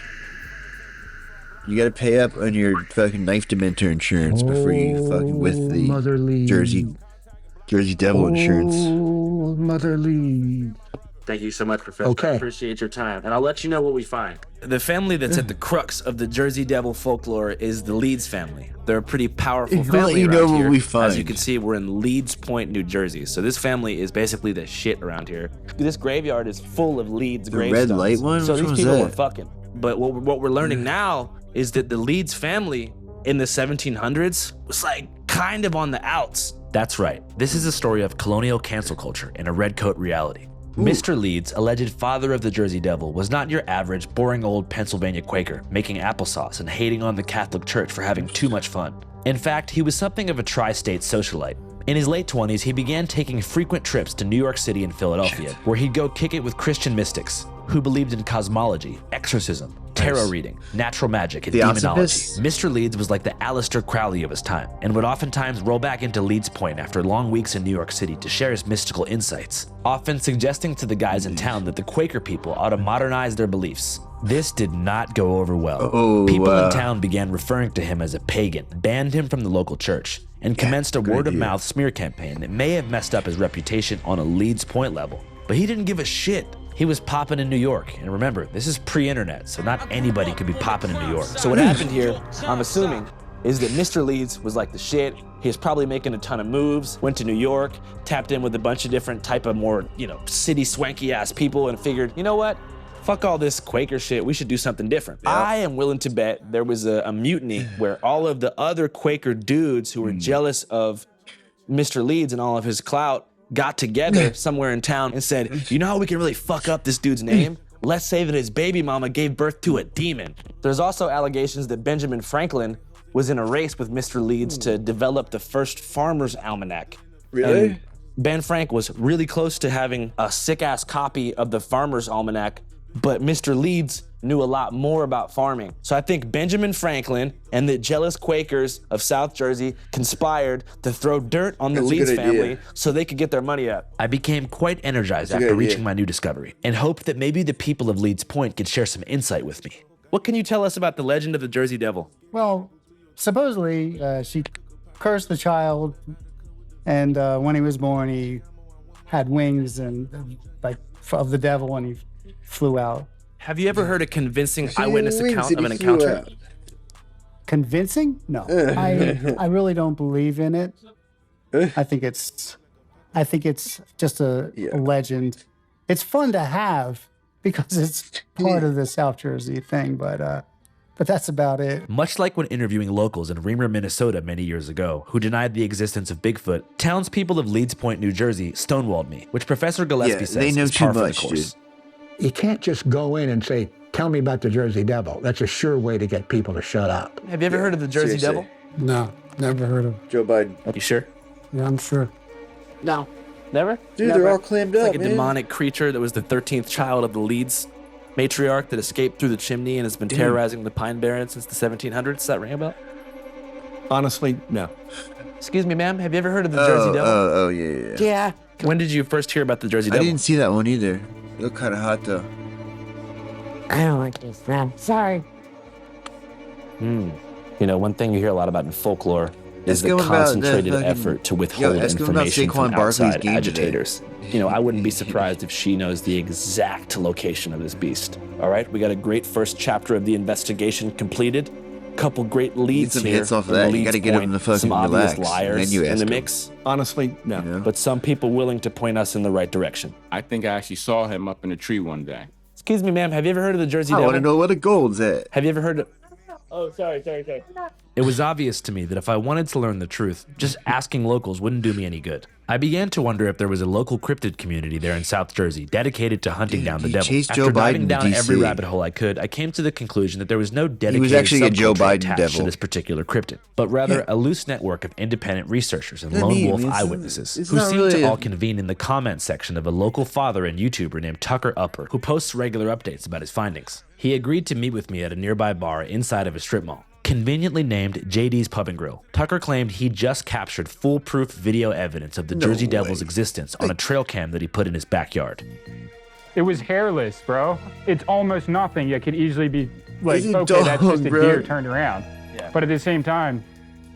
You gotta pay up on your fucking knife dementor insurance before you fucking with the Mother Leeds. Jersey Devil insurance. Oh, Mother Leeds. Thank you so much, Professor. Okay. I appreciate your time. And I'll let you know what we find. The family that's at the crux of the Jersey Devil folklore is the Leeds family. They're a pretty powerful We'll family let you around know what here. we find. As you can see, we're in Leeds Point, New Jersey. So this family is basically the shit around here. This graveyard is full of Leeds The gravestones. red light one? So Which these one was people that? were fucking. But what we're learning now is that the Leeds family in the 1700s was like kind of on the outs. That's right. This is a story of colonial cancel culture in a redcoat reality. Mr. Leeds, alleged father of the Jersey Devil, was not your average boring old Pennsylvania Quaker making applesauce and hating on the Catholic Church for having too much fun. In fact, he was something of a tri-state socialite. In his late 20s, he began taking frequent trips to New York City and Philadelphia, where he'd go kick it with Christian mystics who believed in cosmology, exorcism, tarot reading, natural magic, and demonology. Mr. Leeds was like the Aleister Crowley of his time, and would oftentimes roll back into Leeds Point after long weeks in New York City to share his mystical insights, often suggesting to the guys in town that the Quaker people ought to modernize their beliefs. This did not go over well. People in town began referring to him as a pagan, banned him from the local church, and commenced a word-of-mouth smear campaign that may have messed up his reputation on a Leeds Point level. But he didn't give a shit. He was popping in New York, and remember, this is pre-internet, so not anybody could be popping in New York. So what happened here, I'm assuming, is that Mr. Leeds was like the shit. He was probably making a ton of moves, went to New York, tapped in with a bunch of different type of more, city swanky ass people, and figured, you know what? Fuck all this Quaker shit, we should do something different. I am willing to bet there was a mutiny where all of the other Quaker dudes who were jealous of Mr. Leeds and all of his clout got together somewhere in town and said, you know how we can really fuck up this dude's name? Let's say that his baby mama gave birth to a demon. There's also allegations that Benjamin Franklin was in a race with Mr. Leeds to develop the first farmer's almanac. Really? And Ben Frank was really close to having a sick-ass copy of the farmer's almanac, but Mr. Leeds knew a lot more about farming. So I think Benjamin Franklin and the jealous Quakers of South Jersey conspired to throw dirt on the Leeds family so they could get their money up. I became quite energized That's a after good reaching idea. my new discovery and hoped that maybe the people of Leeds Point could share some insight with me. What can you tell us about the legend of the Jersey Devil? Well, supposedly she cursed the child, and when he was born, he had wings and like of the devil, and he flew out. Have you ever heard a convincing eyewitness account of an encounter? convincing? No, I really don't believe in it. I think it's just a legend. It's fun to have because it's part of the South Jersey thing, but that's about it. Much like when interviewing locals in Reamer, Minnesota many years ago, who denied the existence of Bigfoot, townspeople of Leeds Point, New Jersey, stonewalled me, which Professor Gillespie says they know is too par for the much, course. You can't just go in and say, tell me about the Jersey Devil. That's a sure way to get people to shut up. Have you ever heard of the Jersey Devil? No, never heard of Joe Biden. Are you sure? Yeah, I'm sure. No. Never? Dude, Never. they're all clammed It's up, like a man. demonic creature that was the 13th child of the Leeds matriarch that escaped through the chimney and has been terrorizing the Pine Barrens since the 1700s. Does that ring a bell? Honestly, no. Excuse me, ma'am. Have you ever heard of the Jersey Devil? Oh, yeah. Yeah. When did you first hear about the Jersey Devil? I didn't see that one either. It looked kind of hot, though. I don't like this, man. Sorry. You know, one thing you hear a lot about in folklore is the going about the concentrated fucking- effort to Yo, withhold ask him about information Saquon from Barkley's outside game today. agitators. You know, I wouldn't be surprised if she knows the exact location of this beast. All right, we got a great first chapter of the investigation completed. Couple great leads some here. hits off of from that. the You Leeds gotta get 'em Point, to fucking some obvious relax, and liars then you in ask the 'em. mix. Honestly, no. But some people willing to point us in the right direction. I think I actually saw him up in a tree one day. Excuse me, ma'am. Have you ever heard of the Jersey I Devil? want to know where the gold's at. Have you ever heard of... Oh, sorry. It was obvious to me that if I wanted to learn the truth, just asking locals wouldn't do me any good. I began to wonder if there was a local cryptid community there in South Jersey dedicated to hunting down the devil. chased After Joe diving Biden to down every DC. rabbit hole I could, I came to the conclusion that there was no dedicated actually a Joe subculture Biden attached devil. to this particular cryptid, but rather a loose network of independent researchers and What do lone you mean? wolf It's- eyewitnesses it's who not seem really to a- all convene in the comment section of a local father and YouTuber named Tucker Upper, who posts regular updates about his findings. He agreed to meet with me at a nearby bar inside of a strip mall, conveniently named JD's Pub and Grill. Tucker claimed he just captured foolproof video evidence of the Jersey Devil's existence on a trail cam that he put in his backyard. It was hairless, bro. It's almost nothing. It could easily be like, He's a okay, that's dog, just a bro. deer turned around. But at the same time,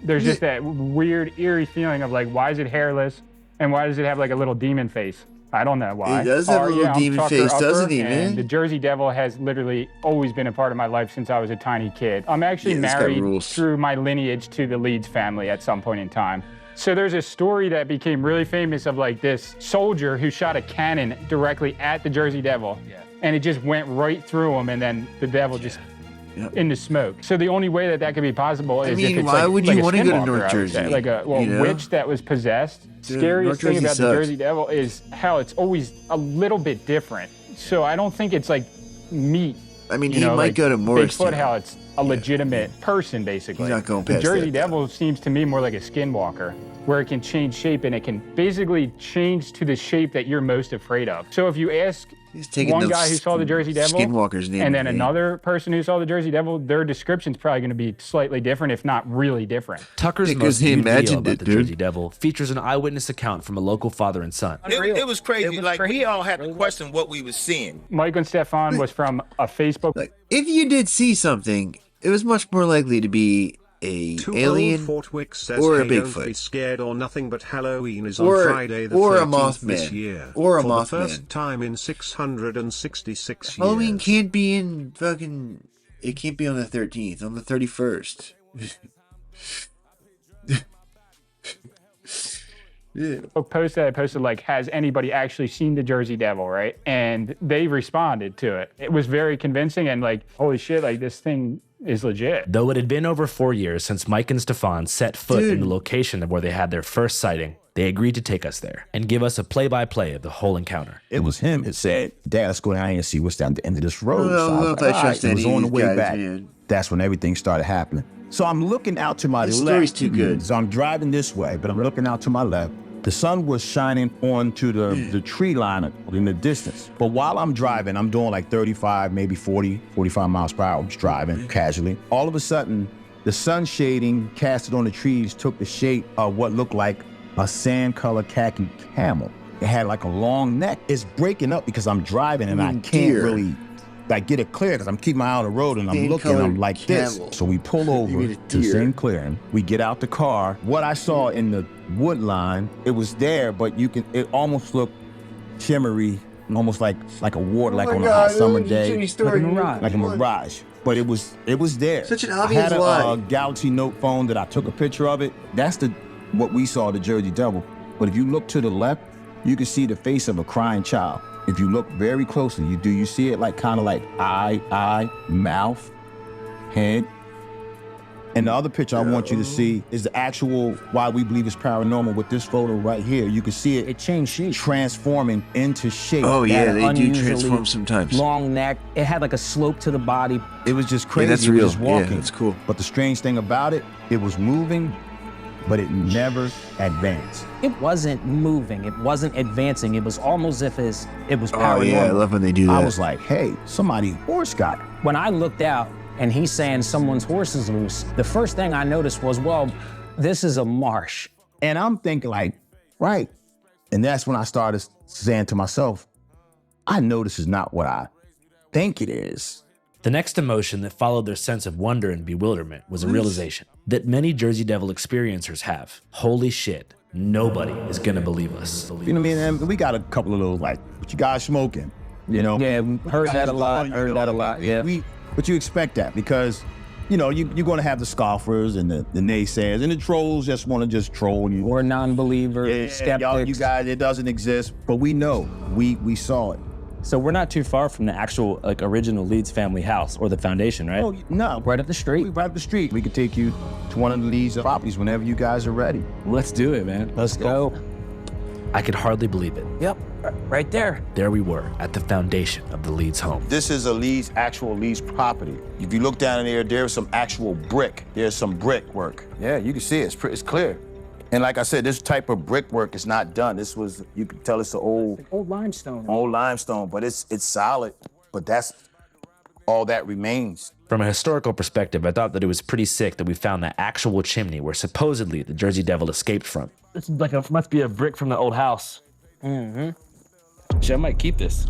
there's just that weird, eerie feeling of like, why is it hairless? And why does it have like a little demon face? I don't know why. It does have a little I'm demon Tucker face, doesn't Upper, he, and man? The Jersey Devil has literally always been a part of my life since I was a tiny kid. I'm actually Yeah, this guy married rules. through my lineage to the Leeds family at some point in time. So there's a story that became really famous of like this soldier who shot a cannon directly at the Jersey Devil. And it just went right through him, and then the devil just into smoke. So the only way that that could be possible is mean, if it's why like, would like you a wanna go to skinwalker, North I would say. Jersey, Like a you know? witch that was possessed. Dude, Scariest North thing Jersey about the sucks. Jersey Devil is how it's always a little bit different. So I don't think it's like meat. I mean, you he know, might like go to Morristown. Bigfoot, how it's a legitimate person, basically. He's not going The past Jersey that, Devil seems to me more like a skinwalker, where it can change shape and it can basically change to the shape that you're most afraid of. So if you ask taking one the guy who saw the Jersey Devil Skinwalker's name and then in vain. another person who saw the Jersey Devil, their description's probably going to be slightly different, if not really different. Tucker's Because most he viewed video imagined about it, the dude. Jersey Devil features an eyewitness account from a local father and son. It was crazy. We all had to question what we was seeing. Mike and Stefan was from a Facebook. If you did see something, it was much more likely to be a alien Fortwick says, or a hey, don't be Bigfoot. scared or nothing, but Halloween is Or- on Friday the or a 13th this Mothman. year. Or a for Mothman. the first time in 666 Halloween years. can't be in fucking. It can't be on the 13th, on the 31st. Post that I posted, like, has anybody actually seen the Jersey Devil, right? And they responded to it. It was very convincing and like, holy shit, like this thing is legit. Though it had been over 4 years since Mike and Stefan set foot in the location of where they had their first sighting, they agreed to take us there and give us a play-by-play of the whole encounter. It was him that said, Dad, let's go down here and see what's down the end of this road. Well, So I was if like, I "All trust right." It was any of on the these way guys, back. man. That's when everything started happening. So I'm looking out to my This left. story's too good. So I'm driving this way, but I'm looking out to my left. The sun was shining onto the tree line in the distance. But while I'm driving, I'm doing like 35, maybe 40, 45 miles per hour, just driving casually. All of a sudden, the sun shading casted on the trees took the shape of what looked like a sand-colored khaki camel. It had like a long neck. It's breaking up because I'm driving and I can't deer. really like get it clear because I'm keeping my eye on the road and I'm looking, Sand-colored I'm like camel. this. So we pull You over mean a to the deer. same clearing. We get out the car. What I saw in the wood line, it was there, but it almost looked shimmery, almost like a water, like my on a God, hot this summer is a day. shitty story, like a dude. mirage. Like a mirage. but it was there. Such an I obvious had a lie. Galaxy Note phone that I took a picture of it. That's what we saw, the Jersey Devil. But if you look to the left, you can see the face of a crying child. If you look very closely, you see it like kind of like eye, mouth, head. And the other picture I want you to see is the actual why we believe it's paranormal with this photo right here. You can see it changed shape, transforming into shape. Oh yeah, they do unusually transform sometimes. Long neck. It had like a slope to the body. It was just crazy. that's It was real. just walking. Yeah, that's cool. But the strange thing about it, it was moving, but it never advanced. It wasn't moving. It wasn't advancing. It was almost as if it was paranormal. Oh yeah, I love when they do that. I was like, hey, somebody horse got it. When I looked out and he's saying someone's horse is loose, the first thing I noticed was, well, this is a marsh. And I'm thinking like, right. And that's when I started saying to myself, I know this is not what I think it is. The next emotion that followed their sense of wonder and bewilderment was a realization that many Jersey Devil experiencers have. Holy shit, nobody is gonna believe us. You know what I mean? And we got a couple of those like, what you guys smoking? You know? Yeah, heard that a lot, yeah. But you expect that because, you know, you're going to have the scoffers and the naysayers and the trolls just want to just troll you. Or non-believers, skeptics. Y'all, you guys, it doesn't exist, but we know, we saw it. So we're not too far from the actual like original Leeds family house or the foundation, right? Oh, no. Right up the street. Right up the street. We could take you to one of the Leeds properties whenever you guys are ready. Let's do it, man. Let's go. I could hardly believe it. Yep, right there. There we were at the foundation of the Leeds home. This is a actual Leeds property. If you look down in there, there's some actual brick. There's some brickwork. Yeah, you can see it. It's clear. And like I said, this type of brickwork is not done. This was, you can tell it's an old limestone. Old limestone, but it's solid. But that's all that remains. From a historical perspective, I thought that it was pretty sick that we found the actual chimney where supposedly the Jersey Devil escaped from. This is must be a brick from the old house. Mm-hmm. Shit, I might keep this.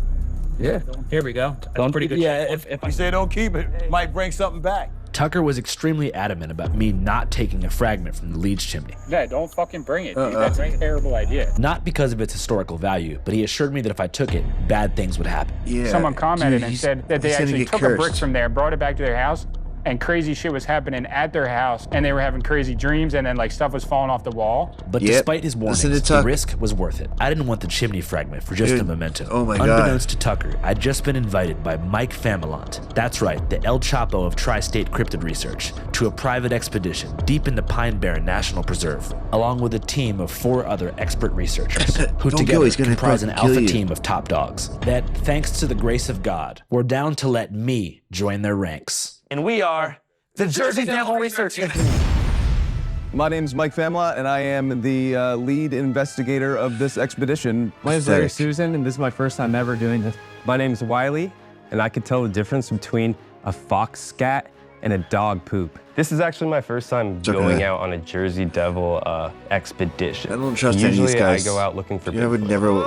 Yeah. Here we go. Don't pretty good. Yeah, if I say don't keep it, might bring something back. Tucker was extremely adamant about me not taking a fragment from the Leeds chimney. Yeah, don't fucking bring it, dude. That's a terrible idea. Not because of its historical value, but he assured me that if I took it, bad things would happen. Yeah. Someone commented and said that they actually took a brick from there, brought it back to their house, and crazy shit was happening at their house, and they were having crazy dreams, and then like stuff was falling off the wall. But despite his warnings, the risk was worth it. I didn't want the chimney fragment for just a memento. Oh my God. Unbeknownst to Tucker, I'd just been invited by Mike Familant, that's right, the El Chapo of tri-state cryptid research, to a private expedition deep in the Pine Barren National Preserve, along with a team of 4 other expert researchers, who together comprise an alpha team of top dogs that, thanks to the grace of God, were down to let me join their ranks. And we are the Jersey Devil Research Team. My name's Mike Famla, and I am the lead investigator of this expedition. My name's Larry Susan, and this is my first time ever doing this. My name's Wiley, and I could tell the difference between a fox scat and a dog poop. This is actually my first time going out on a Jersey Devil expedition. I don't trust any of these guys. Usually I go out looking for I would never...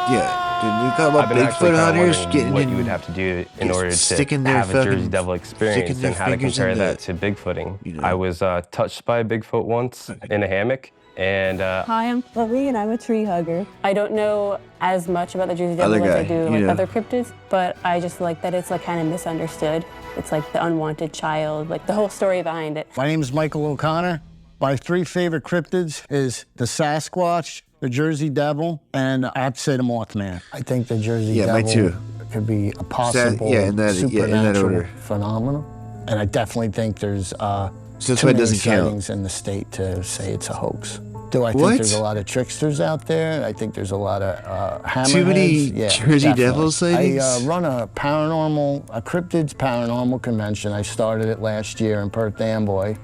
Yeah. Dude, we got about Bigfoot hunters getting what in, you would have to do in order sticking to their have a Jersey fucking- Devil experience sticking their and how to fingers compare in that to Bigfooting. I was touched by a Bigfoot once in a hammock, and Hi, I'm Chloe, and I'm a tree hugger. I don't know as much about the Jersey Devil Other as I guy, do you know. other cryptids, but I just like that it's like kind of misunderstood. It's like the unwanted child, like the whole story behind it. My name is Michael O'Connor. My 3 favorite cryptids is the Sasquatch, the Jersey Devil, and I have to say the Mothman. I think the Jersey Yeah, mine too. could be a possible in that supernatural order. phenomenon. And I definitely think there's So that's too why it many doesn't count. sightings in the state to say it's a hoax. Do I think What? there's a lot of tricksters out there? I think there's a lot of hammerheads. Too many Yeah, Jersey definitely. Devil sightings? I run a cryptids paranormal convention. I started it last year in Perth Amboy,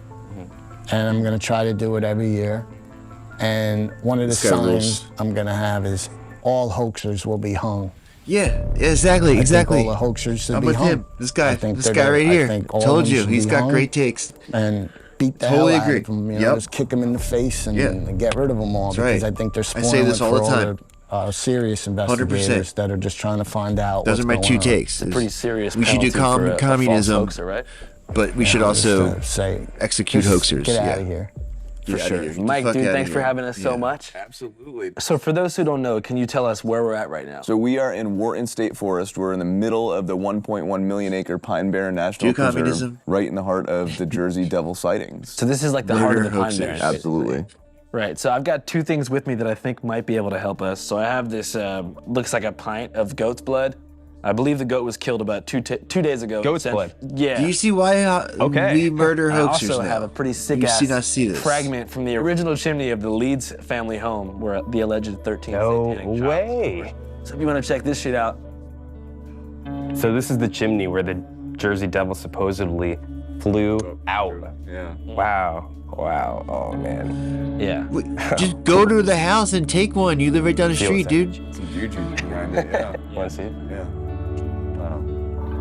and I'm gonna try to do it every year. And one of the This guy signs rules. I'm gonna have is all hoaxers will be hung. Yeah, exactly, I exactly. think all the hoaxers should I'm be with hung. him. This guy, I think this they're guy gonna- right I here. think all of Told them you, should he's be got hung great takes. And beat the Totally hell out agree. of them. You Yep. know, just kick them in the face and get rid of them all. That's Because right. I think they're I spoiling say this it all for the time. all the serious 100%. investigators that are just trying to find out Those what's are my going 2 on. takes. It's a pretty serious We should do penalty for a communism, false hoaxer, right? but we should Yeah, also just to say, execute just hoaxers. Get yeah. out of here. For sure. Mike, dude, thanks for having us so much. Absolutely. So for those who don't know, can you tell us where we're at right now? So we are in Wharton State Forest. We're in the middle of the 1.1 million acre Pine Barren National Preserve, Communism. right in the heart of the Jersey Devil sightings. So this is like the heart of the Pine Barrens. Absolutely. Right, so I've got 2 things with me that I think might be able to help us. So I have this, looks like a pint of goat's blood. I believe the goat was killed about 2 days ago. Goat's blood? Yeah. Do you see why we murder hoaxers I also now? have a pretty sick You ass see not see this. fragment from the original chimney of the Leeds family home where the alleged 13th satanic child. Way. So if you want to check this shit out. So this is the chimney where the Jersey Devil supposedly flew out. Yeah. Wow. Wow. Oh, man. Yeah. Just go to the house and take one. You live right down the street, dude. Some juju behind it, yeah. Want to see it? Yeah.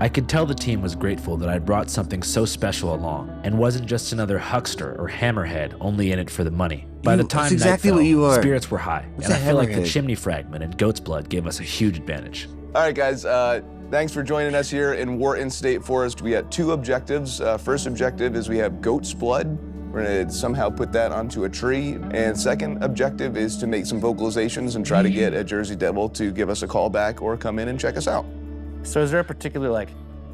I could tell the team was grateful that I'd brought something so special along and wasn't just another huckster or hammerhead only in it for the money. By the time that's exactly night fell, what you are. spirits were high, What's and I a feel like the hammerhead? chimney fragment and goat's blood gave us a huge advantage. All right, guys. Thanks for joining us here in Wharton State Forest. We had 2 objectives. First objective is we have goat's blood. We're going to somehow put that onto a tree. And second objective is to make some vocalizations and try to get a Jersey Devil to give us a call back or come in and check us out. So is there a particular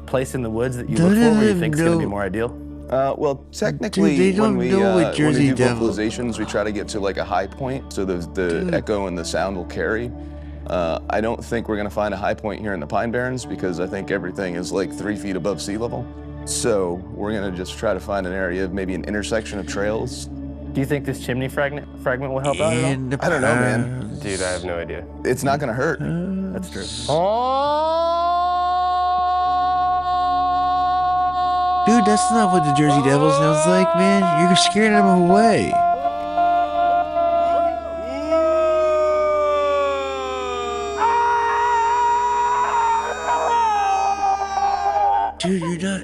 place in the woods that you look for where you think is going to be more ideal? Well, technically, Dude, they when don't we know what Jersey do Devil. vocalizations, we try to get to like a high point, so the echo and the sound will carry. I don't think we're gonna find a high point here in the Pine Barrens because I think everything is like 3 feet above sea level. So we're gonna just try to find an area, maybe an intersection of trails. Do you think this chimney fragment will help out at all? I don't know, man. Dude, I have no idea. It's not gonna hurt. That's true. Dude, that's not what the Jersey Devil sounds like, man. You're scaring them away. Dude, you're not.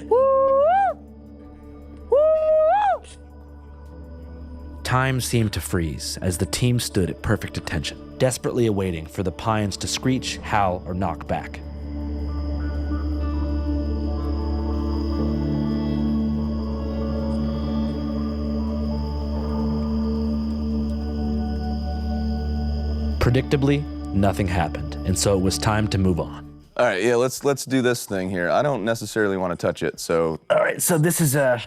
Time seemed to freeze as the team stood at perfect attention, desperately awaiting for the pines to screech, howl, or knock back. Predictably, nothing happened, and so it was time to move on. All right, yeah, let's do this thing here. I don't necessarily want to touch it, so. All right, so this is a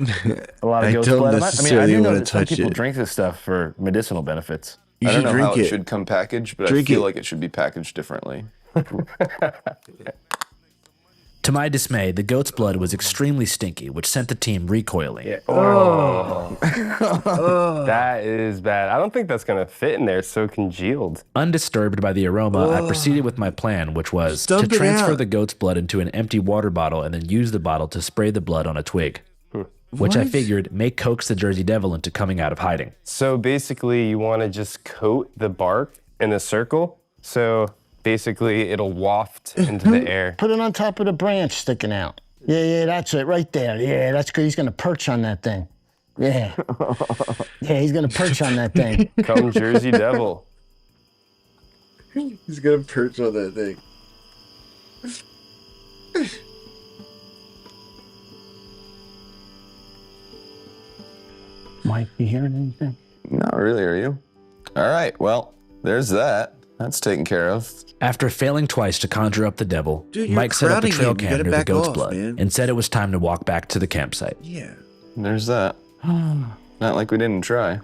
lot of I goat's don't blood. I necessarily do know wanna that some touch people it. drink this stuff for medicinal benefits. You I should don't know drink how it. it should come packaged, but Drink I feel it. like it should be packaged differently. To my dismay, the goat's blood was extremely stinky, which sent the team recoiling. Oh. That is bad. I don't think that's going to fit in there. It's so congealed. Undisturbed by the aroma, I proceeded with my plan, which was to Dump it transfer out. the goat's blood into an empty water bottle and then use the bottle to spray the blood on a twig, which I What? figured may coax the Jersey Devil into coming out of hiding. So basically, you want to just coat the bark in a circle. So basically, it'll waft into the air. Put it on top of the branch sticking out. Yeah, that's it, right there. Yeah, that's good. He's gonna perch on that thing. Yeah. Yeah, he's gonna perch on that thing. Come Jersey Devil. He's gonna perch on that thing. Mike, you hearing anything? Not really, are you? All right, well, there's that. That's taken care of. After failing twice to conjure up the devil, Dude, you're Mike set up a crowding trail him. You cam gotta near the back goat's off, blood man. and said it was time to walk back to the campsite. Yeah. There's that. Not like we didn't try.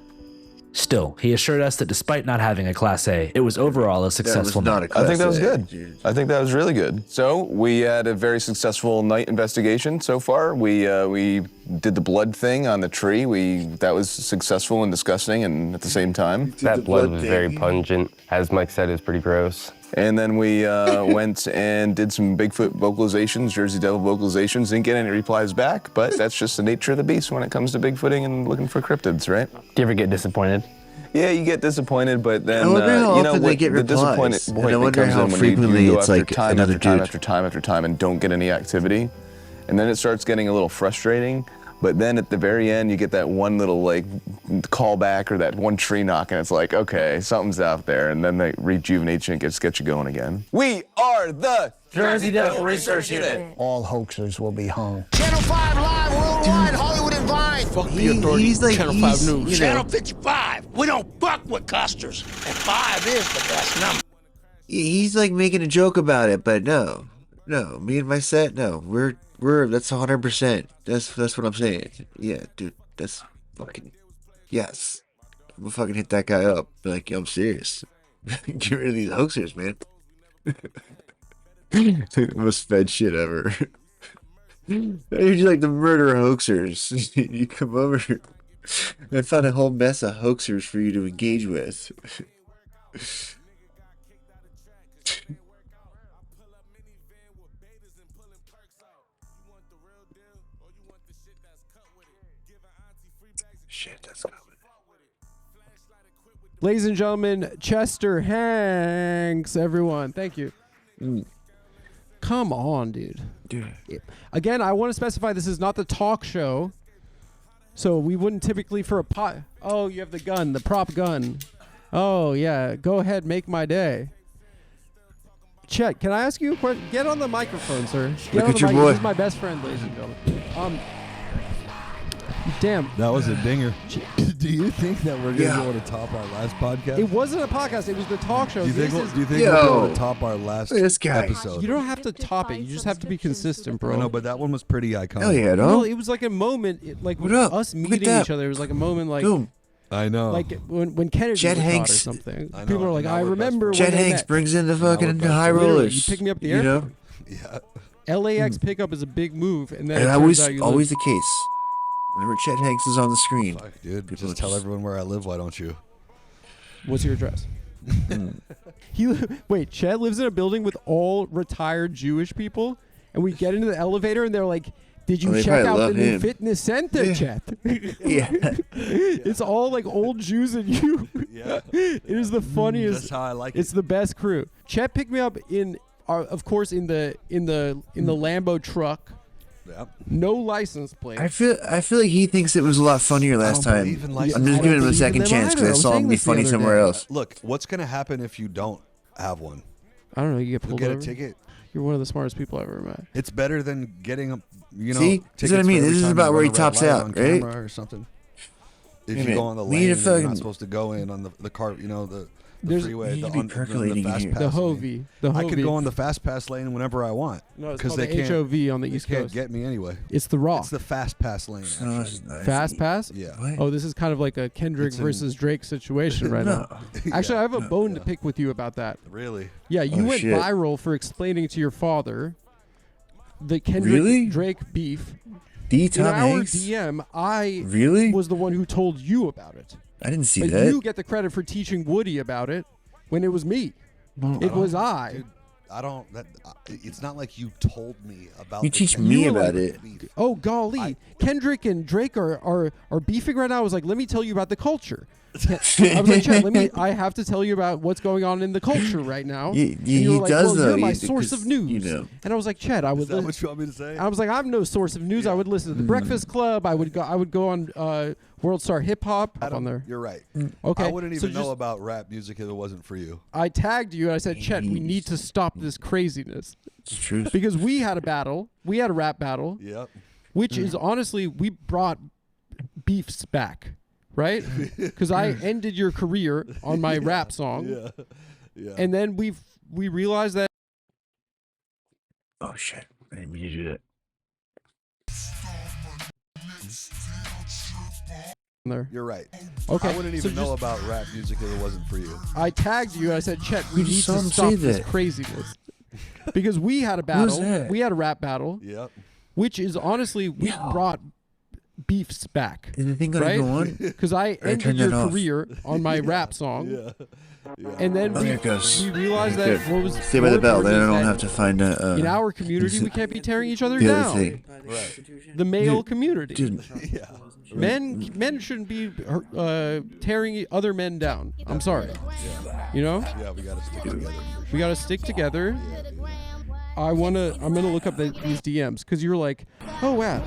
Still, he assured us that despite not having a Class A, it was overall a successful night. I think that was good. I think that was really good. So we had a very successful night investigation so far. We did the blood thing on the tree. That was successful and disgusting, and at the same time. That blood was very pungent. As Mike said, it was pretty gross. And then we went and did some Bigfoot vocalizations, Jersey Devil vocalizations. Didn't get any replies back, but that's just the nature of the beast when it comes to Bigfooting and looking for cryptids, right? Do you ever get disappointed? Yeah, you get disappointed, but then I wonder how you know often they what, get the replies, and I disappointment wonder comes how in when frequently you go it's after like time another after time dude. after time after time and don't get any activity, and then it starts getting a little frustrating. But then at the very end, you get that one little like callback or that one tree knock, and it's like, okay, something's out there, and then the rejuvenation gets you going again. We are the Jersey Devil Research Unit. All hoaxers will be hung. Channel 5 Live Worldwide, Hollywood and Vine. Fuck the authority. He's like, Channel 5 News. you Channel know, 55. We don't fuck with custers. And 5 is the best number. he's like making a joke about it, but no, me and my set, no, we're that's 100%. That's what I'm saying. Yeah, dude, that's fucking yes. I'm gonna fucking hit that guy up. Be like, yo, I'm serious. Get rid of these hoaxers, man. The most fed shit ever. You're just like the murder hoaxers. You come over. I found a whole mess of hoaxers for you to engage with. Shit, that's coming. Ladies and gentlemen, Chester Hanks, everyone. Thank you. Come on, dude. Again, I want to specify this is not the talk show. So we wouldn't typically for a pot. Oh, you have the gun, the prop gun. Oh, yeah. Go ahead, make my day. Chet, can I ask you a question? Get on the microphone, sir. Get on the mic. This is my best friend, ladies and gentlemen. Damn. That was a dinger. Do you think that we're going to be able to top our last podcast? It wasn't a podcast. It was the talk show. Do you think we'll be able to top our last episode? You don't have to top it. You just have to be consistent, bro. I know, but that one was pretty iconic. Hell yeah, no, it was like a moment, like what up? us meeting each other. It was like a moment, like I know, like when Kennedy Chet was Hanks or something. People are like, I remember. Chet when Hanks brings in the fucking high rollers. You pick me up at the airport. Yeah. LAX pickup is a big move, and then And it always turns out you always live- the case. Whenever Chet Hanks is on the screen, Fuck, dude, just tell everyone where I live. Why don't you? What's your address? Wait, Chet lives in a building with all retired Jewish people, and we get into the elevator, and they're like, "Did you they check probably out the love new him. fitness center, Chet?" Yeah. It's all like old Jews and you. Yeah. It is the funniest. That's how I like it. It's the best crew. Chet picked me up in, of course, in the Lambo truck. Yep. No license plate. I feel like he thinks it was a lot funnier last time. I'm just giving him a second chance because I saw him be funny somewhere else. Look, what's gonna happen if you don't have one? I don't know. You get You'll pulled get over. a ticket. You're one of the smartest people I've ever met. It's better than getting a, See, that's what I mean. This is about where he tops out, right? Or something. If Hey, you man, go on the we need lane a that you're fucking- not supposed to go in on the car, the There's- freeway, you need the, to be on, percolating the in fast here. pass The lane. Hovey. I could go on the fast pass lane whenever I want. No, it's because called they the can't. HOV on the they East can't Coast. get me anyway. It's the Raw. It's the fast pass lane. Fast pass? Yeah. Oh, this is kind of like a Kendrick It's in- versus Drake situation right now. Actually, I have a bone to pick with you about that. Really? Yeah, you Oh, went shit. viral for explaining to your father the Kendrick Really? Drake beef. D. In Tom our Hanks? DM, I Really? was the one who told you about it. I didn't see But that. you get the credit for teaching Woody about it when it was me. It was I. Dude, I don't. It's not like you told me about. You the teach Kendrick me were about like- it. Oh golly, Kendrick and Drake are beefing right now. I was like, let me tell you about the culture. I was like, Chet, I have to tell you about what's going on in the culture right now. And you were he like, does well, though. You're my He- source of 'cause, news. you know. And I was like, Chet, I would. Is that what you want me to say? I was like, I'm no source of news. I would listen to the Breakfast Club. I would go on World Star Hip Hop on there. You're right. Okay, I wouldn't so even know just- about rap music if it wasn't for you. I tagged you and I said, Chet, we need to stop this craziness. It's true. Because we had a battle. We had a rap battle. Yep. Which is honestly, we brought beefs back, right? Because I ended your career on my rap song. Yeah. Yeah. And then we realized that. Oh shit! I didn't mean to do that. There. You're right. Okay, I wouldn't so even know just- about rap music if it wasn't for you. I tagged you and I said, Chet, we You need saw to him stop say this that. craziness. Because we had a was battle. that? We had a rap battle. Yep. Which is honestly, we brought beefs back. Is the thing gonna right? go on? Because I Or ended turn your that off? career on my rap song. Yeah. And then Oh, there it goes. we realized that Good. what was Stay by the more bell. Then I important don't is have to find a. in our community, we can't be tearing each other the down. other thing. Right. The male Dude, community. Dude, Yeah. Men shouldn't be tearing other men down. I'm sorry. You know? Yeah, we gotta stick together. We got to stick together. I'm gonna look up these DMs because you're like, oh wow,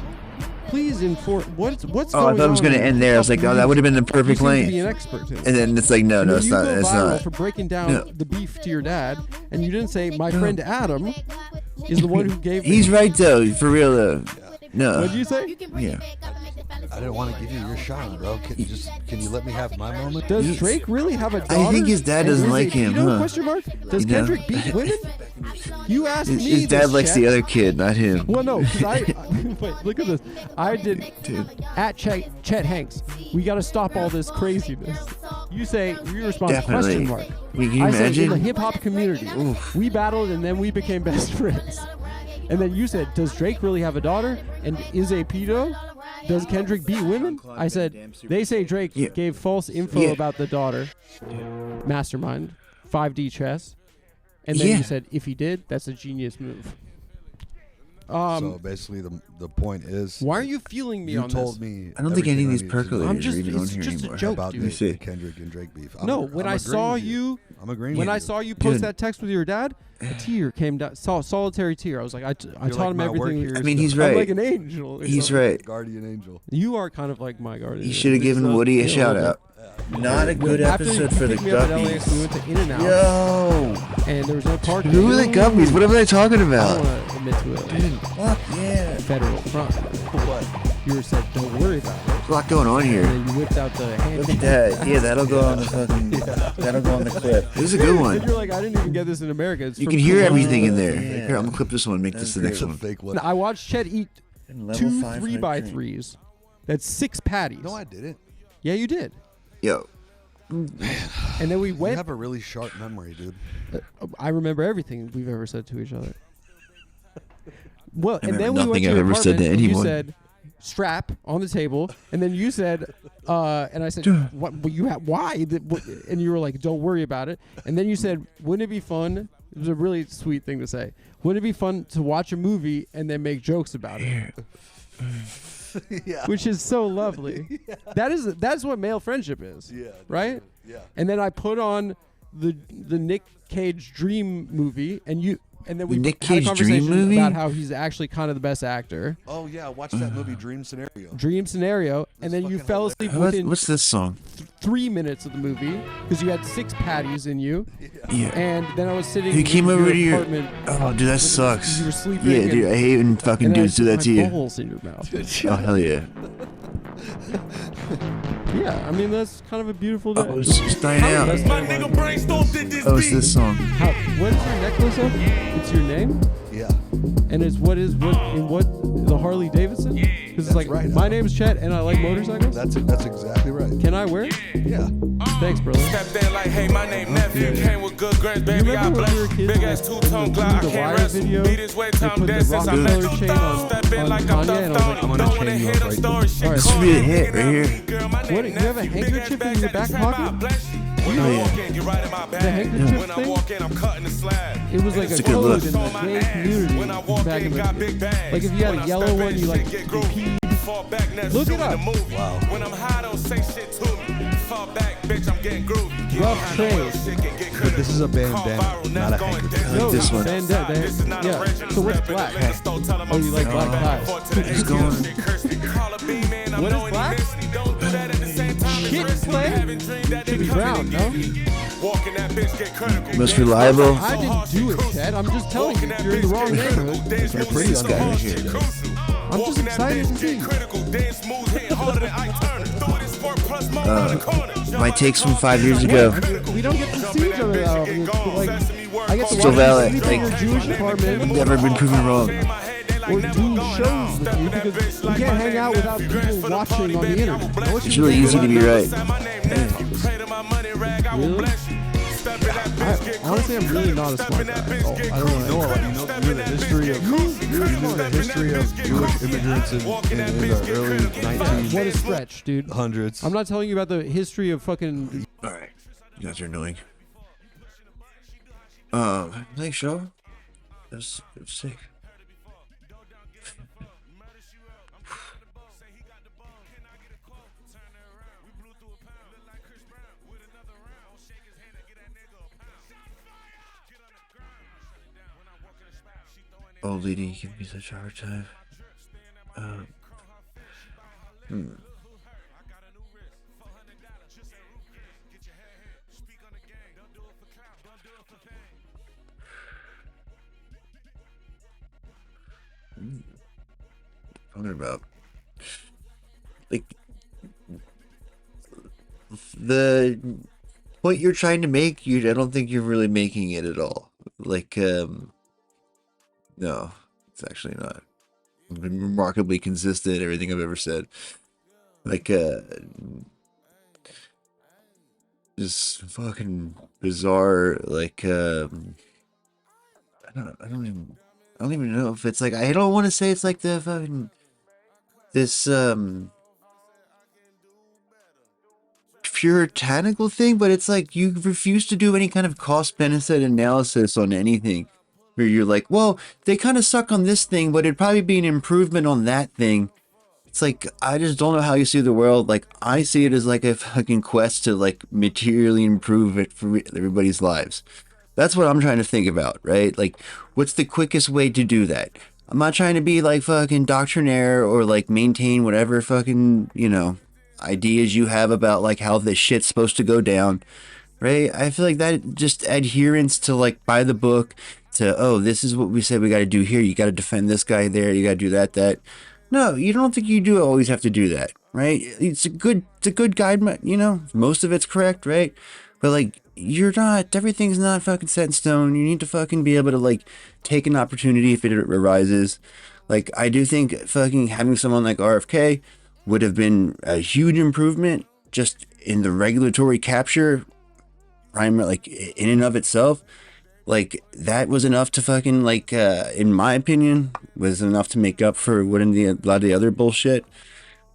please inform what's oh, going I thought it was on gonna in end there. I was like, oh, that would have been the you perfect seem to lane. be an expert in it. And then it's like, no, And no, then it's you not. go It's viral not. for breaking down No. the beef to your dad, and you didn't say my friend Adam is the one who gave. He's right though. For real though. No. What'd you say? Yeah. I didn't want to give you your shine, bro. Can you let me have my moment? Does Drake really have a daughter? I think his dad doesn't like him, huh? Question mark? Does You know? Kendrick beat women? You asked me. His dad this, likes Chet. the other kid, not him. Well, no, because wait, look at this. I did at Chet Hanks. We got to stop all this craziness. You respond Definitely. question mark. Can you I said in imagine? the hip hop community, we battled and then we became best friends. And then you said, does Drake really have a daughter? And is a pedo? Does Kendrick beat women? I said, they say Drake gave false info about the daughter. Mastermind, 5D chess. And then you said, if he did, that's a genius move. So basically, the point is, why are you feeling me on this? You told me. I don't think any of these everything I needed to know. percolators are even on it's here just a anymore. joke, about dude. the Kendrick and Drake beef. No, when I saw you, I'm agreeing when with I you. saw you post Dude. that text with your dad, a tear came down, solitary tear. I was like, I taught like him my everything. work- we I mean, he's I'm right. like an angel. or He's something. right. Guardian angel. You are kind of like my guardian. He should have given Woody a shout out. Not a good After episode you for the picked me up at LAX, we guppies. went to In-N-Out. Yo! And there was no parking. Who are the guppies? What are they talking I about? don't want to admit to it. Dude, fuck yeah. Federal front. What? You said, don't worry about it. There's a lot going on here. And then you whipped out the hand. Look at that. Yeah, that'll go on the fucking. That'll go on the clip. This is a good one. And you're like, I didn't even get this in America. It's You from can hear Colombia. everything in there. Here, I'm gonna clip this one. Make this the next one. Fake one. I watched Chet eat Level 2 5 3x3s. That's 6 patties. No, I didn't. Yeah, you did. Yo. And then we You went. have a really sharp memory, dude. I remember everything we've ever said to each other. Well, I and then remember we went nothing to I've your ever said to apartment, and anyone. You said strap on the table, and then you said, and I said, "What? But you have why?" And you were like, "Don't worry about it." And then you said, "Wouldn't it be fun?" It was a really sweet thing to say. Wouldn't it be fun to watch a movie and then make jokes about it? Yeah. Which is so lovely. That's what male friendship is. Yeah. Right? Yeah. And then I put on the Nick Cage Dream movie, and then we Nick had a Cage conversation Dream movie? about how he's actually kind of the best actor. Oh yeah, watch that movie Dream Scenario. Dream Scenario, and then you fell asleep within What's this song? 3 minutes of the movie because you had 6 patties in you. Yeah. And then I was sitting He came in over your to your. apartment. Oh, dude, that sucks. You were sleeping. Yeah, dude, I hate when fucking and dudes do that to I you. had balls in your mouth. Oh, hell yeah. Yeah, I mean that's kind of a beautiful day. Oh, it's just dying out. Oh, it's this song. What is your necklace of? It's your name? Yeah. And it's what the Harley Davidson? Because it's like right. my name's Chet and I like motorcycles. That's exactly right. Can I wear it? Yeah. Thanks, brother. Stepped in like, hey, my name nephew came with good grades, baby. I remember when we were bless. kids, Big like, ass two-tone Glock, I the can't Wire wrestle. video, Beat his way, they time put the dead since I Rockefeller met you. chain on- Step in on like I'm Kanye, and I was like, thumb. I'm gonna Don't wanna chain you hear up them right stories. there. Shit All right. This should be a hit right here. What? You have a handkerchief in your back pocket? Oh, yeah. The handkerchief thing? It was like It's a a good code look. in the gay community back in the like if you had a yellow one, you like peed. Look it up. Wow. When I'm high, don't say shit to me. Fall back, bitch, I'm getting groovy. Rough trade. But this is a bandana, not a handkerchief. I like this one. Yeah. So what's black? Oh, you like black ties. It's going. What is black? Shit, play? Should be brown, no? Most reliable. I didn't do it, Chad. I'm just telling you, you're in the wrong neighborhood. They're pretty this guy right here, though. I'm just excited to see. My takes from 5 years ago. We don't get to see each other that often. It's like, I get to Still watch valid. you sleep in your Like, Jewish apartment. never been proven wrong. Or do shows with you because we can't hang out without people watching on the internet. It's really easy to be right. Really? Honestly, I'm really not a smart guy at all. I don't know. You know the history of Jewish immigrants in the early 1900s. What a stretch, dude. Hundreds. I'm not telling you about the history of fucking. All right, you guys are annoying. Thanks, y'all. It was sick. Oh, lady, you give me such a hard time. Talking about the point you're trying to make, I don't think you're really making it at all. Like, no, it's actually not. I've been remarkably consistent in everything I've ever said. Like, just fucking bizarre. Like, I don't even know if it's like, I don't want to say it's like the fucking this puritanical thing, but it's like you refuse to do any kind of cost benefit analysis on anything, where you're like, well, they kind of suck on this thing, but it'd probably be an improvement on that thing. It's like, I just don't know how you see the world. Like, I see it as like a fucking quest to like materially improve it for everybody's lives. That's what I'm trying to think about, right? Like, what's the quickest way to do that? I'm not trying to be like fucking doctrinaire or like maintain whatever fucking, you know, ideas you have about like how this shit's supposed to go down, right? I feel like that just adherence to like by the book to, oh, this is what we said we got to do here. You got to defend this guy there. You got to do that. No, you don't think you do always have to do that, right? It's a good guide, you know, most of it's correct, right? But like, everything's not fucking set in stone. You need to fucking be able to like take an opportunity if it arises. Like, I do think fucking having someone like RFK would have been a huge improvement just in the regulatory capture, like in and of itself. Like, that was enough to fucking like, in my opinion, was enough to make up for a lot of the other bullshit.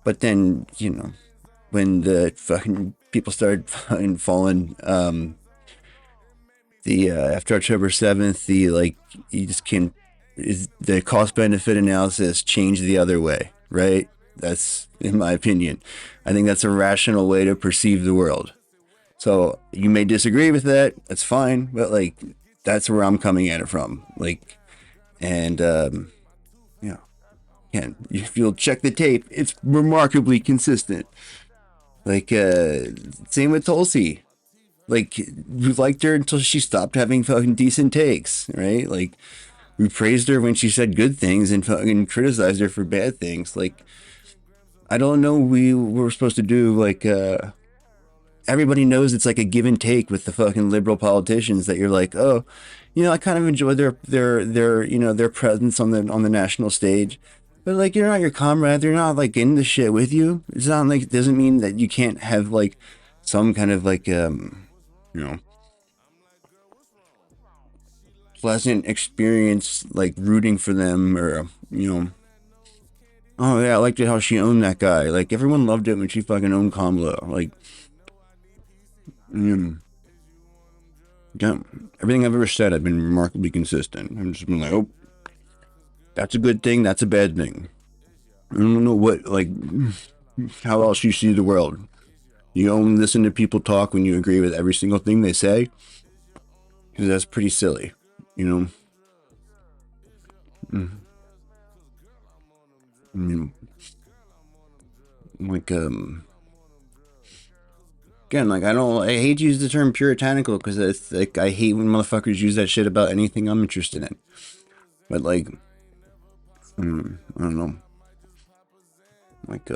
But then, you know, when the fucking people started fucking falling, after October 7th, the cost benefit analysis changed the other way, right? That's, in my opinion, I think that's a rational way to perceive the world. So you may disagree with that, that's fine, but like, that's where I'm coming at it from. Like, and you know, again, if you'll check the tape, it's remarkably consistent. Like, same with Tulsi. Like, we liked her until she stopped having fucking decent takes, right? Like, we praised her when she said good things and fucking criticized her for bad things. Like, I don't know we were supposed to do, like, everybody knows it's like a give and take with the fucking liberal politicians that you're like, oh, you know, I kind of enjoy their you know, their presence on the national stage. But like, you're not your comrade, they're not like in the shit with you. It's not like, it doesn't mean that you can't have like some kind of like, you know, pleasant experience, like rooting for them, or, you know, oh yeah, I liked it how she owned that guy. Like, everyone loved it when she fucking owned Kamala. Like, yeah, everything I've ever said, I've been remarkably consistent. I've just been like, oh, that's a good thing, that's a bad thing. I don't know what, like, how else you see the world. You only listen to people talk when you agree with every single thing they say, because that's pretty silly, you know? I mean, like, again, like, I hate to use the term puritanical, because it's like, I hate when motherfuckers use that shit about anything I'm interested in. But like, I don't know. Like,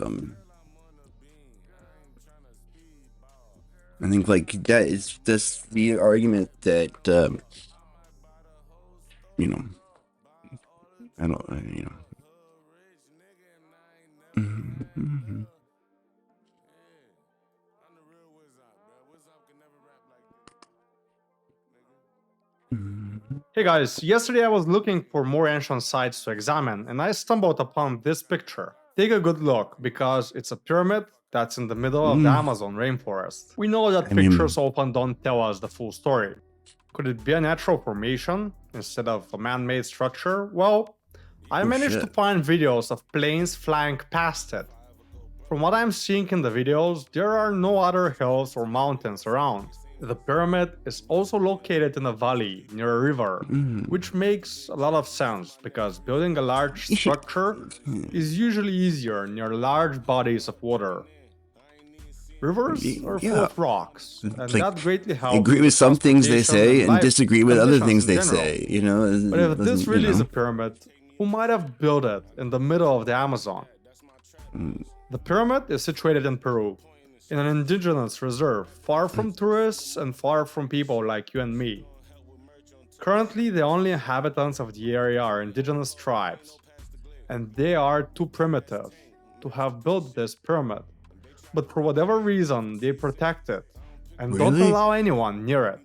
I think like that is just the argument that, you know, I don't, you know. Hey guys, yesterday I was looking for more ancient sites to examine, and I stumbled upon this picture. Take a good look, because it's a pyramid that's in the middle of the Amazon rainforest. We know that pictures often don't tell us the full story. Could it be a natural formation instead of a man-made structure? Well, I managed to find videos of planes flying past it. From what I'm seeing in the videos, there are no other hills or mountains around. The pyramid is also located in a valley near a river, which makes a lot of sense, because building a large structure is usually easier near large bodies of water. Rivers are full of rocks, and like, that greatly helps. Agree with some things they say and life disagree with other things they conditions in say, you know? But if this really is a pyramid, who might have built it in the middle of the Amazon? The pyramid is situated in Peru. in an indigenous reserve, far from tourists and far from people like you and me. Currently, the only inhabitants of the area are indigenous tribes, and they are too primitive to have built this pyramid. But for whatever reason, they protect it and don't Really? allow anyone near it.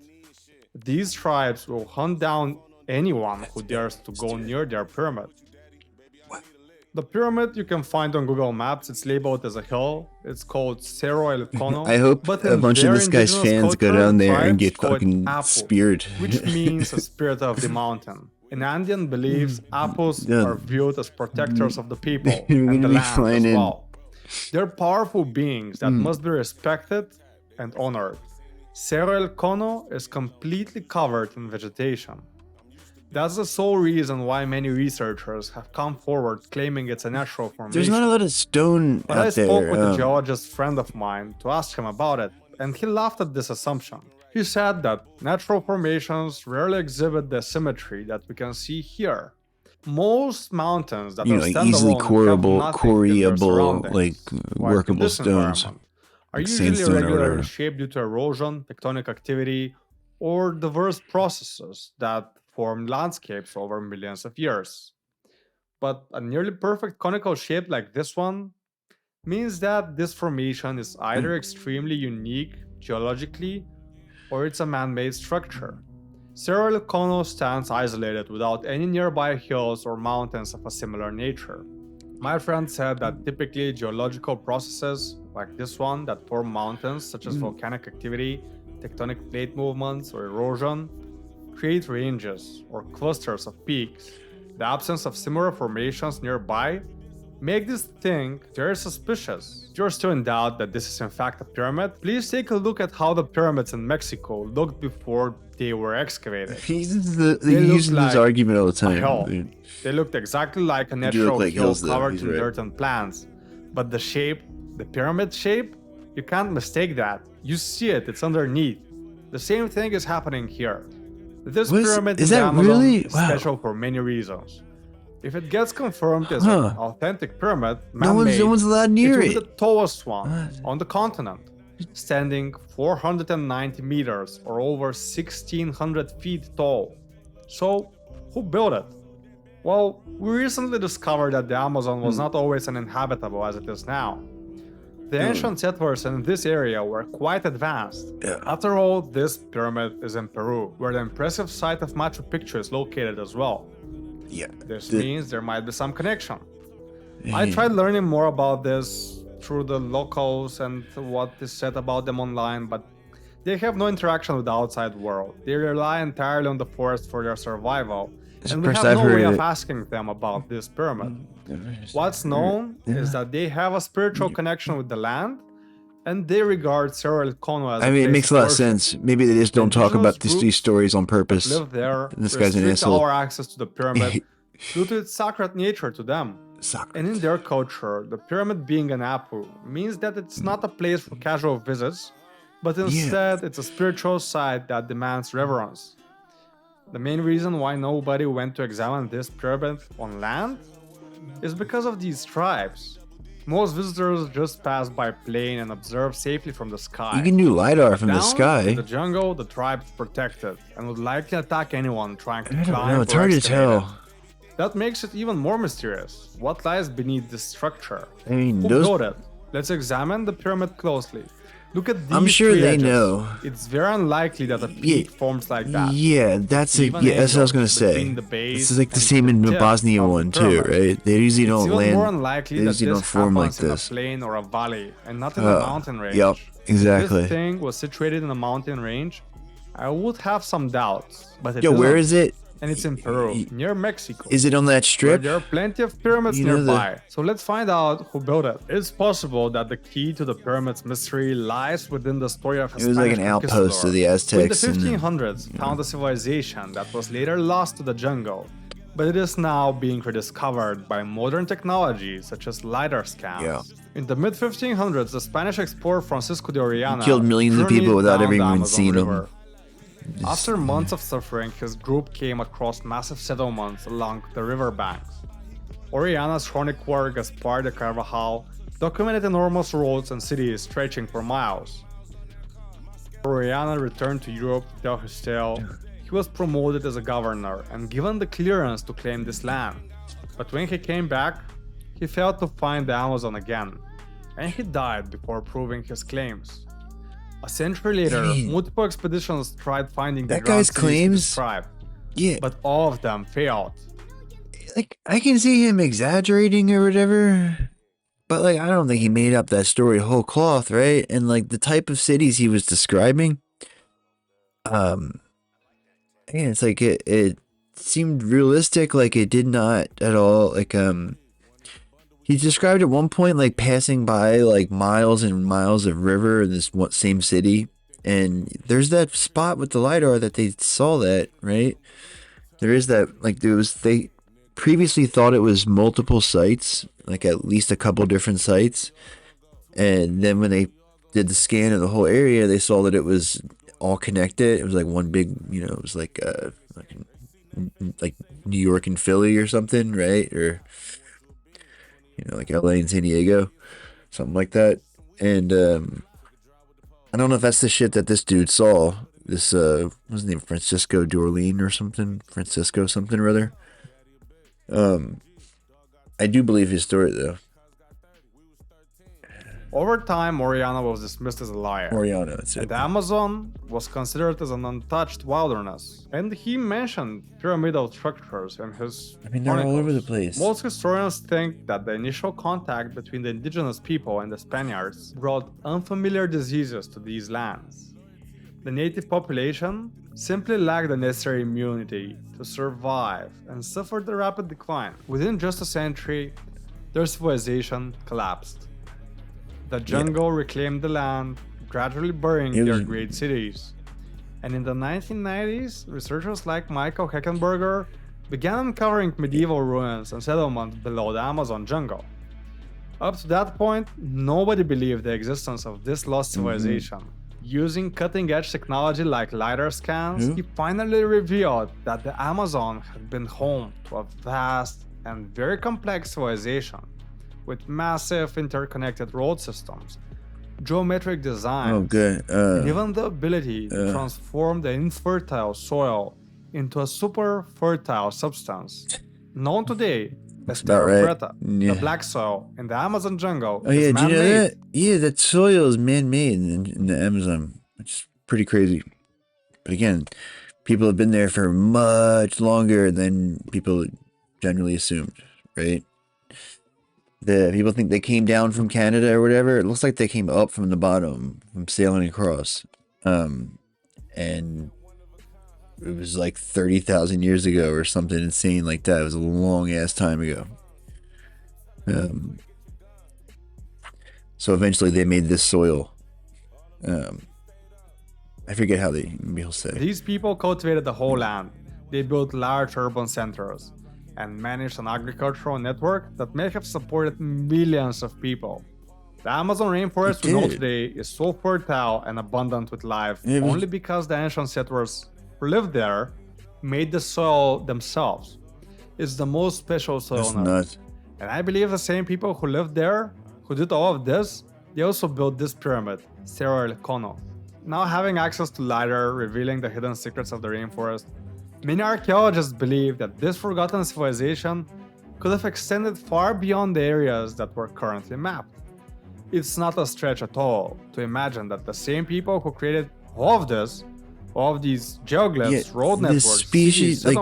These tribes will hunt down anyone who dares to go near their pyramid. The pyramid you can find on Google Maps. It's labeled as a hill. It's called Cerro El Cono. I hope but a in bunch of their this guy's indigenous fans go culture, down there and tribes get call it fucking Apu, speared. which means a spirit of the mountain. In Andean beliefs, Apus Yeah. are viewed as protectors of the people You're and the gonna be land as finding- well. They're powerful beings that must be respected and honored. Cerro El Cono is completely covered in vegetation. That's the sole reason why many researchers have come forward claiming it's a natural formation. There's not a lot of stone But out I spoke with there. a geologist friend of mine to ask him about it, and he laughed at this assumption. He said that natural formations rarely exhibit the symmetry that we can see here. Most mountains that You are know, standalone easily and have quarryable, nothing in their quarryable, surroundings, like while workable this stones, environment are like usually sandstone or irregular in whatever. shape due to erosion, tectonic activity, or diverse processes that form landscapes over millions of years. But a nearly perfect conical shape like this one means that this formation is either extremely unique geologically or it's a man-made structure. Cerro El Cono stands isolated without any nearby hills or mountains of a similar nature. My friend said that typically geological processes like this one that form mountains, such as volcanic activity, tectonic plate movements, or erosion, create ranges or clusters of peaks. The absence of similar formations nearby make this thing very suspicious. If you're still in doubt that this is in fact a pyramid, please take a look at how the pyramids in Mexico looked before they were excavated. He uses They this looked argument all the a hill. time. Dude. They looked exactly like a They do look natural like hill hills, though. covered He's in right. dirt and plants. But the shape, the pyramid shape, you can't mistake that. You see it, it's underneath. The same thing is happening here. This What is- pyramid is in the that Amazon really? is Wow. special for many reasons. If it gets confirmed as Huh. an authentic pyramid, No one's man-made, allowed near will be it. the tallest one on the continent, standing 490 meters or over 1,600 feet tall. So, who built it? Well, we recently discovered that the Amazon was not always uninhabitable as it is now. The ancient settlers in this area were quite advanced. After all, this pyramid is in Peru, where the impressive site of Machu Picchu is located as well. Yeah. This means there might be some connection. I tried learning more about this through the locals and what is said about them online, but they have no interaction with the outside world. They rely entirely on the forest for their survival, It's and the we first have I've no way heard of it. asking them about this pyramid. What's known is that they have a spiritual connection with the land, and they regard Cerro El Cono as I mean, it place makes a lot of worship. sense. Maybe they just don't talk about these stories on purpose. Live there, This guy's an restrict asshole. our access to the pyramid due to its sacred nature to them. And in their culture, the pyramid being an apu means that it's not a place for casual visits, but instead it's a spiritual site that demands reverence. The main reason why nobody went to examine this pyramid on land is because of these tribes. Most visitors just pass by plane and observe safely from the sky. You can do LiDAR from the Down sky. in the jungle, the tribe is protected and would likely attack anyone trying to I don't climb. know. It's or hard to excavate tell. it. That makes it even more mysterious. What lies beneath this structure? I mean, Who those- built it? Let's examine the pyramid closely. Look at these I'm sure three they edges. know. It's very unlikely that a peak forms like that. Yeah, that's a, Even yeah, that's what I was gonna angles say. between the base This is like the and same in the tip Bosnia of the one too, pyramid. right? They usually It's don't even land. more unlikely They that usually this don't form like happens in this. a plain or a valley, and not in a mountain range. Yep, exactly. If this thing was situated in a mountain range, I would have some doubts. But it Yo, where isn't. is it? And it's in Peru, near Mexico. Is it on that Where strip? there are plenty of pyramids You know nearby. So let's find out who built it. It's possible that the key to the pyramid's mystery lies within the story of a It was like Spanish an outpost conquistador of the who Aztecs in and the the- 1500s found a civilization that was later lost to the jungle. But it is now being rediscovered by modern technology such as LiDAR scans. Yeah. In the mid-1500s, the Spanish explorer Francisco de Orellana Killed millions of journeyed people without down ever the even Amazon seeing them. River. After months of suffering, his group came across massive settlements along the riverbanks. Orellana's chronic warrior Gaspar de Carvajal documented enormous roads and cities stretching for miles. Oriana returned to Europe to tell his tale. He was promoted as a governor and given the clearance to claim this land. But when he came back, he failed to find the Amazon again, and he died before proving his claims. A century later, multiple expeditions tried finding the That guy's claims, yeah, but all of them failed. Like, I can see him exaggerating or whatever, but like, I don't think he made up that story whole cloth, right? And like the type of cities he was describing, it's like it seemed realistic. Like it did not at all. Like he described at one point like passing by like miles and miles of river in this same city, and there's that spot with the LiDAR that they saw that, right? There is that, like they previously thought it was multiple sites, like at least a couple different sites, and then when they did the scan of the whole area, they saw that it was all connected. It was like one big, it was like New York and Philly or something, right? Or like LA and San Diego, something like that. And I don't know if that's the shit that this dude saw. This what's his name, Francisco Dorleen or something, Francisco something or other. I do believe his story though. Over time, Oriana was dismissed as a liar. Oriana, that's it. And the Amazon was considered as an untouched wilderness. And he mentioned pyramidal structures in his they're all over the place. Most historians think that the initial contact between the indigenous people and the Spaniards brought unfamiliar diseases to these lands. The native population simply lacked the necessary immunity to survive and suffered a rapid decline. Within just a century, their civilization collapsed. The jungle reclaimed the land, gradually burying their great cities. And in the 1990s, researchers like Michael Heckenberger began uncovering medieval ruins and settlements below the Amazon jungle. Up to that point, nobody believed the existence of this lost civilization. Using cutting-edge technology like LiDAR scans, he finally revealed that the Amazon had been home to a vast and very complex civilization with massive interconnected road systems, geometric designs, and even the ability to transform the infertile soil into a super fertile substance. Known today as terra preta, the black soil in the Amazon jungle is man-made. Do you know that? Yeah, that soil is man-made in the Amazon, which is pretty crazy. But again, people have been there for much longer than people generally assumed, right? The people think they came down from Canada or whatever. It looks like they came up from the bottom, from sailing across. And it was like 30,000 years ago or something insane like that. It was a long ass time ago. So eventually they made this soil. I forget how he'll say. These people cultivated the whole land. They built large urban centers and managed an agricultural network that may have supported millions of people. The Amazon rainforest we know today is so fertile and abundant with life only because the ancient settlers who lived there made the soil themselves. It's the most special soil on Earth. And I believe the same people who lived there, who did all of this, they also built this pyramid, Cerro El Cono. Now having access to LiDAR revealing the hidden secrets of the rainforest, many archaeologists believe that this forgotten civilization could have extended far beyond the areas that were currently mapped. It's not a stretch at all to imagine that the same people who created all of these geoglyphs, road networks, species, like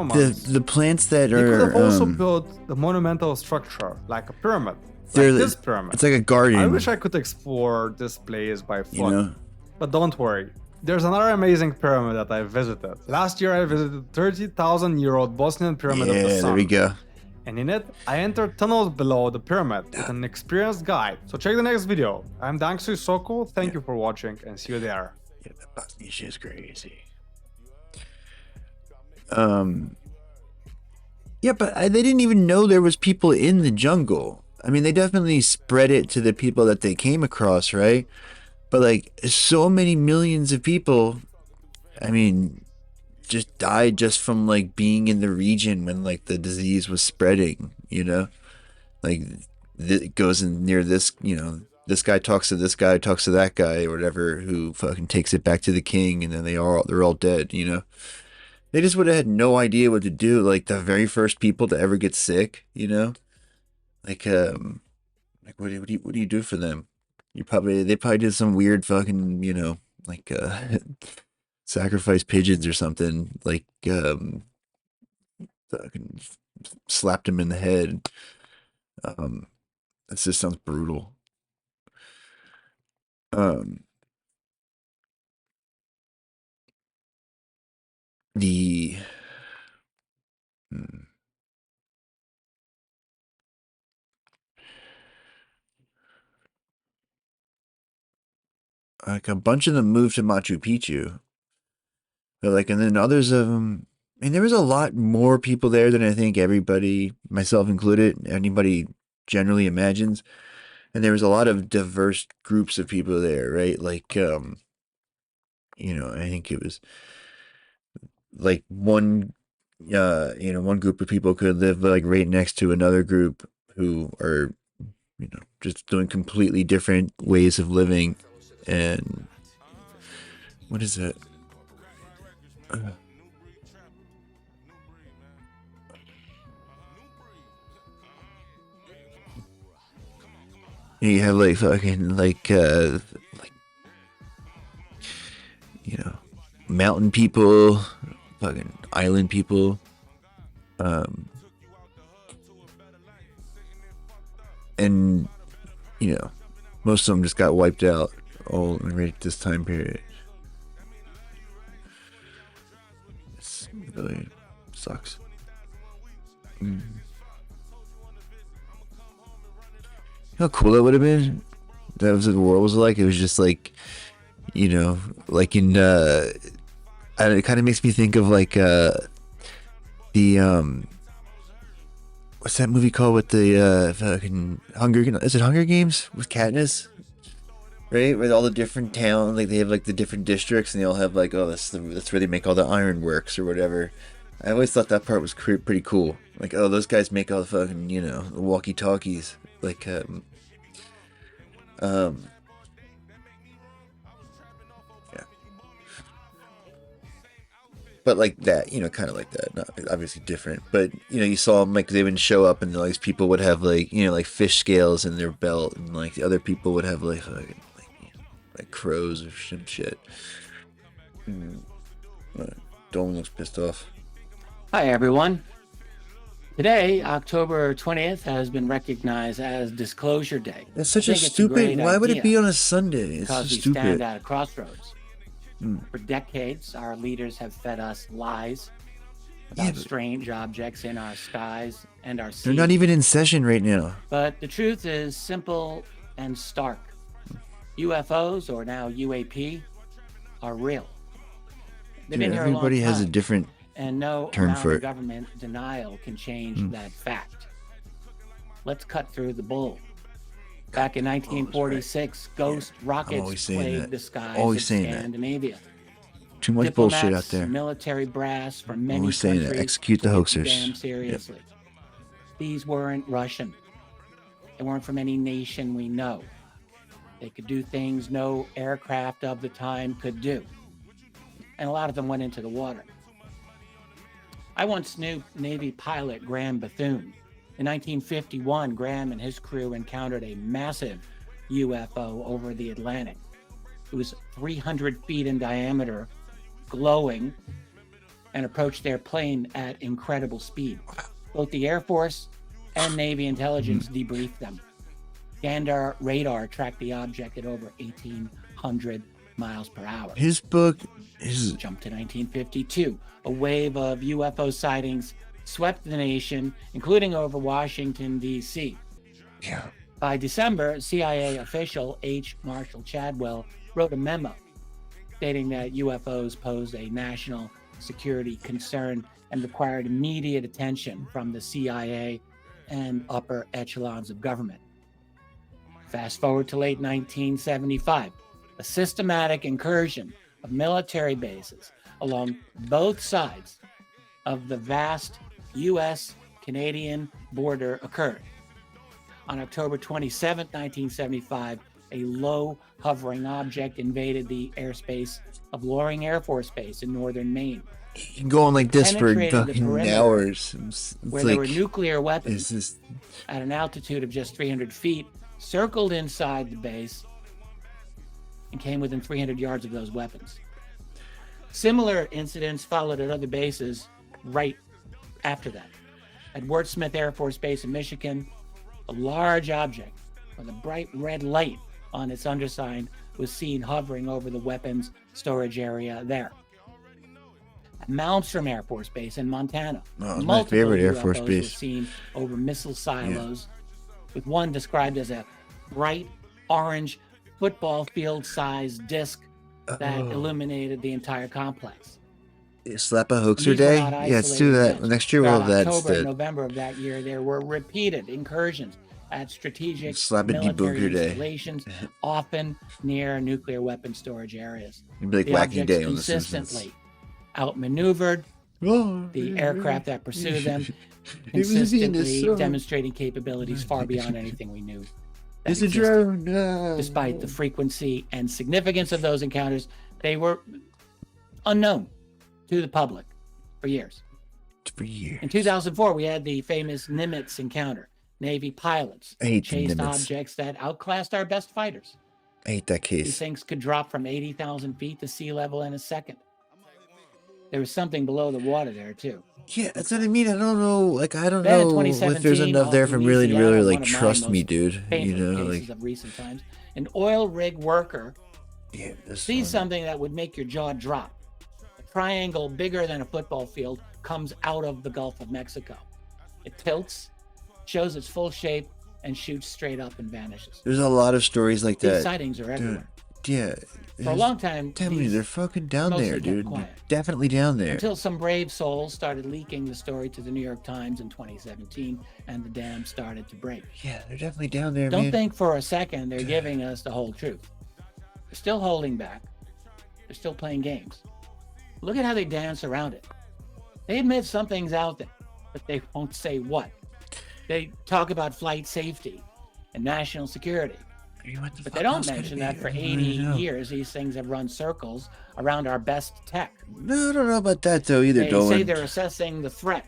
the plants that they are. could have also built the monumental structure, like a pyramid, like this pyramid. It's like a garden. I wish I could explore this place by foot. But don't worry, there's another amazing pyramid that I visited. Last year I visited 30,000-year-old Bosnian pyramid of the sun. There we go. And in it, I entered tunnels below the pyramid with an experienced guide. So check the next video. I'm Danksu Soko, thank you for watching and see you there. Yeah, that Bosnia shit is crazy. Yeah, but they didn't even know there was people in the jungle. I mean, they definitely spread it to the people that they came across, right? But like, so many millions of people, I mean, just died just from like being in the region when like the disease was spreading, Like goes in near this, this guy talks to this guy, talks to that guy, or whatever, who fucking takes it back to the king, and then they're all dead. They just would have had no idea what to do. Like the very first people to ever get sick, like what do you do for them? They probably did some weird fucking, like sacrifice pigeons or something, like fucking slapped him in the head. That just sounds brutal. The like a bunch of them moved to Machu Picchu, but like, and then others of them. I mean, there was a lot more people there than I think everybody, myself included, anybody generally imagines. And there was a lot of diverse groups of people there, right? Like, I think it was like one group of people could live like right next to another group who are, just doing completely different ways of living. And what is it? You have like fucking mountain people, fucking island people, and most of them just got wiped out all right at this time period. It's really sucks. How cool that would have been. That was what the world was like. It was just like, like in it kind of makes me think of like the what's that movie called with the fucking is it Hunger Games with Katniss? Right? With all the different towns, like they have like the different districts, and they all have like, that's where they make all the ironworks or whatever. I always thought that part was pretty cool. Like, those guys make all the fucking, the walkie-talkies. Like, yeah. But like that, kind of like that. Not obviously different, but you saw them, like they would show up, and like these people would have like, like fish scales in their belt, and like the other people would have like like crows or some shit. Dolan looks pissed off. Hi everyone. Today, October 20th, has been recognized as Disclosure Day. That's such a stupid. Why would it be on a Sunday? It's so because we stupid. stand at a crossroads. For decades, our leaders have fed us lies about strange objects in our skies and our seas. They're not even in session right now. But the truth is simple and stark. UFOs, or now UAP, are real. They've been here a long Everybody has a time, different and no term amount for of it. government denial can change that fact. Let's cut through the bull. Back in 1946, ghost rockets plagued the skies of Scandinavia. Too much bullshit out there. Military brass from many Always saying countries that. Execute the took it hoaxers. Damn seriously. These weren't Russian. They weren't from any nation we know. They could do things no aircraft of the time could do. And a lot of them went into the water. I once knew Navy pilot Graham Bethune. In 1951, Graham and his crew encountered a massive UFO over the Atlantic. It was 300 feet in diameter, glowing, and approached their plane at incredible speed. Both the Air Force and Navy intelligence debriefed them. Gander radar tracked the object at over 1,800 miles per hour. His book is... Jump to 1952. A wave of UFO sightings swept the nation, including over Washington, D.C. Yeah. By December, CIA official H. Marshall Chadwell wrote a memo stating that UFOs posed a national security concern and required immediate attention from the CIA and upper echelons of government. Fast forward to late 1975, a systematic incursion of military bases along both sides of the vast U.S.-Canadian border occurred. On October 27, 1975, a low hovering object invaded the airspace of Loring Air Force Base in northern Maine. You can go on like this for Penetrated the fucking perimeter hours. It's where like, there were nuclear weapons is this at an altitude of just 300 feet, circled inside the base, and came within 300 yards of those weapons. Similar incidents followed at other bases right after that. At Wordsmith Air Force Base in Michigan, a large object with a bright red light on its underside was seen hovering over the weapons storage area there. At Malmstrom Air Force Base in Montana, Oh, it's my multiple favorite Air UFOs Force were base. seen over missile silos, with one described as a bright orange football field-sized disc that illuminated the entire complex. slap a hoaxer These were day? not Yeah, let's do isolated that. events. Next year we'll have Throughout that October and instead. November of that year, there were repeated incursions at strategic Slap a military debunker day. installations, often near nuclear weapon storage areas. It'd be like The Wacky objects Day on The Simpsons. consistently outmaneuvered the aircraft that pursued them, It was being consistently so- demonstrating capabilities far beyond anything we knew. that It's a existed. drone. No. Despite the frequency and significance of those encounters, they were unknown to the public for years. For years. In 2004, we had the famous Nimitz encounter. Navy pilots I hate the chased Nimitz. objects that outclassed our best fighters. I hate that These case. things could drop from 80,000 feet to sea level in a second. There was something below the water there, too. Yeah, that's what I mean. I don't know. Like, I don't Then in know if there's 2017, enough there off for me really, Louisiana, really one like of my trust me, most dude. You painful know, cases like of recent times. An oil rig worker yeah, this sees one. something that would make your jaw drop. A triangle bigger than a football field comes out of the Gulf of Mexico. It tilts, shows its full shape, and shoots straight up and vanishes. There's a lot of stories like These that. sightings are everywhere. Dude, yeah. For a long time, Tell me, these they're fucking down mostly there, kept dude. quiet. Definitely down there. Until some brave souls started leaking the story to the New York Times in 2017, and the dam started to break. Yeah, they're definitely down there, Don't man. think for a second they're giving us the whole truth. They're still holding back. They're still playing games. Look at how they dance around it. They admit something's out there, but they won't say what. They talk about flight safety and national security. But they don't mention that for 80 years, these things have run circles around our best tech. No, I don't know about that though either, They say Dolan. they're assessing the threat,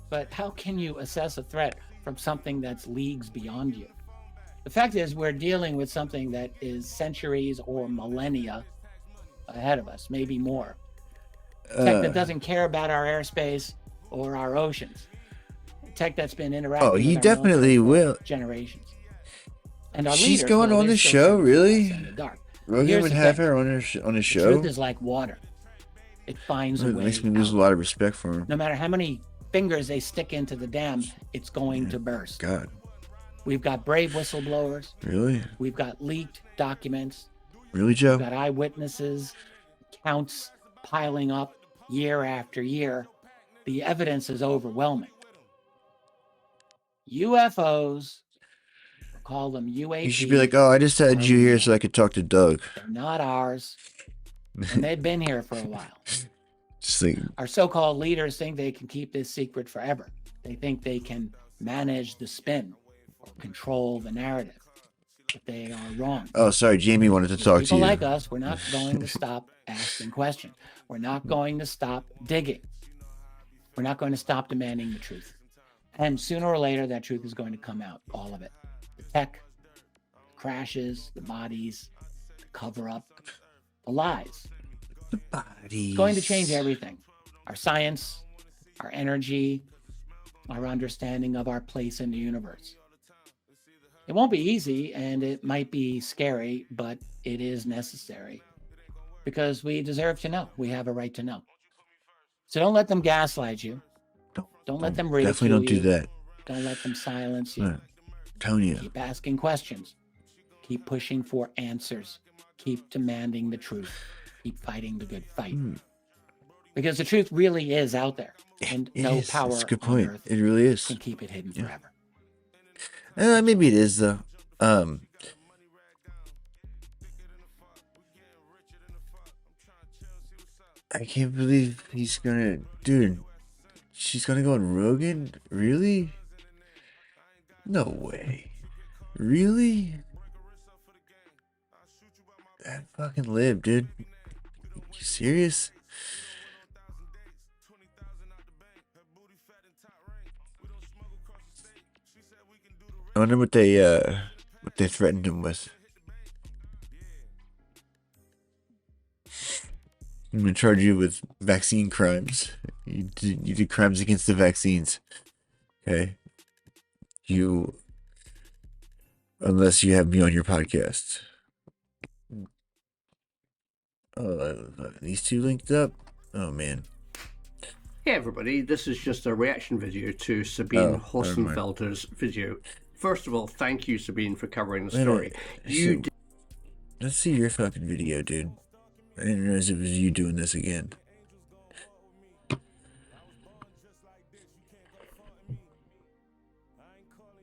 but how can you assess a threat from something that's leagues beyond you? The fact is, we're dealing with something that is centuries or millennia ahead of us, maybe more. Tech that doesn't care about our airspace or our oceans. Tech that's been interacting Oh, he with our definitely military will. for generations. And our She's leaders, going well, on they're the still show, trying to keep really? us in the dark. Rogan Here's would the have thing. her on on his The show. truth is like water. It finds a It way makes me lose out. a lot of respect for him. No matter how many fingers they stick into the dam, it's going to burst. God, We've got brave whistleblowers. really? We've got leaked documents. Really, Joe? We've got eyewitnesses, counts piling up year after year. The evidence is overwhelming. UFOs, we'll call them UAPs. You should be like, oh, I just had you here so I could talk to Doug. They're not ours, and they've been here for a while. Just like, Our so-called leaders think they can keep this secret forever. They think they can manage the spin or control the narrative, but they are wrong. oh, sorry, Jamie wanted to talk to People you. like us, we're not going to stop asking questions. We're not going to stop digging. We're not going to stop demanding the truth. And sooner or later, that truth is going to come out, all of it. The tech, the crashes, the bodies, the cover-up, the lies. It's going to change everything. Our science, our energy, our understanding of our place in the universe. It won't be easy and it might be scary, but it is necessary because we deserve to know. We have a right to know. So don't let them gaslight you. Don't let them ridicule Definitely don't do you. that. Don't let them silence you. Right. Telling you. Keep asking questions. Keep pushing for answers. Keep demanding the truth. Keep fighting the good fight. Because the truth really is out there. And It no is. power That's a good on point. earth It really is. can keep it hidden forever. Maybe it is though. I can't believe he's gonna, dude. She's gonna go on Rogan? Really? No way. Really? That fucking lived, dude. You serious? I wonder what they threatened him with. I'm gonna charge you with vaccine crimes. You did crimes against the vaccines. Okay. Unless you have me on your podcast. Oh, these two linked up? Oh, man. Hey everybody, this is just a reaction video to Sabine Hossenfelder's video. First of all, thank you, Sabine, for covering the story. Let's see your fucking video, dude. I didn't realize it was you doing this again.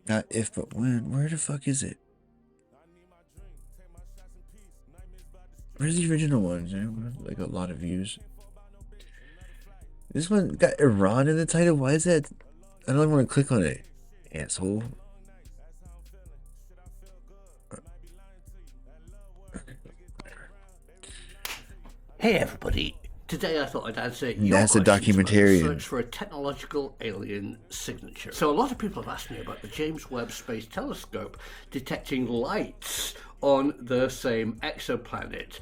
Not if, but when. Where the fuck is it? Where's the original one? Like a lot of views. This one got Iran in the title. Why is that? I don't want to click on it. Asshole. Hey everybody. Today I thought I'd answer your That's a documentarian. Search for a technological alien signature. So a lot of people have asked me about the James Webb Space Telescope detecting lights on the same exoplanet.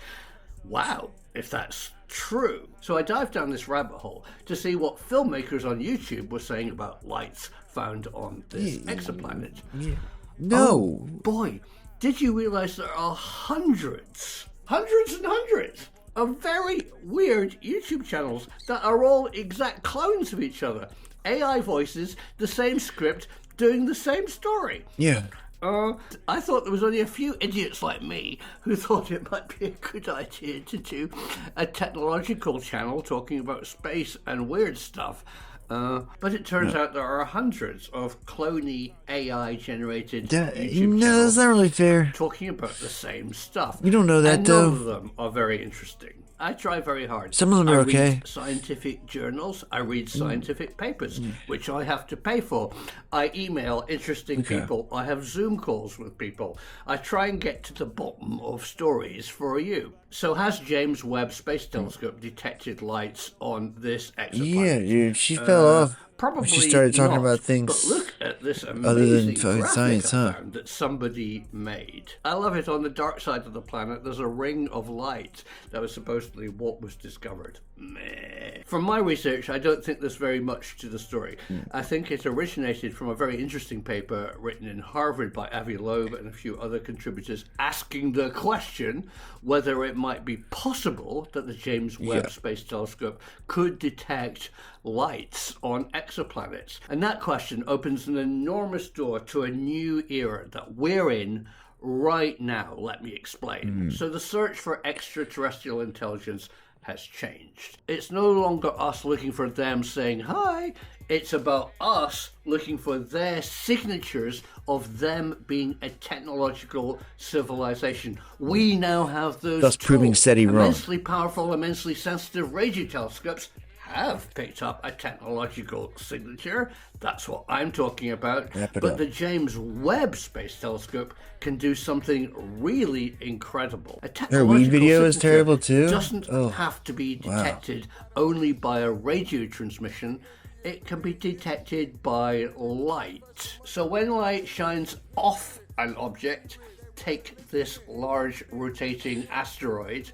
Wow, if that's true. So I dived down this rabbit hole to see what filmmakers on YouTube were saying about lights found on this exoplanet. Yeah. No. Oh, boy, did you realize there are hundreds and hundreds of very weird YouTube channels that are all exact clones of each other. AI voices, the same script, doing the same story. Yeah. I thought there was only a few idiots like me who thought it might be a good idea to do a technological channel talking about space and weird stuff. But it turns out there are hundreds of cloney AI-generated YouTube no, that's not really fair. talking about the same stuff. You don't know that, and though. None of them are very interesting. I try very hard. Some of them are okay. I read scientific journals. I read scientific papers, which I have to pay for. I email interesting people. I have Zoom calls with people. I try and get to the bottom of stories for you. So has James Webb Space Telescope detected lights on this exoplanet? Yeah, dude. She fell off. Probably she started talking not, about things but look at this other amazing than fucking graphic science, I huh? found that somebody made. I love it. On the dark side of the planet, there's a ring of light that was supposedly what was discovered. Meh. From my research, I don't think there's very much to the story. I think it originated from a very interesting paper written in Harvard by Avi Loeb and a few other contributors, asking the question whether it might be possible that the James Webb Space Telescope could detect lights on exoplanets. And that question opens an enormous door to a new era that we're in right now. Let me explain. So the search for extraterrestrial intelligence has changed. It's no longer us looking for them saying hi. It's about us looking for their signatures of them being a technological civilization. We now have those Thus proving SETI wrong. Immensely powerful, immensely sensitive radio telescopes have picked up a technological signature. That's what I'm talking about. But the James Webb Space Telescope can do something really incredible. A Her weed video is terrible too. Doesn't have to be detected only by a radio transmission. It can be detected by light. So when light shines off an object, take this large rotating asteroid,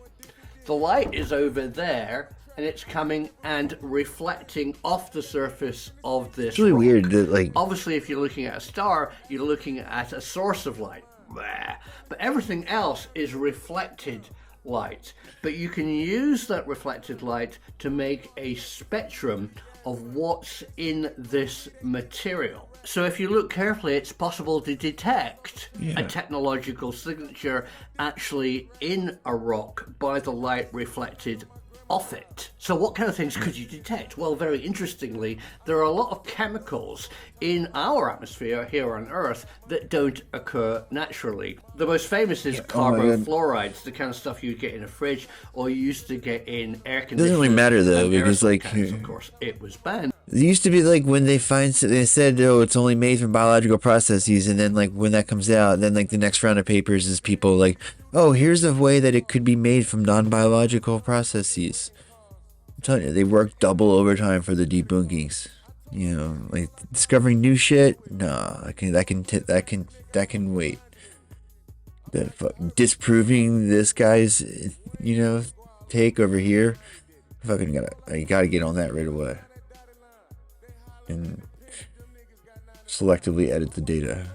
the light is over there, and it's coming and reflecting off the surface of this It's really rock. weird that, like, Obviously, if you're looking at a star, you're looking at a source of light. But everything else is reflected light. But you can use that reflected light to make a spectrum of what's in this material. So if you look carefully, it's possible to detect a technological signature actually in a rock by the light reflected off it. So what kind of things could you detect? Well, very interestingly, there are a lot of chemicals in our atmosphere here on Earth that don't occur naturally. The most famous is carbofluorides, the kind of stuff you get in a fridge or you used to get in air conditioners. It doesn't really matter though, because like, of course, it was banned. It used to be like when they said, oh, it's only made from biological processes, and then like when that comes out, then like the next round of papers is people like, oh, here's a way that it could be made from non-biological processes. I'm telling you, they work double overtime for the debunkings. You know, like discovering new shit. No, that can wait. Disproving this guy's, take over here. You gotta get on that right away. And selectively edit the data.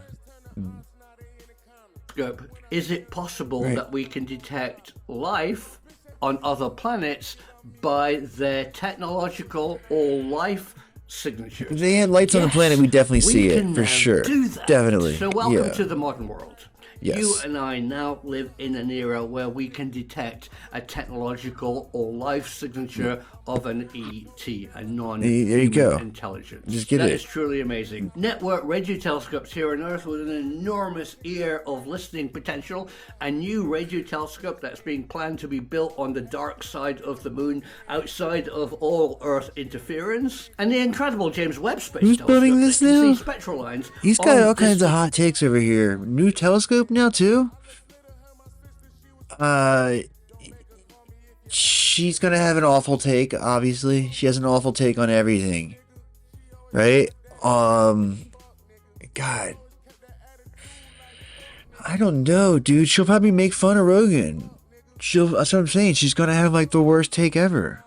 Is it possible that we can detect life on other planets by their technological or life signatures? If they had lights on the planet, we definitely see it for sure. Do that. Definitely. So welcome to the modern world. Yes. You and I now live in an era where we can detect a technological or life signature of an ET, a non-human intelligence. Just get That it. is truly amazing. Network radio telescopes here on Earth with an enormous ear of listening potential. A new radio telescope that's being planned to be built on the dark side of the moon, outside of all Earth interference. And the incredible James Webb Space Who's Telescope building this that can now? see spectral lines. He's got on all kinds distant of hot takes over here. New telescope now too? She's gonna have an awful take, obviously. She has an awful take on everything. Right? God. I don't know, dude. She'll probably make fun of Rogan. That's what I'm saying. She's gonna have like the worst take ever.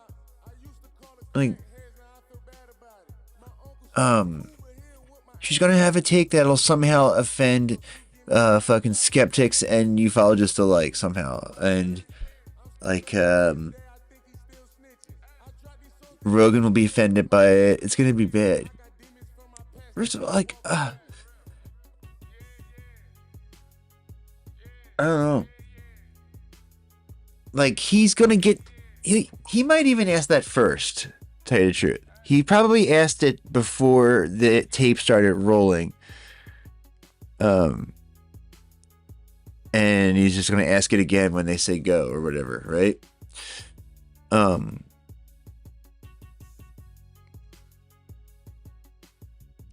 Like, she's gonna have a take that'll somehow offend fucking skeptics and ufologists alike somehow, and like Rogan will be offended by it. It's gonna be bad. First of all, like I don't know. Like he's gonna get he might even ask that first, to tell you the truth. He probably asked it before the tape started rolling. And he's just going to ask it again when they say go or whatever, right? I'm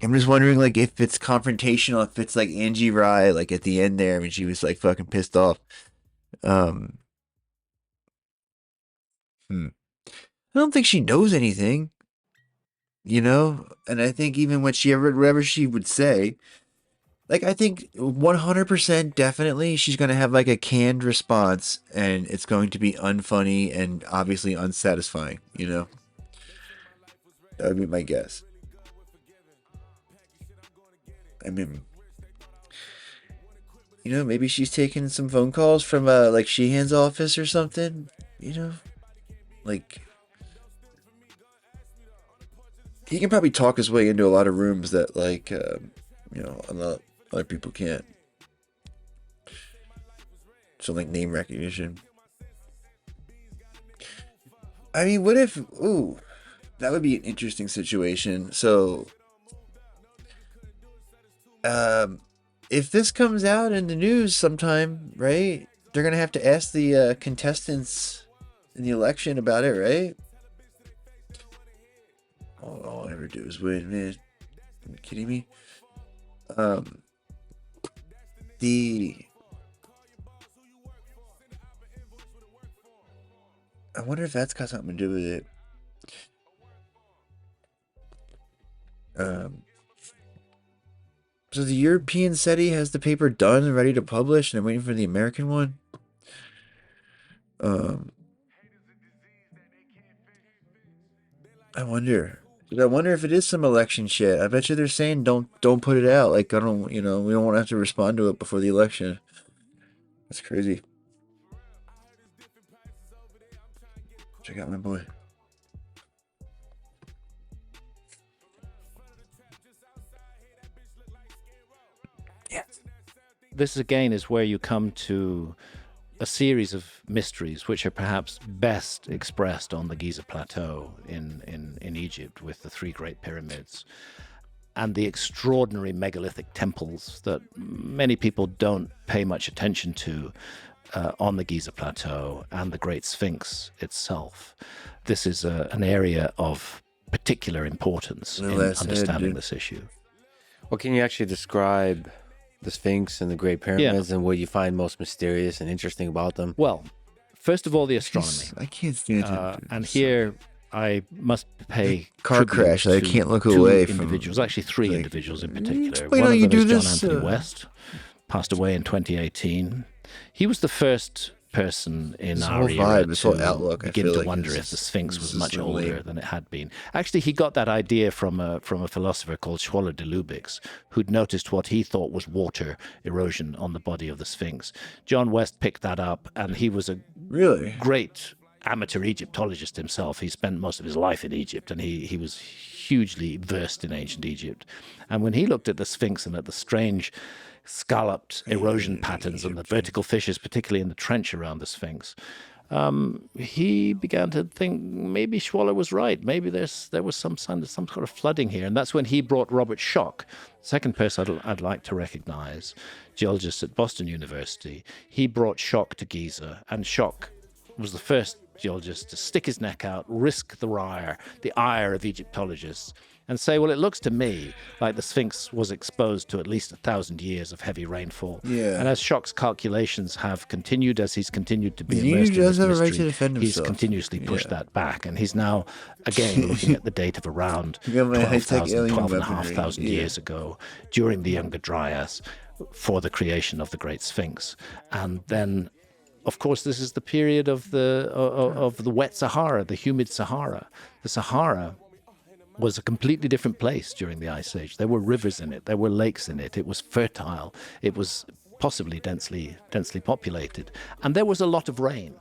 just wondering, like, if it's confrontational, if it's like Angie Rye, like at the end there when she was like fucking pissed off. I don't think she knows anything, and I think even when whatever she would say, like, I think 100% definitely she's going to have like a canned response, and it's going to be unfunny and obviously unsatisfying, That would be my guess. I mean, maybe she's taking some phone calls from like Sheehan's office or something, like he can probably talk his way into a lot of rooms that like a lot other people can't. So like name recognition. I mean, what if that would be an interesting situation. So if this comes out in the news sometime, right? They're gonna have to ask the contestants in the election about it, right? All I ever do is win, man. Are you kidding me? I wonder if that's got something to do with it. So the European SETI has the paper done and ready to publish, and they're waiting for the American one. I wonder if it is some election shit. I bet you they're saying don't put it out. Like, we don't want to have to respond to it before the election. That's crazy. Check out my boy. This again is where you come to a series of mysteries which are perhaps best expressed on the Giza Plateau in Egypt, with the three great pyramids and the extraordinary megalithic temples that many people don't pay much attention to on the Giza Plateau, and the Great Sphinx itself. This is an area of particular importance in understanding this issue. Well, can you actually describe the Sphinx and the Great Pyramids and what you find most mysterious and interesting about them? Well, first of all, the astronomy. I can't stand it. And here I must pay car tribute crash. I to can't look two away from individuals, actually three individuals in particular. Wait, One no, of you them do is this, John Anthony West, passed away in 2018. He was the first person in This our whole era vibe, this whole to outlook, I begin feel to like wonder this if the is- Sphinx this was is much so older lame. than it had been. Actually, he got that idea from a philosopher called Schwaller de Lubicz, who'd noticed what he thought was water erosion on the body of the Sphinx. John West picked that up, and he was a great amateur Egyptologist himself. He spent most of his life in Egypt, and he was hugely versed in ancient Egypt. And when he looked at the Sphinx and at the strange scalloped erosion patterns and the vertical fissures, particularly in the trench around the Sphinx, he began to think maybe Schwaller was right. Maybe there was some sort of flooding here. And that's when he brought Robert Schoch, second person I'd like to recognize, geologist at Boston University. He brought Schoch to Giza, and Schoch was the first geologist to stick his neck out, risk the ire of Egyptologists, and say, well, it looks to me like the Sphinx was exposed to at least 1,000 years of heavy rainfall. Yeah. And as Schoch's calculations have continued, as he's continued to be He immersed in does this have a right mystery, to defend he's himself. continuously pushed that back. And he's now, again, looking at the date of around You got my high-tech 12,000, alien 12,500 weaponry, yeah. years ago, during the Younger Dryas, for the creation of the Great Sphinx. And then, of course, this is the period of the wet Sahara, the humid Sahara. The Sahara was a completely different place during the Ice Age. There were rivers in it. There were lakes in it. It was fertile. It was possibly densely populated. And there was a lot of rain.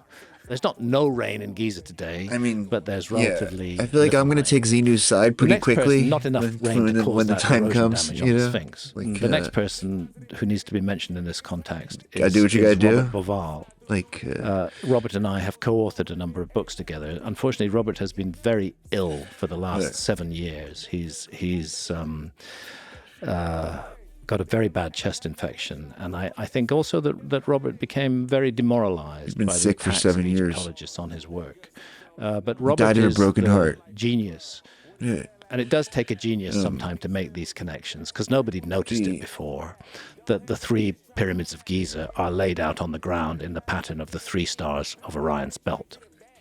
There's not no rain in Giza today, but there's relatively... I feel like I'm going to take Xenu's side pretty quickly not enough rain to cause when the that time erosion comes. damage You on the know, Sphinx. like, The next person who needs to be mentioned in this context is, gotta do what you gotta do. Robert Boval. Robert and I have co-authored a number of books together. Unfortunately, Robert has been very ill for the last 7 years. He's got a very bad chest infection, and I think also that Robert became very demoralized. He's been by sick the for attacks 7 of years. Egyptologists on his work. But Robert died of a is broken the heart. genius. Yeah. And it does take a genius sometime to make these connections, because nobody'd noticed it before, that the three pyramids of Giza are laid out on the ground in the pattern of the three stars of Orion's belt.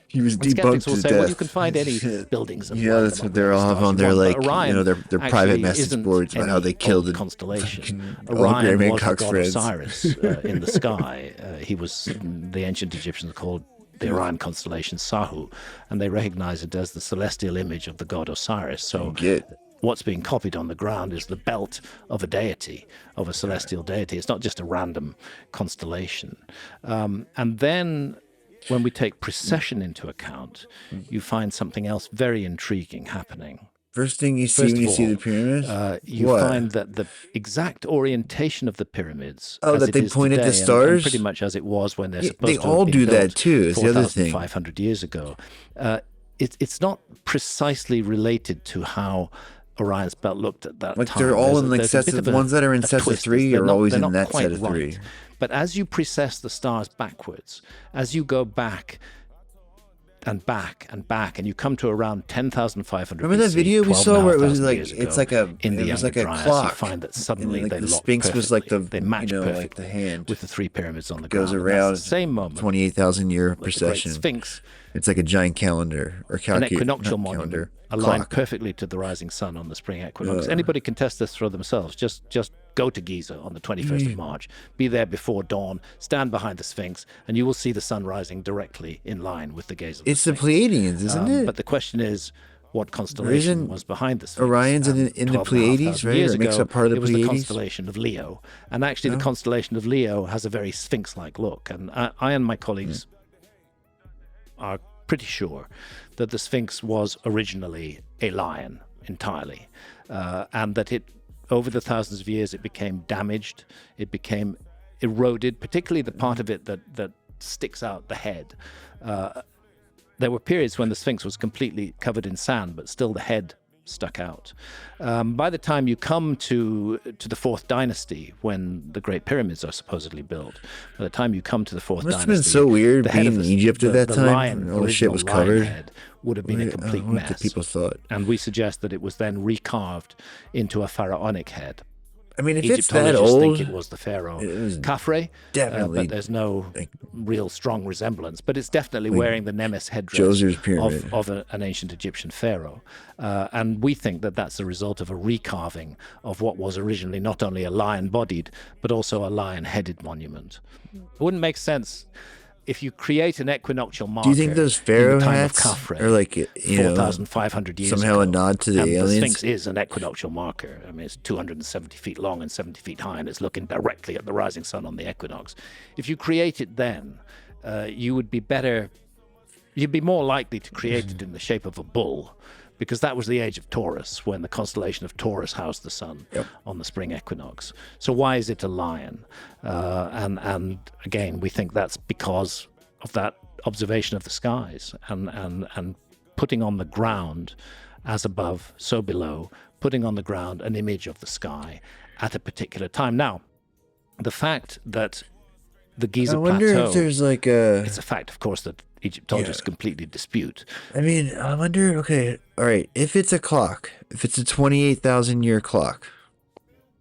He was And debunked skeptics will to say, death. well, you can find any buildings. And Yeah, light that's them what up they're with all any have on stars their, you want. like, But you Orion know, their private actually message isn't boards about any how they killed old the constellation. fucking all Orion Graham was the Hancock's god friends. Osiris in the sky. He was, the ancient Egyptians called the Orion constellation Sahu, and they recognize it as the celestial image of the god Osiris. So what's being copied on the ground is the belt of a deity, of a celestial deity. It's not just a random constellation. And then when we take precession into account, you find something else very intriguing happening. First thing you see First when you of see all, the pyramids? you What? find that the exact orientation of the pyramids, Oh, as that it they is point at the today, and stars? pretty much as it was when they're Yeah, supposed they to all have been do that built too, is the other thing. 4,500 years ago. It's not precisely related to how Orion's belt looked at that Like time. they're all There's in like there's a sets bit of a- ones that are in a sets of twist. three They're are not- always they're in not that quite set of right. three. But as you precess the stars backwards, as you go back and back and back, and you come to around 10,500 Remember that BC, video we saw where it was 12,500 like years it's ago, like a in the it was Younger like a Dryas, clock. you find that suddenly and, like, they the lock Sphinx was like the perfectly. They match like perfectly the hand with the three pyramids on the goes ground. around That's the same moment. 28,000 year the Great procession. Sphinx, It's like a giant calendar or an calendar. equinoctial monument aligned clock. perfectly to the rising sun on the spring equinox. Ugh. Anybody can test this for themselves. Just go to Giza on the 21st of March. Be there before dawn. Stand behind the Sphinx, and you will see the sun rising directly in line with the gaze of the It's the Sphinx. Pleiadians, isn't it? But the question is, what constellation was behind the Sphinx? Orion's in the 12,500 Pleiades, right? Years Or it makes ago, up part of the it was the Pleiades? constellation of Leo. And actually, the constellation of Leo has a very Sphinx-like look. And I and my colleagues are pretty sure that the Sphinx was originally a lion entirely, and that it, over the thousands of years, it became damaged, it became eroded, particularly the part of it that sticks out, the head. There were periods when the Sphinx was completely covered in sand, but still the head stuck out. By the time you come to the Fourth Dynasty, when the Great Pyramids are supposedly built, by the time you come to the Fourth Must have Dynasty, been so weird the head being of in Egypt at that the time. lion, All the shit original was lion covered. head would have been a complete what mess. the people thought. And we suggest that it was then recarved into a pharaonic head. I mean, if it's that Egyptologists old, think it was the pharaoh Khafre, definitely, but there's no real strong resemblance. But it's definitely like wearing the Nemes headdress Djoser's pyramid. of an ancient Egyptian pharaoh. And we think that that's a result of a recarving of what was originally not only a lion-bodied, but also a lion-headed monument. It wouldn't make sense if you create an equinoctial marker. Do you think those pharaoh in the time hats of Khafre, are like 4,500 years somehow ago, a nod to the and aliens? The Sphinx is an equinoctial marker. I mean, it's 270 feet long and 70 feet high, and it's looking directly at the rising sun on the equinox. If you create it then, you would be better. You'd be more likely to create it in the shape of a bull, because that was the age of Taurus, when the constellation of Taurus housed the sun on the spring equinox. So why is it a lion? And again, we think that's because of that observation of the skies and putting on the ground, as above, so below, putting on the ground an image of the sky at a particular time. Now, the fact that the Giza I wonder Plateau, if there's like a... It's a fact, of course, that Egyptologists completely dispute. I mean, I wonder, okay, all right, if it's a clock, if it's a 28,000 year clock,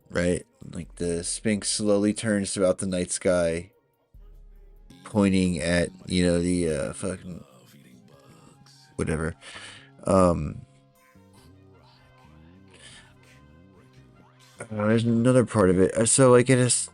right? Like the Sphinx slowly turns throughout the night sky, pointing at, the fucking whatever. There's another part of it. So like it is,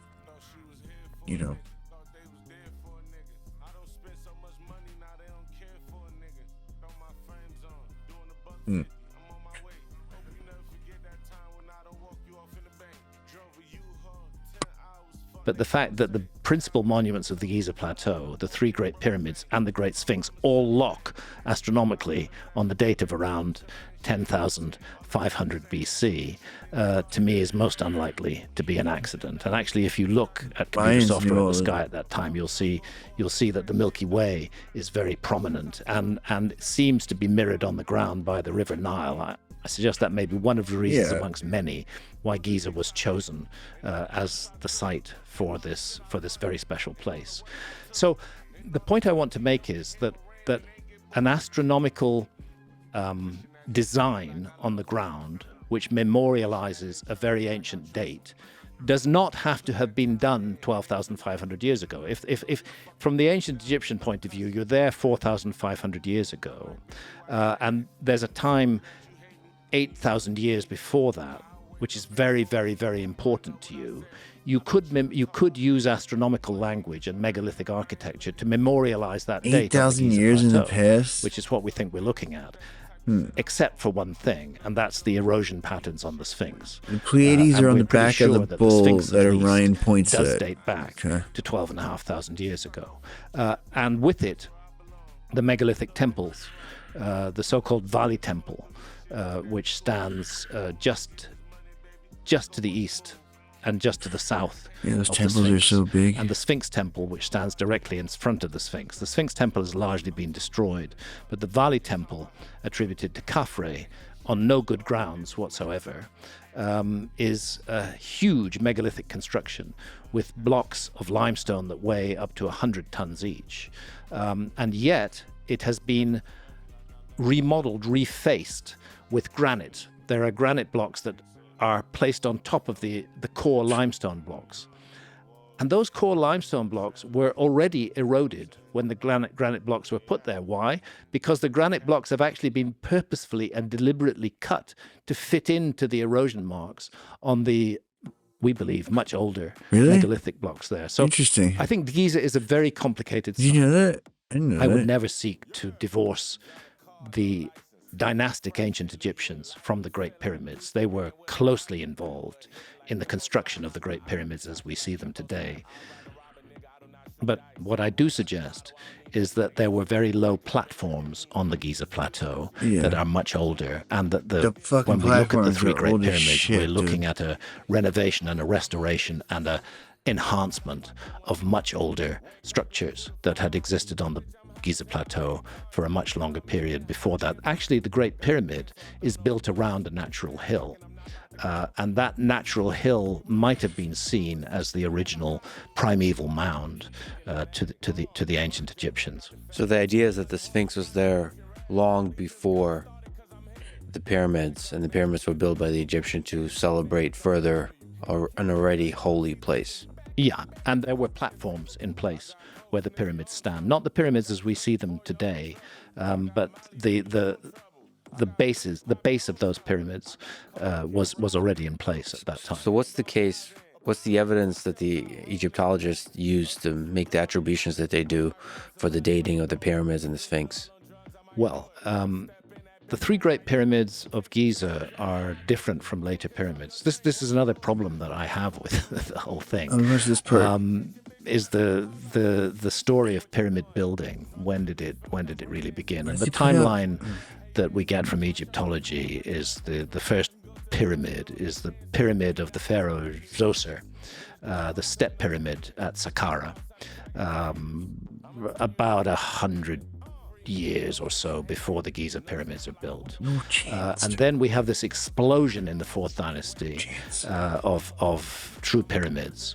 But the fact that the principal monuments of the Giza Plateau, the three Great Pyramids and the Great Sphinx, all lock astronomically on the date of around 10,500 BC, to me is most unlikely to be an accident. And actually, if you look at computer software in the sky at that time, you'll see that the Milky Way is very prominent and seems to be mirrored on the ground by the River Nile. I suggest that may be one of the reasons amongst many why Giza was chosen as the site for this very special place. So the point I want to make is that an astronomical design on the ground which memorializes a very ancient date does not have to have been done 12,500 years ago. If from the ancient Egyptian point of view, you're there 4,500 years ago, and there's a time 8,000 years before that, which is very, very, very important to you, you could use astronomical language and megalithic architecture to memorialize that date. 8,000 years in the past, which is what we think we're looking at, except for one thing, and that's the erosion patterns on the Sphinx. The Pleiades are on the back of the bull that Orion points at. Does date back to 12,500 years ago, and with it, the megalithic temples, the so-called Valley Temple, which stands just to the east and just to the south. Yeah, those temples are so big. And the Sphinx Temple, which stands directly in front of the Sphinx. The Sphinx Temple has largely been destroyed, but the Valley Temple, attributed to Khafre on no good grounds whatsoever, is a huge megalithic construction with blocks of limestone that weigh up to 100 tons each. And yet it has been remodeled, refaced with granite. There are granite blocks that are placed on top of the core limestone blocks. And those core limestone blocks were already eroded when the granite blocks were put there. Why? Because the granite blocks have actually been purposefully and deliberately cut to fit into the erosion marks on the, we believe, much older megalithic blocks there. So interesting. I think Giza is a very complicated site. Did you know that? I didn't know that. I would never seek to divorce the dynastic ancient Egyptians from the Great Pyramids. They were closely involved in the construction of the Great Pyramids as we see them today. But what I do suggest is that there were very low platforms on the Giza Plateau that are much older, and that when we look at the three Great Pyramids, we're looking at a renovation and a restoration and a enhancement of much older structures that had existed on the Giza Plateau for a much longer period before that. Actually, the Great Pyramid is built around a natural hill. And that natural hill might have been seen as the original primeval mound to the ancient Egyptians. So the idea is that the Sphinx was there long before the pyramids, and the pyramids were built by the Egyptian to celebrate further an already holy place. Yeah, and there were platforms in place where the pyramids stand. Not the pyramids as we see them today, but the base of those pyramids was already in place at that time. So what's the evidence that the Egyptologists use to make the attributions that they do for the dating of the pyramids and the Sphinx? Well, the three great pyramids of Giza are different from later pyramids. This is another problem that I have with the whole thing. Where's this part? Is the story of pyramid building? When did it really begin? And the timeline that we get from Egyptology is the first pyramid is the pyramid of the pharaoh Zoser, the step pyramid at Saqqara, about 100 years or so before the Giza pyramids are built. And then we have this explosion in the fourth dynasty of true pyramids.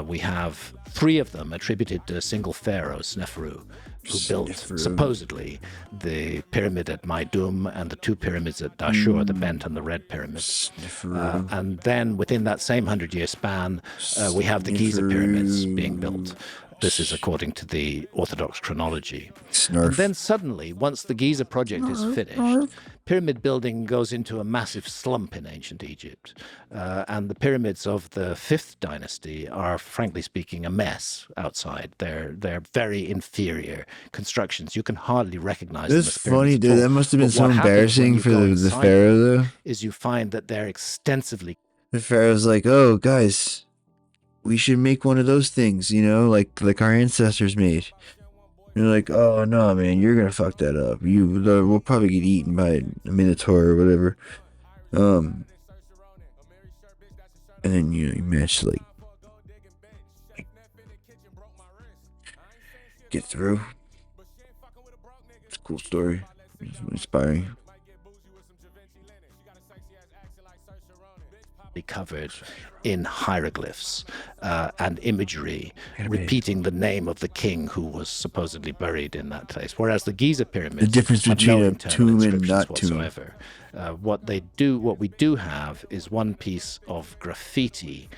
We have 3 of them attributed to a single pharaoh, Sneferu, who built supposedly the pyramid at Maidum and the 2 pyramids at Dashur, the bent and the red pyramids. And then within that same 100-year span, we have the Giza pyramids being built. This is according to the Orthodox chronology. And then suddenly, once the Giza project is finished, pyramid building goes into a massive slump in ancient Egypt. And the pyramids of the 5th dynasty are, frankly speaking, a mess outside. They're very inferior constructions. You can hardly recognize them as That's funny, pyramids at dude. all. That must have been But so what happens when embarrassing you for go the inside pharaoh, them though. is you find that they're extensively... The pharaoh's like, oh, guys, we should make one of those things, like our ancestors made. You're like, oh no, man, you're gonna fuck that up. We'll probably get eaten by a minotaur or whatever. And then you manage to like get through. It's a cool story. It's inspiring. Covered in hieroglyphs and imagery repeating the name of the king who was supposedly buried in that place, whereas the Giza pyramids, The difference have between no a internal tomb and inscriptions not tomb. whatsoever. What we do have is one piece of graffiti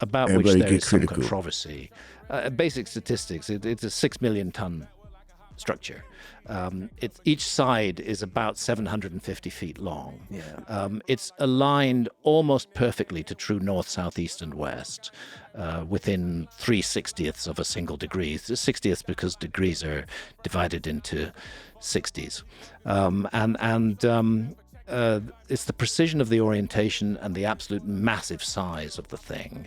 about Everybody which there get is some critical. controversy. Basic statistics, it's a 6 million ton structure. Each side is about 750 feet long. It's aligned almost perfectly to true north, south, east, and west, within 3/60ths of a single degree. 60ths because degrees are divided into 60s. It's the precision of the orientation and the absolute massive size of the thing,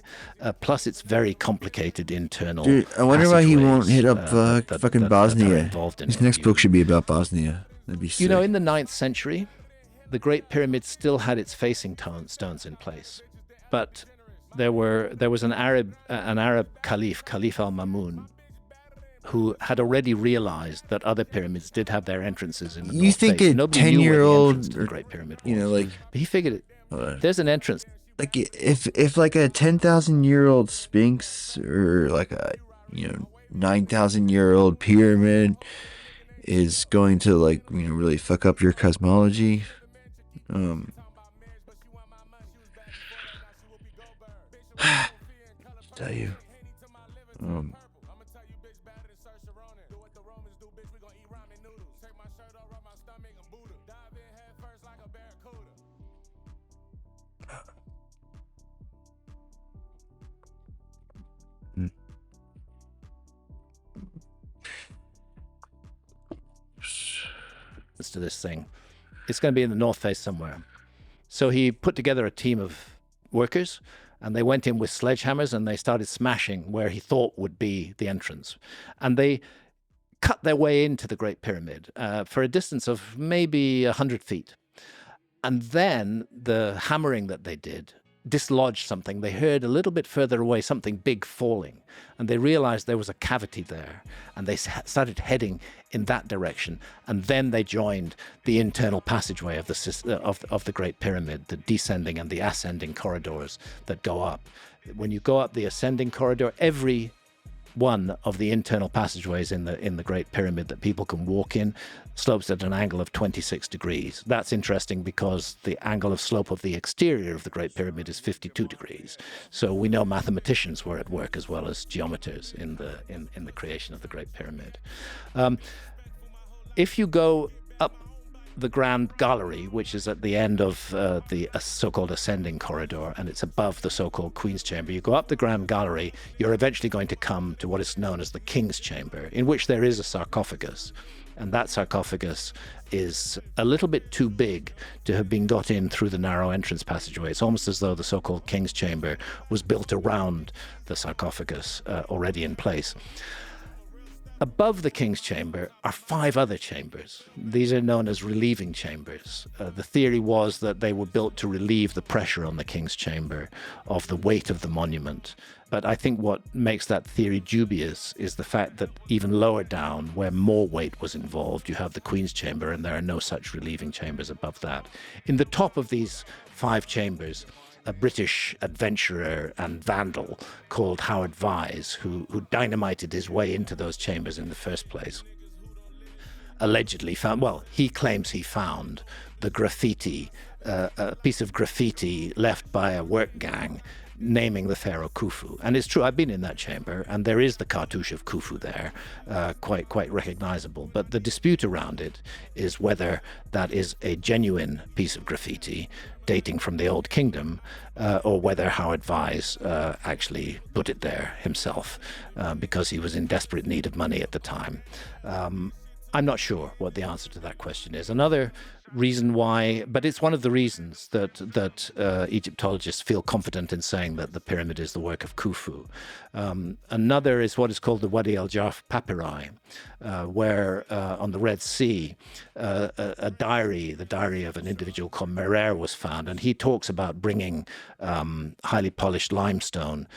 plus its very complicated internal. Dude, I wonder why he won't hit up fucking that are Bosnia. involved in His it. next book should be about Bosnia. That'd be sick. You know, in the 9th century, the Great Pyramid still had its facing stones in place, but there was an Arab caliph, Caliph al-Mamun, who had already realized that other pyramids did have their entrances in the You north think face. a Nobody knew where the 10-year-old, entrance to the Great Pyramid was. like, but he figured it. There's an entrance. Like if like a 10,000-year-old Sphinx or like a 9,000-year-old pyramid is going to like really fuck up your cosmology. Tell you. To this thing, it's going to be in the north face somewhere. So he put together a team of workers, and they went in with sledgehammers and they started smashing where he thought would be the entrance, and they cut their way into the Great Pyramid for a distance of maybe 100 feet. And then the hammering that they did dislodged something. They heard a little bit further away something big falling, and they realized there was a cavity there, and they started heading in that direction. And then they joined the internal passageway of the Great Pyramid, the descending and the ascending corridors that go up. When you go up the ascending corridor, every one of the internal passageways in the Great Pyramid that people can walk in slopes at an angle of 26 degrees. That's interesting because the angle of slope of the exterior of the Great Pyramid is 52 degrees. So we know mathematicians were at work as well as geometers in the creation of the Great Pyramid. If you go up the Grand Gallery, which is at the end of the so-called ascending corridor, and it's above the so-called Queen's Chamber. You go up the Grand Gallery, you're eventually going to come to what is known as the King's Chamber, in which there is a sarcophagus. And that sarcophagus is a little bit too big to have been got in through the narrow entrance passageway. It's almost as though the so-called King's Chamber was built around the sarcophagus already in place. Above the King's Chamber are 5 other chambers. These are known as relieving chambers. The theory was that they were built to relieve the pressure on the King's Chamber of the weight of the monument. But I think what makes that theory dubious is the fact that even lower down, where more weight was involved, you have the Queen's Chamber, and there are no such relieving chambers above that. In the top of these 5 chambers, a British adventurer and vandal called Howard Vyse, who dynamited his way into those chambers in the first place, allegedly found, well, he claims he found the graffiti, a piece of graffiti left by a work gang naming the pharaoh Khufu. And it's true, I've been in that chamber, and there is the cartouche of Khufu there, quite recognizable. But the dispute around it is whether that is a genuine piece of graffiti dating from the Old Kingdom, or whether Howard Vyse actually put it there himself because he was in desperate need of money at the time. I'm not sure what the answer to that question is. Another reason why, but it's one of the reasons that Egyptologists feel confident in saying that the pyramid is the work of Khufu. Another is what is called the Wadi al-Jarf papyri, where on the Red Sea, a diary, the diary of an individual called Merer, was found, and he talks about bringing highly polished limestone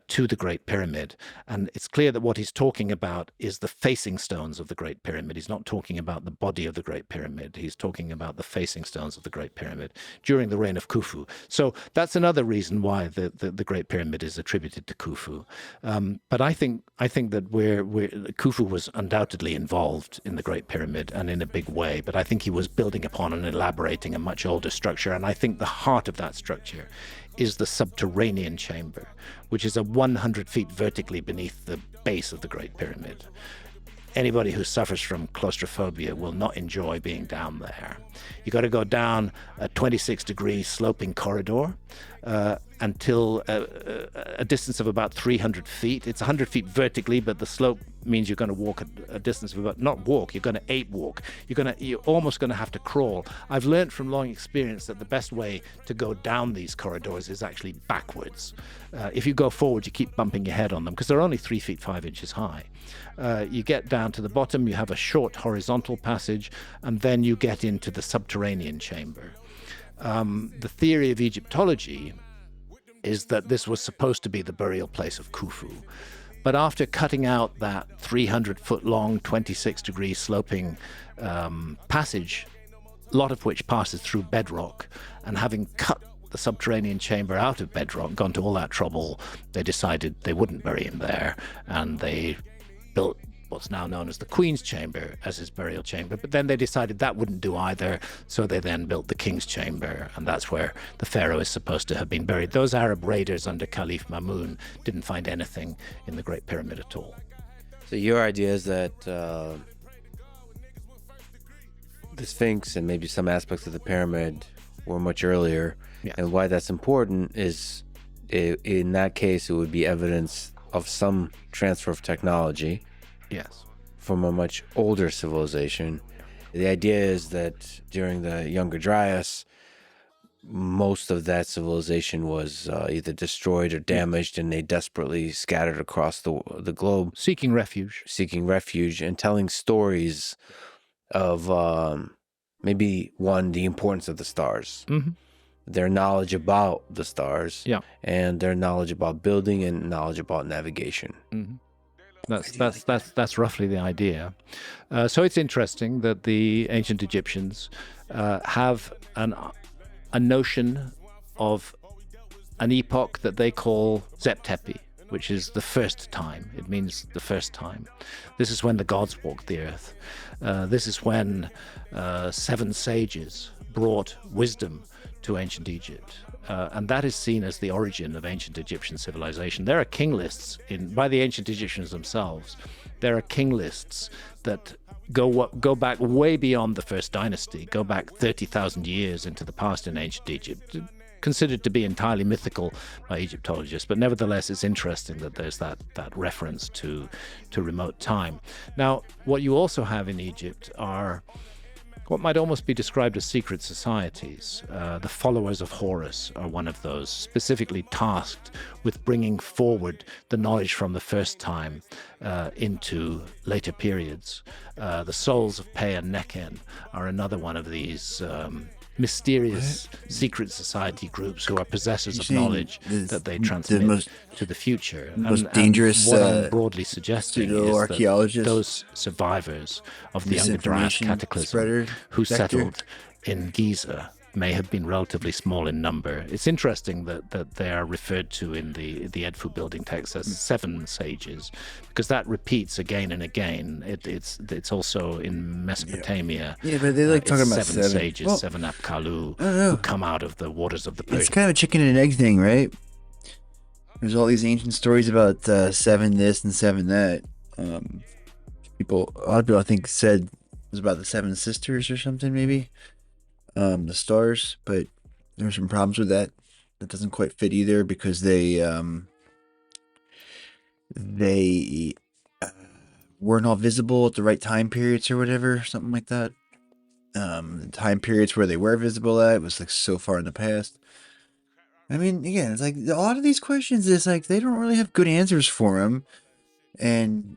to the Great Pyramid. And it's clear that what he's talking about is the facing stones of the Great Pyramid. He's not talking about the body of the Great Pyramid. He's talking about the facing stones of the Great Pyramid during the reign of Khufu. So that's another reason why the Great Pyramid is attributed to Khufu. But I think that Khufu was undoubtedly involved in the Great Pyramid, and in a big way. But I think he was building upon and elaborating a much older structure. And I think the heart of that structure is the subterranean chamber, which is 100 feet vertically beneath the base of the Great Pyramid. Anybody who suffers from claustrophobia will not enjoy being down there. You got to go down a 26-degree sloping corridor until a distance of about 300 feet. It's 100 feet vertically, but the slope means you're going to walk a distance of about, not walk, you're going to ape walk. You're almost going to have to crawl. I've learned from long experience that the best way to go down these corridors is actually backwards. If you go forward, you keep bumping your head on them because they're only 3 feet 5 inches high. You get down to the bottom, you have a short horizontal passage, and then you get into the subterranean chamber. The theory of Egyptology is that this was supposed to be the burial place of Khufu. But after cutting out that 300-foot-long, 26-degree sloping passage, a lot of which passes through bedrock, and having cut the subterranean chamber out of bedrock, gone to all that trouble, they decided they wouldn't bury him there, and they built what's now known as the Queen's Chamber as his burial chamber. But then they decided that wouldn't do either, so they then built the King's Chamber, and that's where the pharaoh is supposed to have been buried. Those Arab raiders under Caliph Mamun didn't find anything in the Great Pyramid at all. So your idea is that the Sphinx and maybe some aspects of the pyramid were much earlier, yes. And why that's important is, in that case, it would be evidence of some transfer of technology. Yes. From a much older civilization. The idea is that during the Younger Dryas, most of that civilization was either destroyed or damaged, and they desperately scattered across the globe. Seeking refuge. And telling stories of maybe, one, the importance of the stars. Mm-hmm. their knowledge about the stars, Yeah. and their knowledge about building and knowledge about navigation. Mm-hmm. That's roughly the idea. So it's interesting that the ancient Egyptians have a notion of an epoch that they call Zeptepi, which is the first time. It means the first time. This is when the gods walked the earth. This is when 7 sages brought wisdom to ancient Egypt. And that is seen as the origin of ancient Egyptian civilization. There are king lists by the ancient Egyptians themselves. There are king lists that go back way beyond the first dynasty, go back 30,000 years into the past in ancient Egypt, considered to be entirely mythical by Egyptologists, but nevertheless it's interesting that there's that reference to remote time. Now, what you also have in Egypt are what might almost be described as secret societies. The followers of Horus are one of those, specifically tasked with bringing forward the knowledge from the first time into later periods. The souls of Pe and Neken are another one of these mysterious secret society groups who are possessors of knowledge that they transmit to the future. Most dangerous, what I'm broadly suggesting is that those survivors of the Younger Dryas cataclysm who settled in Giza may have been relatively small in number. It's interesting that they are referred to in the Edfu building text as 7 sages, because that repeats again and again. It's also in Mesopotamia. Yeah, but they like talking about 7 sages, well, 7 Apkallu, who come out of the waters of the Persian. It's kind of a chicken and egg thing, right? There's all these ancient stories about 7 this and 7 that. A lot of people I think said it was about the 7 sisters or something, maybe. The stars, but there's some problems with that. That doesn't quite fit either, because they weren't all visible at the right time periods or whatever, something like that. The time periods where they were visible at was like so far in the past. I mean, again, it's like a lot of these questions is like they don't really have good answers for them, and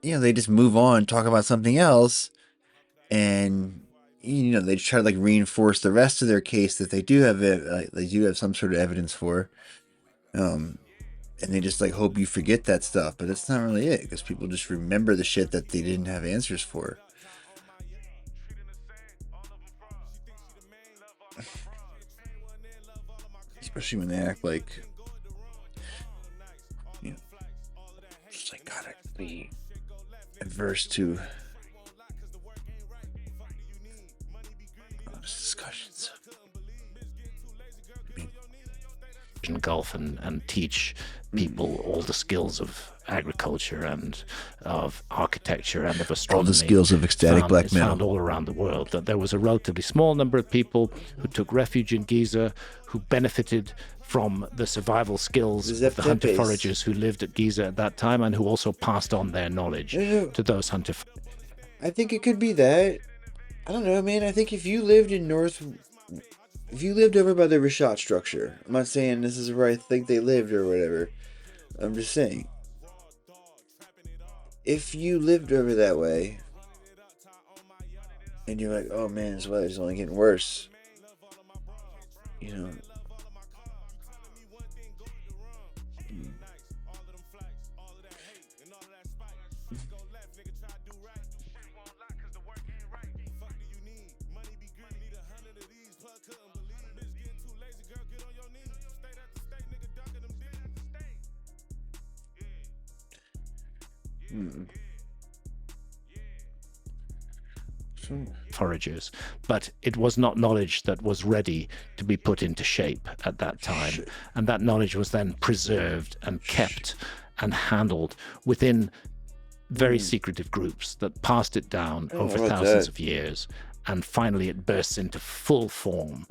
they just move on, talk about something else, and they try to like reinforce the rest of their case that they do have it. They do have some sort of evidence for, and they just like hope you forget that stuff. But that's not really it, because people just remember the shit that they didn't have answers for. Especially when they act like, just like gotta be adverse to discussions. Gulf and teach people all the skills of agriculture and of architecture and of astronomy. All the skills of ecstatic black It's metal. found all around the world. That there was a relatively small number of people who took refuge in Giza, who benefited from the survival skills of the hunter foragers who lived at Giza at that time, and who also passed on their knowledge to those hunter. I think it could be that. I don't know, man. I think if you lived over by the Rishat structure, I'm not saying this is where I think they lived or whatever. I'm just saying, if you lived over that way, and you're like, oh man, this weather's only getting worse, foragers, but it was not knowledge that was ready to be put into shape at that time. And that knowledge was then preserved and kept and handled within very secretive groups that passed it down over thousands of years. And finally it bursts into full form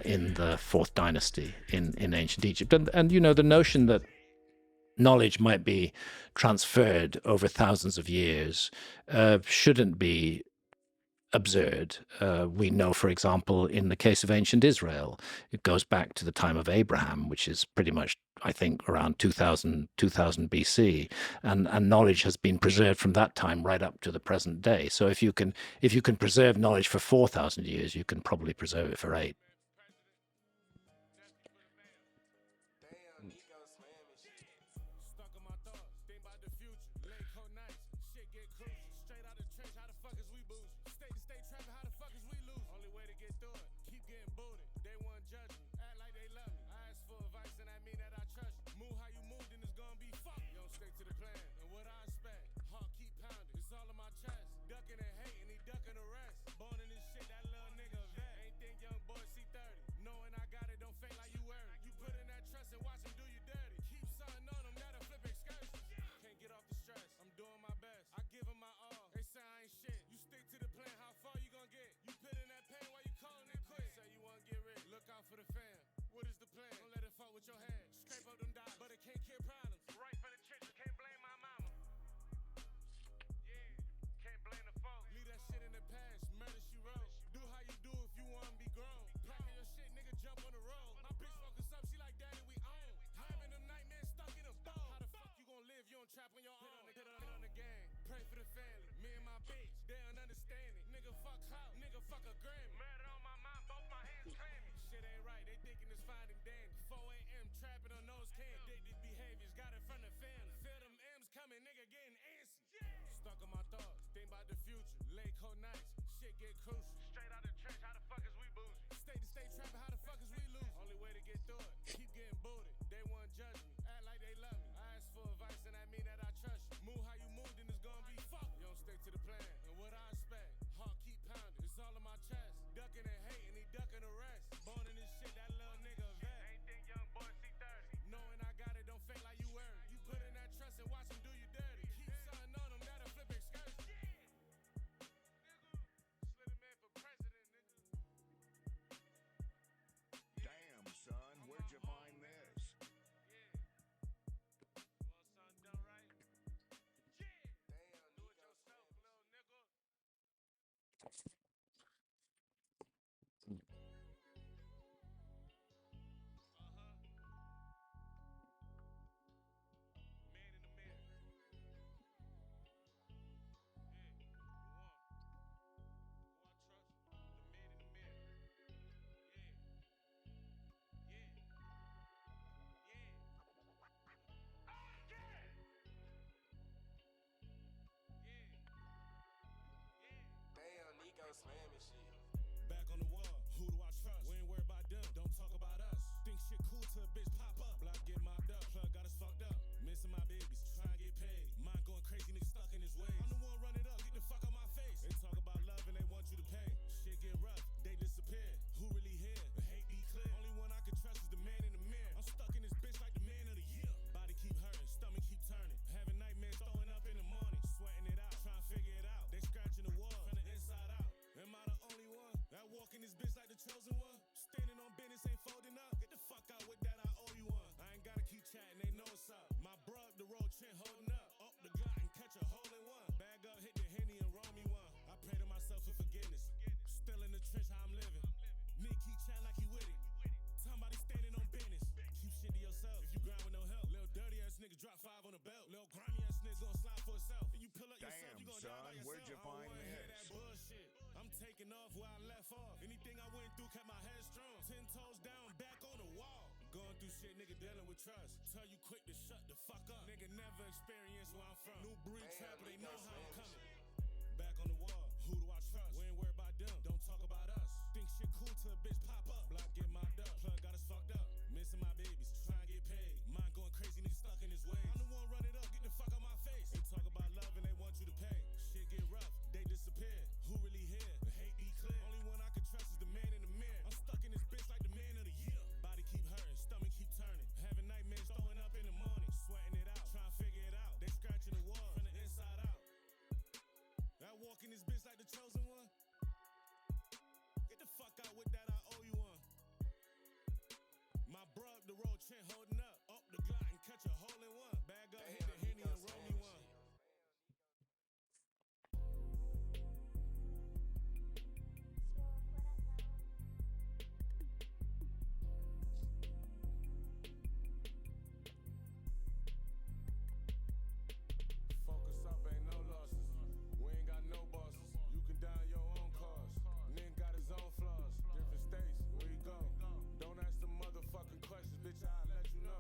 in the 4th dynasty in ancient Egypt. And the notion that knowledge might be transferred over thousands of years shouldn't be absurd. We know, for example, in the case of ancient Israel, it goes back to the time of Abraham, which is pretty much, I think, around 2000 BC, and knowledge has been preserved from that time right up to the present day. So if you can preserve knowledge for 4,000 years, you can probably preserve it for 8. pray for the family. Me and my bitch, they don't understand it. Nigga fuck how, nigga fuck a Grammy. Murder on my mind, both my hands clammy. Shit ain't right, they thinking it's finding dandy. 4 a.m. trapping on those cans. Addicted behaviors, got it from the family. Feel them M's coming, nigga getting antsy. Stuck on my thoughts, think about the future. Late cold nights, shit get crucial. Straight out the trench, how the fuck is we bougie? State to state trapping, how the fuck is we lose? Only way to get through it, keep getting booted. They won't judge me, act like they love me. I ask for advice and I mean that I trust you. Move how you move, then it's gonna be fuck. You don't stick to the plan, and what I expect, heart keep pounding, it's all in my chest. Ducking and hating, he ducking the rest. Born in this shit, that little nigga vet. Ain't think young boy see 30. Knowing I got it, don't fake like you earned it. You put in that trust and watch him do you dirty. Keep something on him, that'll flip excursion. Yeah. Nigga, slid a man for president, nigga. Damn, son, where'd you find this? Yeah. You want something done right? Yeah. Damn, do it yourself, little nigga. Man in the mirror. Yeah, the one. Who I trust, the man in the mirror. Yeah. Yeah. Yeah. Oh, yeah! Yeah. Yeah. Damn, Nico slamming shit. Back on the wall, who do I trust? We ain't worried about them, don't talk about us. Think shit cool till a bitch pop up. Block get mopped up, plug got us fucked up. Missing my babies, trying to get paid. Mind going crazy, niggas stuck in his ways. I'm the one run it up, get the fuck out my face. They talk about love and they want you to pay. Shit get rough, they disappear. Who really here? The hate be clear. Only one I can trust is the man in the mirror. I'm stuck in this bitch like the man of the year. Body keep hurting, stomach keep turning. Having nightmares, throwing up in the morning. Sweating it out, trying to figure it out. They scratching the wall from the inside out. Am I the only one? I walk in this bitch like the chosen one. Standing on business, ain't folding up. Get the fuck out with that, I owe you one. I ain't gotta keep chatting, they know what's up. My bruh, the road chin holding up. Up the glide and catch a hole in one. Bag up, hit the Henny and roll me one. I pray to myself for forgiveness. Still in the trench, how I'm living. Nigga keep chatting like he with it. Somebody standing on business. Keep shit to yourself if you grind with no help. Little dirty ass nigga drop 5 on the belt. Little grimy ass nigga gonna slide for itself. And you pull up yourself, you gonna die by yourself. Where'd you find this? That bullshit. I'm taking off where I left off. Anything I went through kept my head strong. 10 toes down, back on the wall. Going through shit, nigga dealing with trust. Tell you quick to shut the fuck up. Nigga never experienced where I'm from. New breed trapper, they know how I'm coming. Back on the wall, who do I trust? We ain't worried about them, don't talk about us. Think shit cool till a bitch pop up. Block get mopped up, plug got us fucked up. Missing my babies, trying to get paid. Mind going crazy, niggas stuck in his ways. I'm the one run it up, get the fuck out my face. They talk about love and they want you to pay. Shit get rough, they disappear. Who really here? The hate be clear. Only one I can trust is the man in the mirror. I'm stuck in this bitch like the man of the year. Body keep hurting, stomach keep turning. Having nightmares, throwing up in the morning. Sweating it out, trying to figure it out. They scratching the wall from the inside out. I walk in this bitch like the chosen one. Get the fuck out with that, I owe you one. My bruh, the road chin holding up. Up the glide and catch a hole in one. Bag up, hit the Henny and roll me one. Focus up, ain't no losses. We ain't got no bosses. You can down your own cars. Nigga got his own flaws. Different states, where you go? Don't ask the motherfucking questions, bitch, I'll let you know.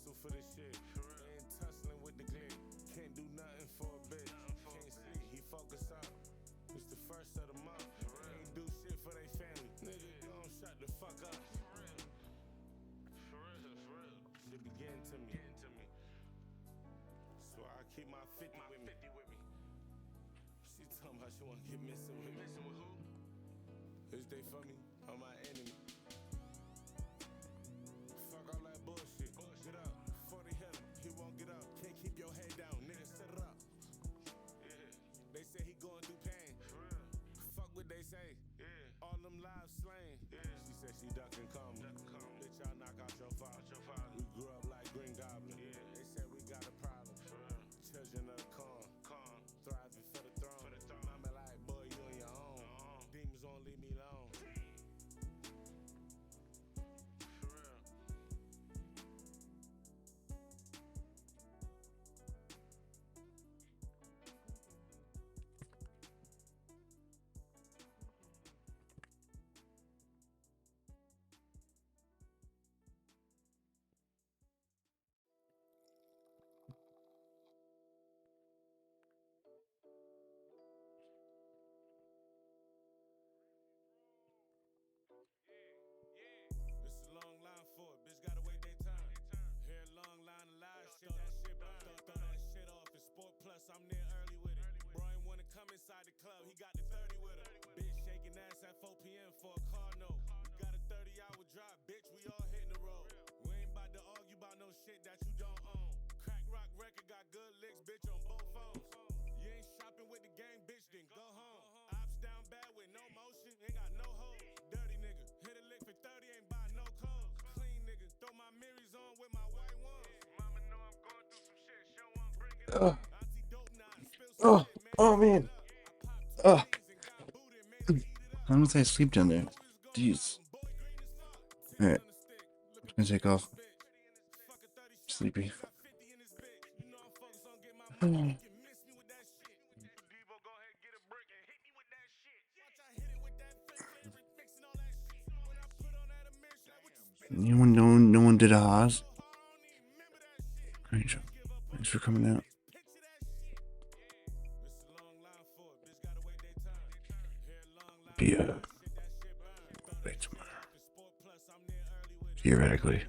hustle for this shit. Ain't tussling with the click. Can't do nothing for a bitch. Can't sleep, he focus out. It's the first of the month. Ain't do shit for they family. Nigga, gon' shut the fuck up. For real. Shit be getting to me. So I keep my 50 with me. She talking about she wanna get missing with me. Missing with who? Is they for me or my enemy? Fuck all that bullshit. Get up. 40 hit him. He won't get up. Can't keep your head down. Nigga, set it up. Yeah. They say he going through pain. Fuck what they say. Yeah. All them lives slain. Yeah. She said she ducking karma. Bitch, y'all knock out your father. We grew up like Green Goblin. Yeah. They said we got a problem. Children of the corn. Thriving for the throne. I'm like, boy, you on your own. Demons won't leave me alone. For real. It's a long line for it, bitch, gotta wait their turn. Here, long line of lies, shit, that shit burn. Throw that shit off, it's Sport Plus, I'm there early with it. Bro ain't wanna come inside the club, he got the 30 with her. Bitch shaking ass at 4 p.m. for a car note. We got a 30-hour drive, bitch, we all hitting the road. We ain't about to argue about no shit that you don't own. Crack rock record got good licks, bitch, on both phones. You ain't shopping with the gang, bitch, then go home. Ops down bad with no motion, ain't got no hoes. Dirty nigga, hit a lick for 30, ain't buy no clothes. Clean nigga, throw my mirrors on with my white ones. Mama know I'm going through some shit, show I'm bringing up. Auntie dope now, spill some shit, man. Oh man. I don't think I sleep down there. Jeez. Alright. I'm gonna take off. Sleepy. No one did a Haas. Great. Thanks for coming out. Be back tomorrow. Theoretically.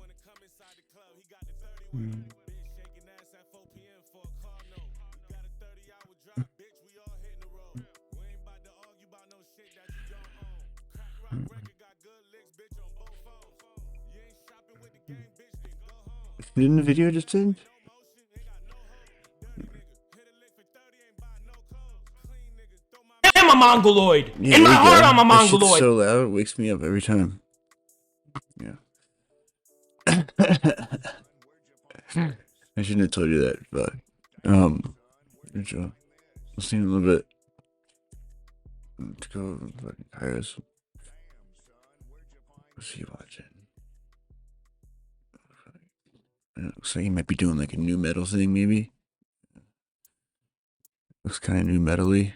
Didn't the video just end? I'm a mongoloid. Yeah, In my heart, I'm a that shit's mongoloid. so loud, it wakes me up every time. Yeah. I shouldn't have told you that, but good job. We'll see you in a little bit. Let's go fucking Kairos. What's he watching? Looks like he might be doing like a new metal thing, maybe. Looks kind of new metal-y.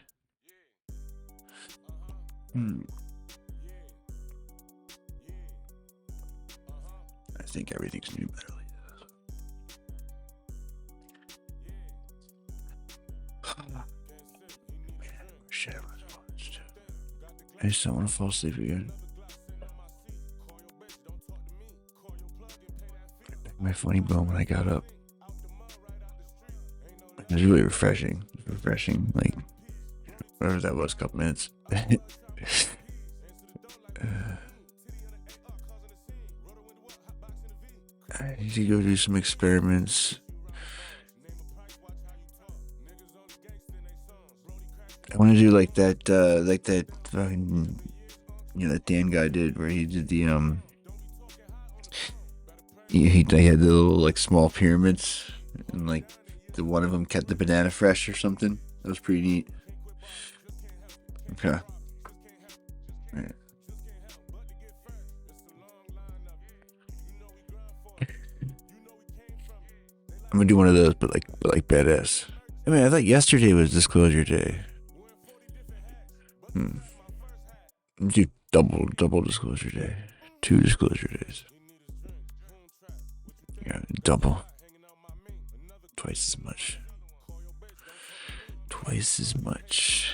I think everything's new metal-y. Shit, I just don't want to fall asleep again. My funny bone when I got up. It was really refreshing. Like whatever that was, a couple minutes. I need to go do some experiments. I want to do like that fucking, that Dan guy did, where he did the he had the little like small pyramids, and like the one of them kept the banana fresh or something. That was pretty neat. Okay. All right. I'm gonna do one of those, but like badass. I mean, I thought yesterday was Disclosure Day. Do double Disclosure Day. 2 Disclosure Days. Yeah, double. Twice as much. Twice as much.